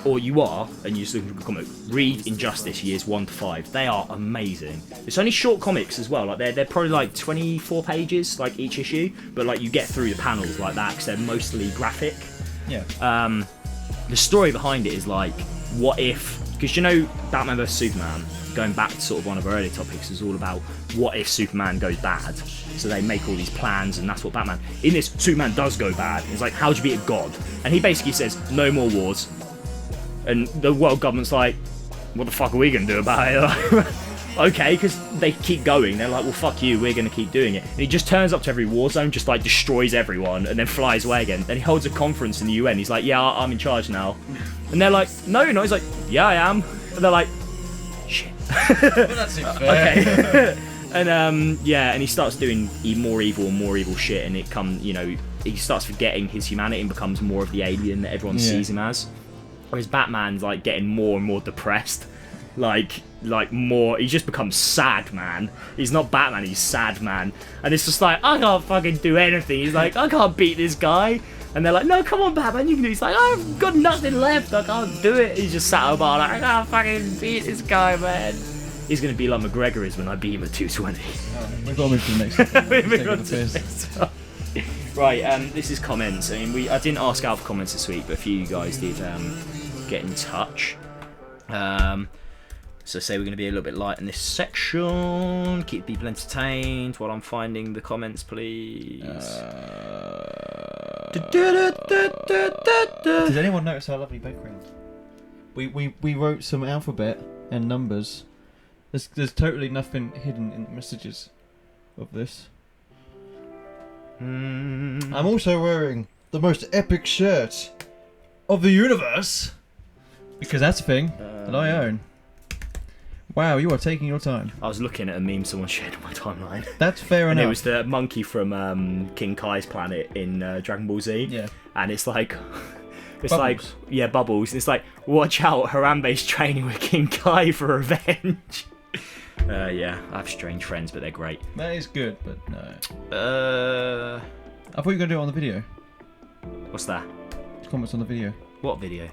or you are, and you're just looking for a comic, read Injustice years 1 to 5. They are amazing. It's only short comics as well. Like they're probably like 24 pages, like each issue, but like you get through the panels like that because they're mostly graphic. Yeah. The story behind it is like, what if? Because Batman vs Superman, going back to sort of one of our earlier topics, is all about what if Superman goes bad. So they make all these plans, and that's what Batman. In this, Superman does go bad. It's like, how do you beat a god? And he basically says, no more wars. And the world government's like, what the fuck are we going to do about it? Okay, because they keep going. They're like, well, fuck you, we're going to keep doing it. And he just turns up to every war zone, just like destroys everyone, and then flies away again. Then he holds a conference in the UN. He's like, yeah, I'm in charge now. And they're like, no, you're not. He's like, yeah, I am. And they're like, shit. Well, that's okay. And and he starts doing more evil and more evil shit, and he starts forgetting his humanity and becomes more of the alien that everyone sees him as. Whereas Batman's like getting more and more depressed, like more. He just becomes sad man. He's not Batman. He's sad man. And it's just like, I can't fucking do anything. He's like, I can't beat this guy. And they're like, no, come on, Batman, you can do it. He's like, I've got nothing left. I can't do it. He's just sat about like, I can't fucking beat this guy, man. He's gonna be like McGregor is when I beat him at 220. We've got to move to the next one. Right, this is comments. I mean, I didn't ask out for comments this week, but a few of you guys did get in touch. So say we're going to be a little bit light in this section. Keep people entertained while I'm finding the comments, please. Does anyone notice our lovely background? We wrote some alphabet and numbers. There's totally nothing hidden in the messages of this. I'm also wearing the most epic shirt of the universe because that's a thing that I own. Wow, you are taking your time. I was looking at a meme someone shared on my timeline. That's fair and enough. It was the monkey from King Kai's planet in Dragon Ball Z. Yeah. And it's like... It's Bubbles. like... Yeah, Bubbles. It's like, watch out, Harambe's training with King Kai for revenge. Yeah, I have strange friends, but they're great. That is good, but no. Uh... I thought you were going to do it on the video. What's that? Comments on the video. What video?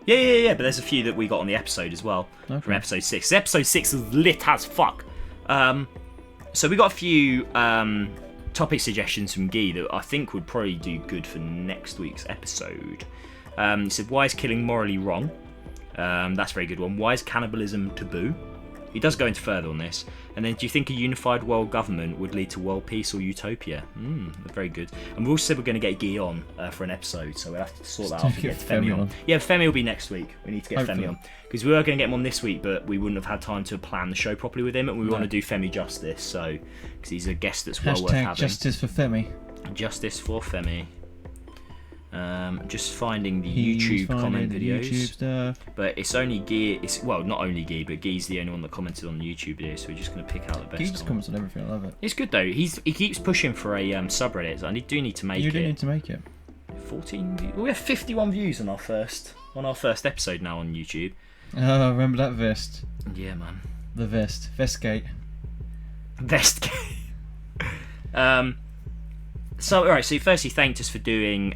Yeah, but there's a few that we got on the episode as well. Okay. From episode 6. Episode 6 is lit as fuck. So we got a few topic suggestions from Guy that I think would probably do good for next week's episode. He said, why is killing morally wrong? That's a very good one. Why is cannibalism taboo? He does go into further on this. And then, do you think a unified world government would lead to world peace or utopia? Very good. And we also said we're going to get Guy on for an episode, so we'll have to sort that out and get Femi on. Yeah, Femi will be next week. We need to get Femi on. Because we were going to get him on this week, but we wouldn't have had time to plan the show properly with him, and we want to do Femi justice, so... Because he's a guest that's well worth having. Justice for Femi. Justice for Femi. Just finding the YouTube comment videos. YouTube stuff. But it's only Guy. Well, not only Guy, but Guy's the only one that commented on the YouTube video, so we're just going to pick out the best. Guy just comments on everything. I love it. It's good though. He keeps pushing for a subreddit. So I do need to make it. You do need to make it. 14 views. We have 51 views on our first episode now on YouTube. Oh, remember that vest? Yeah, man. The vest. Vestgate. Vestgate. So, alright, so first he thanked us for doing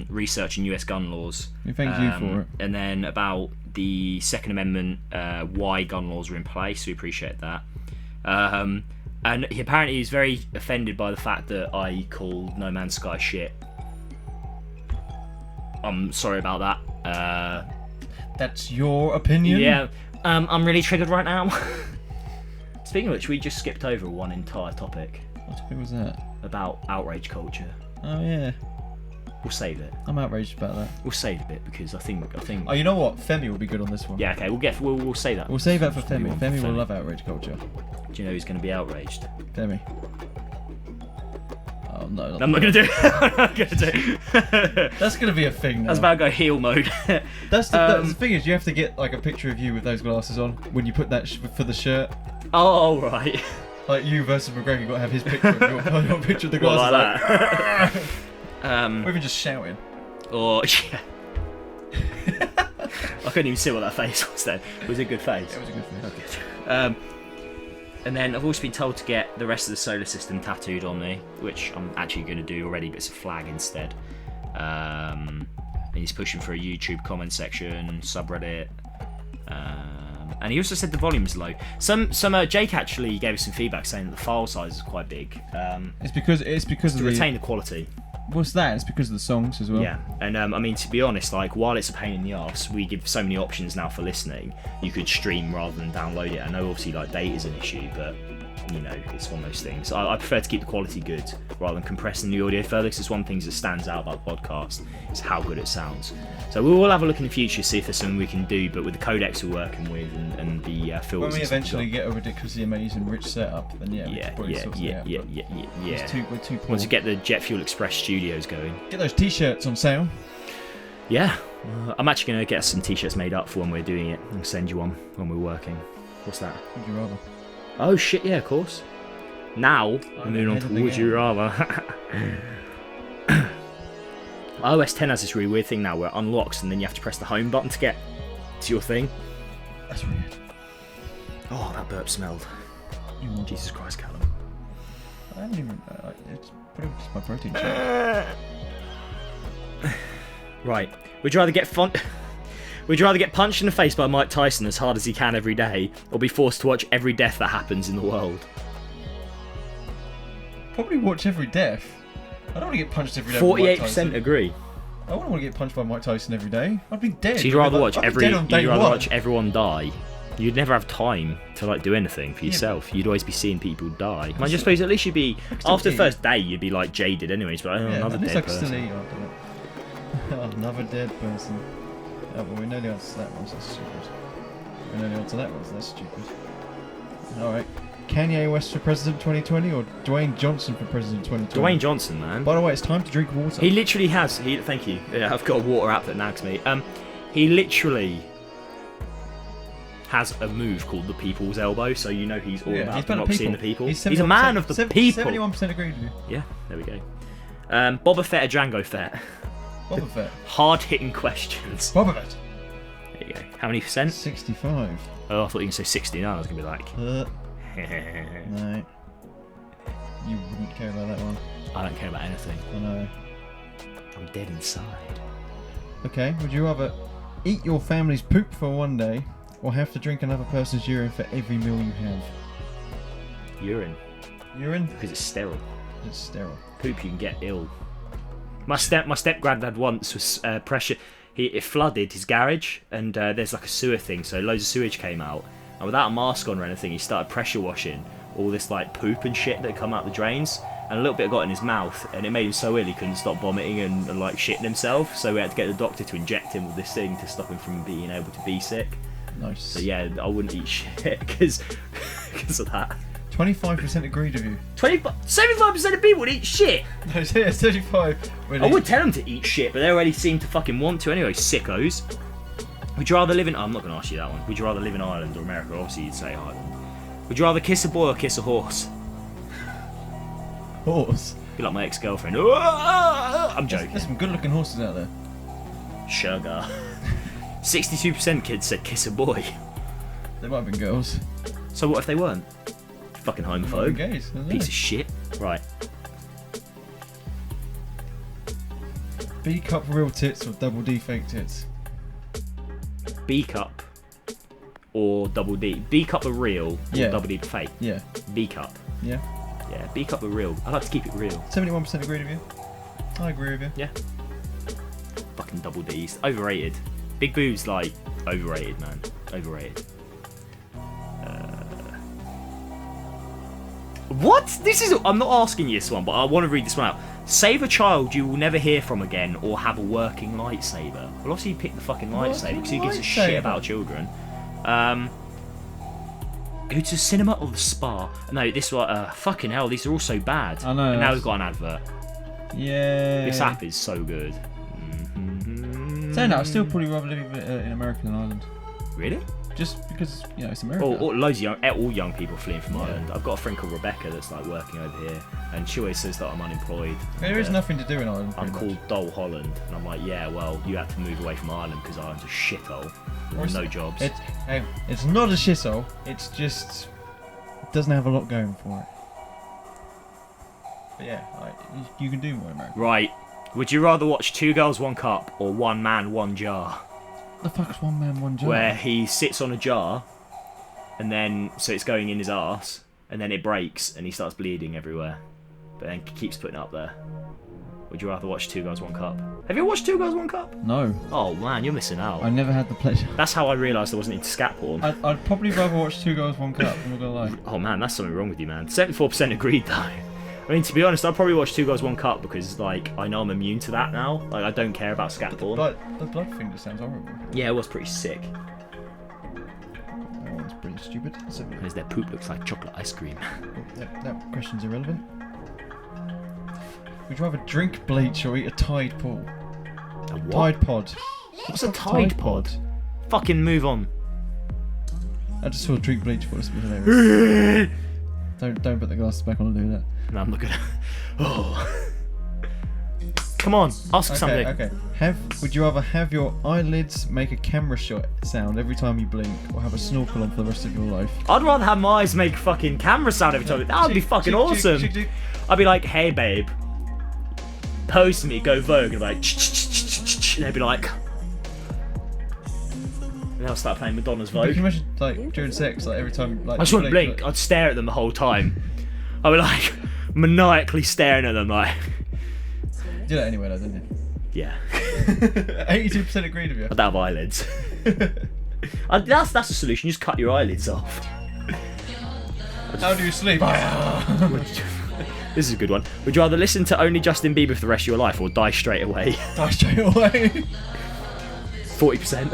research in US gun laws. We thank you for it. And then about the Second Amendment, why gun laws are in place, so we appreciate that. And he apparently is very offended by the fact that I called No Man's Sky shit. I'm sorry about that. That's your opinion? Yeah, I'm really triggered right now. Speaking of which, we just skipped over one entire topic. What topic was that? About outrage culture. Oh yeah. We'll save it. I'm outraged about that. We'll save it because I think. Oh, you know what? Femi will be good on this one. Yeah, okay. We'll say that. We'll save that for Femi. Femi will love outrage culture. Do you know who's going to be outraged? Femi. Oh no. I'm not going to do it. I'm not going to do it. That's going to be a thing now. That's about to go heel mode. That's the thing is you have to get like a picture of you with those glasses on when you put that for the shirt. Oh right. Like you versus McGregor, you got to have his picture. Your picture of the glasses. Well, like that. Or even just shouting. Or yeah. I couldn't even see what that face was then. It was a good face. Yeah, it was a good face. Oh, good. And then I've also been told to get the rest of the solar system tattooed on me, which I'm actually going to do already, but it's a flag instead. And he's pushing for a YouTube comment section, subreddit. And he also said the volume's low. Jake actually gave us some feedback saying that the file size is quite big. It's because to retain the quality. What's that? It's because of the songs as well. Yeah, and I mean, to be honest, like while it's a pain in the arse, we give so many options now for listening. You could stream rather than download it. I know obviously like data is an issue, but you know it's one of those things. I prefer to keep the quality good rather than compressing the audio further. Because it's one of the things that stands out about the podcast is how good it sounds. So we will have a look in the future, see if there's something we can do. But with the codecs we're working with and the filters, when we eventually get a ridiculously amazing rich setup, then yeah. Yeah. We're too poor. Once you get the Jet Fuel Express studios going, get those t-shirts on sale. Yeah, I'm actually going to get some t-shirts made up for when we're doing it and send you one when we're working. What's that? Would you rather? Oh shit, yeah, of course. Now, we're moving on to Would You Rather. iOS 10 has this really weird thing now where it unlocks and then you have to press the home button to get to your thing. That's weird. Oh, that burp smelled. Jesus Christ, Callum. I haven't even... it's pretty much just my protein shake. Right. Would you rather get punched in the face by Mike Tyson as hard as he can every day, or be forced to watch every death that happens in the world? Probably watch every death. I don't want to get punched every day. 48% agree. I wouldn't want to get punched by Mike Tyson every day. I'd be dead. So you'd rather watch everyone die? You'd never have time to like do anything for yourself. You'd always be seeing people die. I suppose at least you'd be after the first day you'd be like jaded anyways. But another dead person. Still eat after that. Another dead person. Oh, well, we know the answer to that one. So that's stupid. We know the answer to that one. So that's stupid. All right. Kanye West for president 2020 or Dwayne Johnson for president 2020? Dwayne Johnson, man. By the way, it's time to drink water. He literally has. Thank you. Yeah, I've got a water app that nags me. He literally has a move called the People's Elbow, so you know he's all about democracy and the people. He's a man of the people. 71% agreed with you. Yeah, there we go. Boba Fett or Django Fett? Boba Fett. Hard-hitting questions. Boba Fett. There you go. How many percent? 65. Oh, I thought you were going to say 69. I was going to be like... No. You wouldn't care about that one. I don't care about anything. I know. I'm dead inside. Okay, would you rather eat your family's poop for one day or have to drink another person's urine for every meal you have? Urine. Urine? Because it's sterile. It's sterile. Poop, you can get ill. My step granddad once was pressure. It flooded his garage, and there's like a sewer thing, so loads of sewage came out. And without a mask on or anything, he started pressure washing all this like poop and shit that come out the drains. And a little bit got in his mouth, and it made him so ill he couldn't stop vomiting and like shitting himself. So we had to get the doctor to inject him with this thing to stop him from being able to be sick. Nice. So yeah, I wouldn't eat shit because of that. 25% agreed with you. 75% of people would eat shit. No, yeah, 35. I would tell them to eat shit, but they already seem to fucking want to anyway, sickos. Would you rather live in... I'm not going to ask you that one. Would you rather live in Ireland or America? Obviously you'd say Ireland. Would you rather kiss a boy or kiss a horse? Horse? Be like my ex-girlfriend. I'm joking. There's some good-looking horses out there. Sugar. 62% kids said kiss a boy. They might have been girls. So what if they weren't? Fucking homophobe. Gays, piece of shit. Right. B cup real tits or double D fake tits? B cup or double D. B cup are real or double D fake? Yeah. B cup. Yeah. Yeah, B cup are real. I like to keep it real. 71% agreed with you. I agree with you. Yeah. Fucking double D's. Overrated. Big boobs, like, overrated, man. Overrated. What? This is... I'm not asking you this one, but I want to read this one out. Save a child you will never hear from again or have a working lightsaber. Well, obviously you pick the fucking lightsaber because who gives a shit about children. Go to the cinema or the spa? No, this one... fucking hell, these are all so bad. I know. And now we've got an advert. Yeah. This app is so good. Saying that, I'd still probably rather live in America than Ireland. Really? Just because, you know, it's America. Or loads of all young people fleeing from Ireland. I've got a friend called Rebecca that's like working over here, and she always says that I'm unemployed. There is nothing to do in Ireland. I'm called Dole Holland, and I'm like, yeah, well, you have to move away from Ireland because Ireland's a shithole. There's no jobs. It's not a shithole. It's just it doesn't have a lot going for it. But yeah, you can do more in America. Right. Would you rather watch Two Girls, One Cup or One Man, One Jar? The fuck's One Man, One Jar? Where he sits on a jar, and then so it's going in his arse, and then it breaks, and he starts bleeding everywhere, but then keeps putting it up there. Would you rather watch Two Girls, One Cup? Have you watched Two Girls, One Cup? No. Oh man, you're missing out. I never had the pleasure. That's how I realised I wasn't into scat porn. I'd probably rather watch Two Girls, One Cup. I'm not gonna lie. Oh man, that's something wrong with you, man. 74% agreed though. I mean, to be honest, I'd probably watch Two Girls, One Cup because, like, I know I'm immune to that now. Like, I don't care about scat porn. The blood thing just sounds horrible. Yeah, it was pretty sick. Oh, that's pretty stupid. Because their poop looks like chocolate ice cream. That question's irrelevant. Would you rather drink bleach or eat a Tide pool? A what? Tide pod. What's a Tide pod? Fucking move on. I just saw drink bleach for this. Hilarious. Don't put the glasses back on and do that. No, I'm not gonna. Oh. Come on, ask something. Okay. Would you rather have your eyelids make a camera shot sound every time you blink, or have a snorkel on for the rest of your life? I'd rather have my eyes make fucking camera sound every time. That would be fucking awesome. I'd be like, hey babe, pose me, go Vogue, and I'd be like, and they'd be like, and they'll start playing Madonna's Vogue. Can you imagine, like, during sex, like every time, like, I just wouldn't blink. I'd stare at them the whole time. I'd be like maniacally staring at them, like. You do that anyway, though, didn't you? Yeah. 82% agreed with you. I'd have eyelids. That's the solution. Just cut your eyelids off. How do you sleep? This is a good one. Would you rather listen to only Justin Bieber for the rest of your life or die straight away? Die straight away. 40%.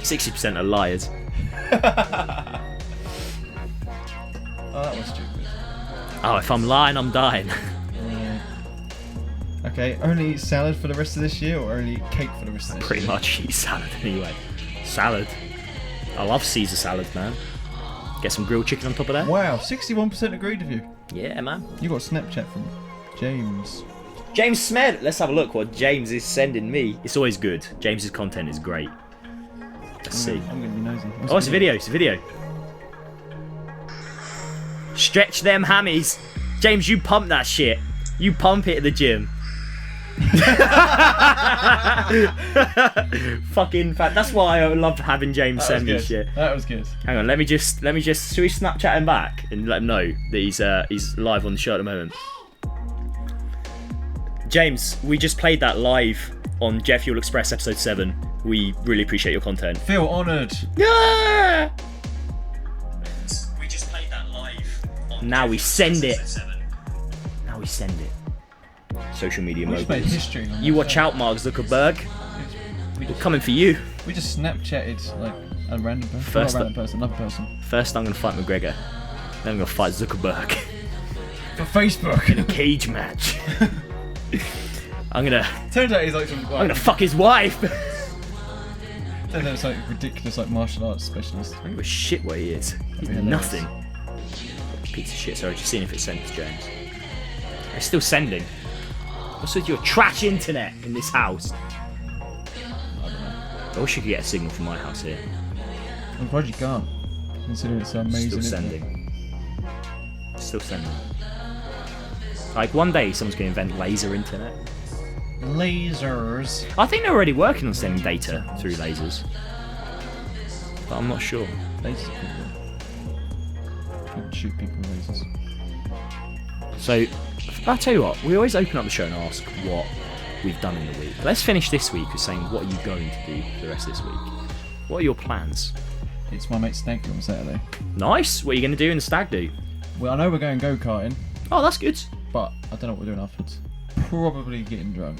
60% are liars. Oh, that was stupid. Oh, if I'm lying, I'm dying. Okay, only eat salad for the rest of this year or only eat cake for the rest of this Pretty year? much eat salad anyway. Salad. I love Caesar salad, man. Get some grilled chicken on top of that. Wow, 61% agreed with you. Yeah, man. You got a Snapchat from James. James Smed. Let's have a look what James is sending me. It's always good. James's content is great. Let's see. I'm gonna be nosy. Oh, it's a video. It's a video. Stretch them hammies. James, you pump that shit. You pump it at the gym. Fucking fat. That's why I love having James send me shit. That was good. Hang on, let me just. Should we Snapchat him back and let him know that he's live on the show at the moment? James, we just played that live on Jet Fuel Express episode 7. We really appreciate your content. Feel honoured. Yeah. We just played that live. Now we send it. Now we send it. Social media We just made moguls. history. You watch out, Mark Zuckerberg. We're coming for you. We just Snapchatted like a random person. First Not a random person, another person. First, I'm gonna fight McGregor. Then I'm gonna fight Zuckerberg For Facebook. in a cage match. I'm gonna Turns out he's like some. I'm gonna fuck his wife. Turns out it's like ridiculous, like martial arts specialist. I don't give a shit what he is. He's Yeah, nothing. Piece of shit. Sorry, just seeing if it sent to James. It's still sending. What's with your trash internet in this house? I don't know. I wish you could get a signal from my house here. I'm surprised you can't. Considering it's so amazing. Still isn't it? sending. Still sending. Like one day someone's going to invent laser internet. Lasers. I think they're already working on sending data through lasers. But I'm not sure. Lasers are cool. You can shoot people with lasers. So, I'll tell you what, we always open up the show and ask what we've done in the week. Let's finish this week with saying what are you going to do for the rest of this week? What are your plans? It's my mate's stag do on Saturday. Nice! What are you going to do in the stag do? Well, I know we're going go-karting, Oh, that's good. but I don't know what we're doing afterwards. Probably getting drunk.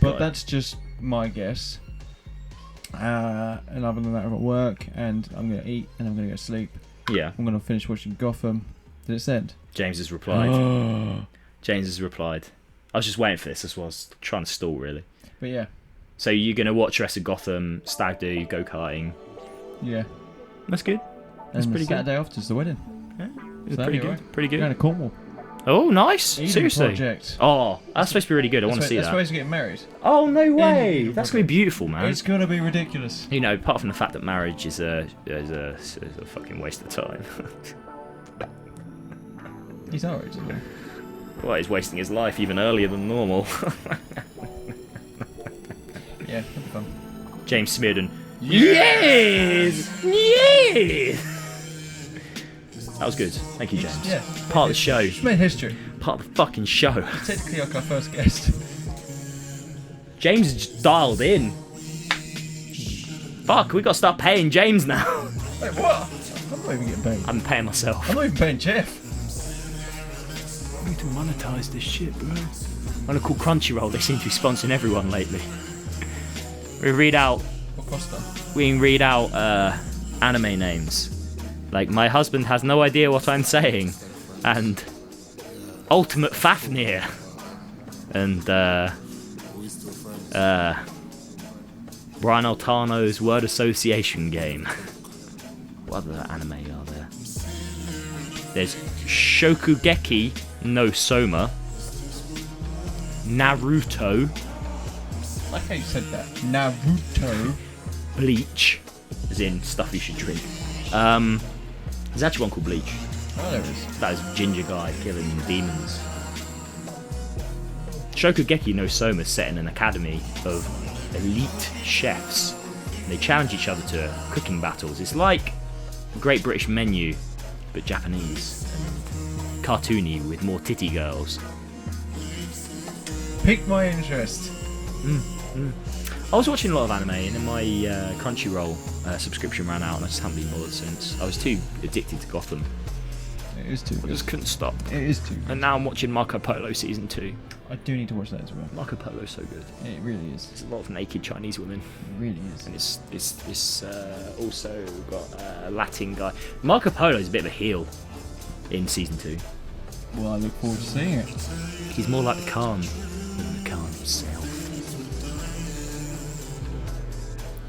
But Right. that's just my guess. And other than that, I've got work, and I'm going to eat, and I'm going to go to sleep. Yeah. I'm going to finish watching Gotham. Did it send? James has replied. James has replied. I was just waiting for this. That's what I was trying to stall, really. But yeah. So you're going to watch the rest of Gotham, stag do, go-karting. Yeah. That's good. That's And pretty the good. Saturday after is the wedding. Yeah, So pretty that'd be good. alright. Pretty We're going good. to Cornwall. Oh, nice. Eden Seriously. Project. Oh, that's supposed to be really good. I want to see That's where that. he's getting married. Oh, no way. Eden That's going to be beautiful, man. It's going to be ridiculous. You know, apart from the fact that marriage is a fucking waste of time. He's alright, isn't he? Well, he's wasting his life even earlier than normal. Yeah, that'd be fun. James Smearden. Yes! Yes! That was good. Thank you, James. Yeah. Part of the show. Just made history. Part of the fucking show. Technically, like our first guest. James is just dialed in. Fuck, we got to start paying James now. Wait, what? I'm not even getting paid. I'm paying myself. I'm not even paying Jeff. I need to monetize this shit, bro. I'm gonna call Crunchyroll. They seem to be sponsoring everyone lately. We What cost them? can read out anime names. Like, my husband has no idea what I'm saying. And Ultimate Fafnir. And Brian Altano's word association game. What other anime are there? There's Shokugeki no Soma. Naruto. I like how you said that. Naruto. Bleach. As in stuff you should drink. There's actually one called Bleach. Oh, there it is. That is ginger guy killing demons. Shokugeki no Soma is set in an academy of elite chefs. And they challenge each other to cooking battles. It's like Great British Menu, but Japanese and cartoony with more titty girls. Piqued my interest. I was watching a lot of anime, and then my Crunchyroll subscription ran out, and I just haven't been bothered since. I was too addicted to Gotham. It is too I good. just couldn't stop. It is too good. And now I'm watching Marco Polo season 2. I do need to watch that as well. Marco Polo's so good. It really is. There's a lot of naked Chinese women. It really is. And it's also got a Latin guy. Marco Polo is a bit of a heel in season 2. Well, I look forward to seeing it. He's more like the Khan than the Khan himself.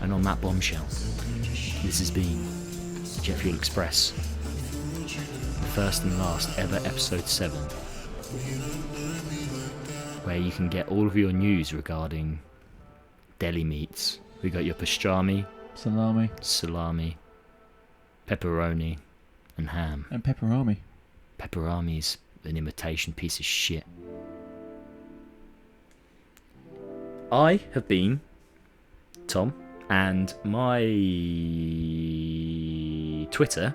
And on that bombshell, this has been Jet Fuel Express, the first and last ever episode 7, where you can get all of your news regarding deli meats. We got your pastrami, salami, pepperoni, and ham. And pepperami. Pepperami's an imitation piece of shit. I have been Tom, and my Twitter,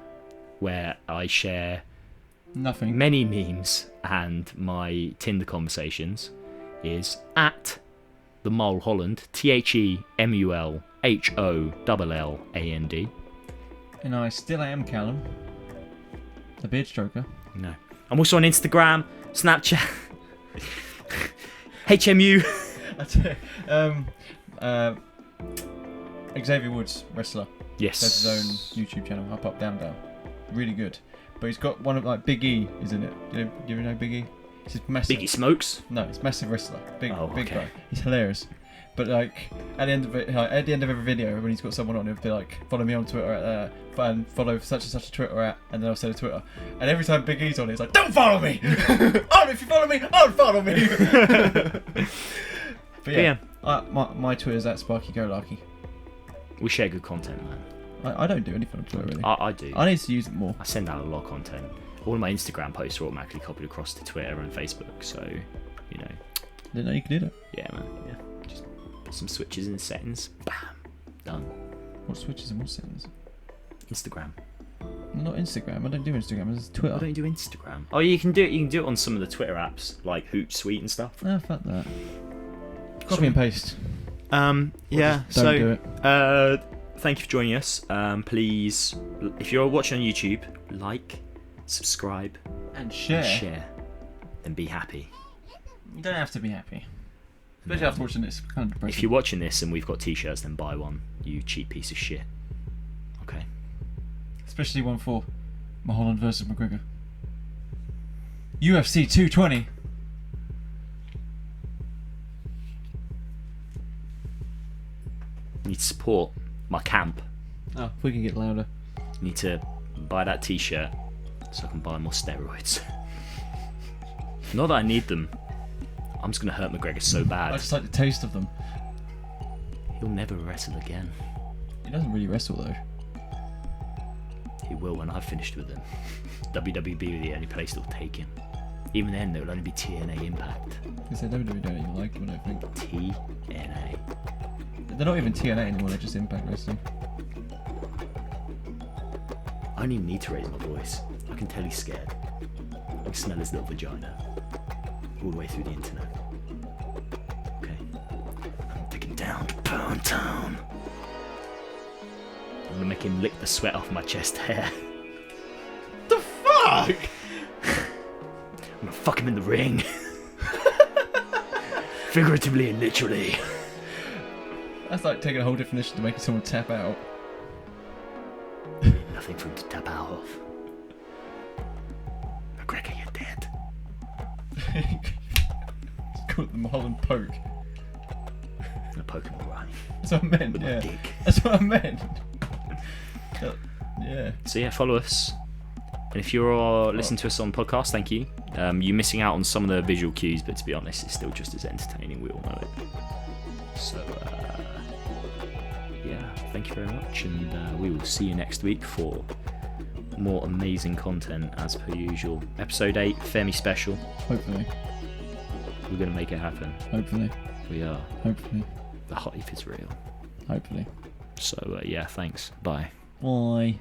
where I share Nothing. many memes and my Tinder conversations, is at the Mulholland, TheMulholland. And I still am Callum, the beard stroker. No. I'm also on Instagram, Snapchat, HMU. Xavier Woods, wrestler. Yes. Has his own YouTube channel, Up Up Down Down. Really good. But he's got one of Big E, isn't it? Do you know Big E? He's massive. Biggie Smokes? No, it's massive wrestler. Big okay. guy. He's hilarious. But at the end of it, at the end of every video, when he's got someone on, he'll be like, "Follow me on Twitter at and follow such and such a Twitter at," and then I'll say the Twitter. And every time Big E's on, he's like, "Don't follow me! If you follow me, unfollow me!" But yeah, my Twitter's at SparkyGoLarky. We share good content, man. I don't do anything on Twitter really. I do. I need to use it more. I send out a lot of content. All of my Instagram posts are automatically copied across to Twitter and Facebook, so, you know. Didn't know you could do that. Yeah, man. Yeah. Just put some switches in the settings. Bam. Done. What switches and what settings? Instagram. Not Instagram. I don't do Instagram. It's Twitter. I don't do Instagram. Oh, you can do it. You can do it on some of the Twitter apps like Hootsuite and stuff. No, fuck that. Copy and paste. Yeah. Don't do it. Thank you for joining us. Please, if you're watching on YouTube, like, subscribe, and share. Then be happy. You don't have to be happy. Especially after watching this. Kind of depressing. If you're watching this and we've got t-shirts, then buy one. You cheap piece of shit. Okay. Especially one for Mulholland versus McGregor. UFC 220. Need to support my camp. Oh, if we can get louder. Need to buy that t-shirt so I can buy more steroids. Not that I need them. I'm just going to hurt McGregor so bad. I just like the taste of them. He'll never wrestle again. He doesn't really wrestle though. He will when I've finished with him. WWE will be the only place that'll take him. Even then, there will only be TNA Impact. Because they don't even like him, I don't think. TNA. They're not even TNA anymore, they're just Impact Wrestling. I don't even need to raise my voice. I can tell he's scared. I can smell his little vagina. All the way through the internet. Okay. I'm taking down to Pound Town. I'm gonna make him lick the sweat off my chest hair. The fuck? I'm gonna fuck him in the ring. Figuratively and literally. That's like taking a whole definition to making someone tap out. Nothing for him to tap out of. McGregor, you're dead. It's called the Mulholland Poke. I'm gonna poke him right. That's what I meant, With yeah. my dick. That's what I meant. Yeah. So yeah, follow us. And if you're listening to us on podcast, thank you. You're missing out on some of the visual cues, but to be honest, it's still just as entertaining. We all know it. So yeah, thank you very much, and we will see you next week for more amazing content as per usual. Episode 8, Femi special. Hopefully. We're gonna make it happen. Hopefully. We are. Hopefully. The hype is real. Hopefully. So yeah, thanks. Bye. Bye.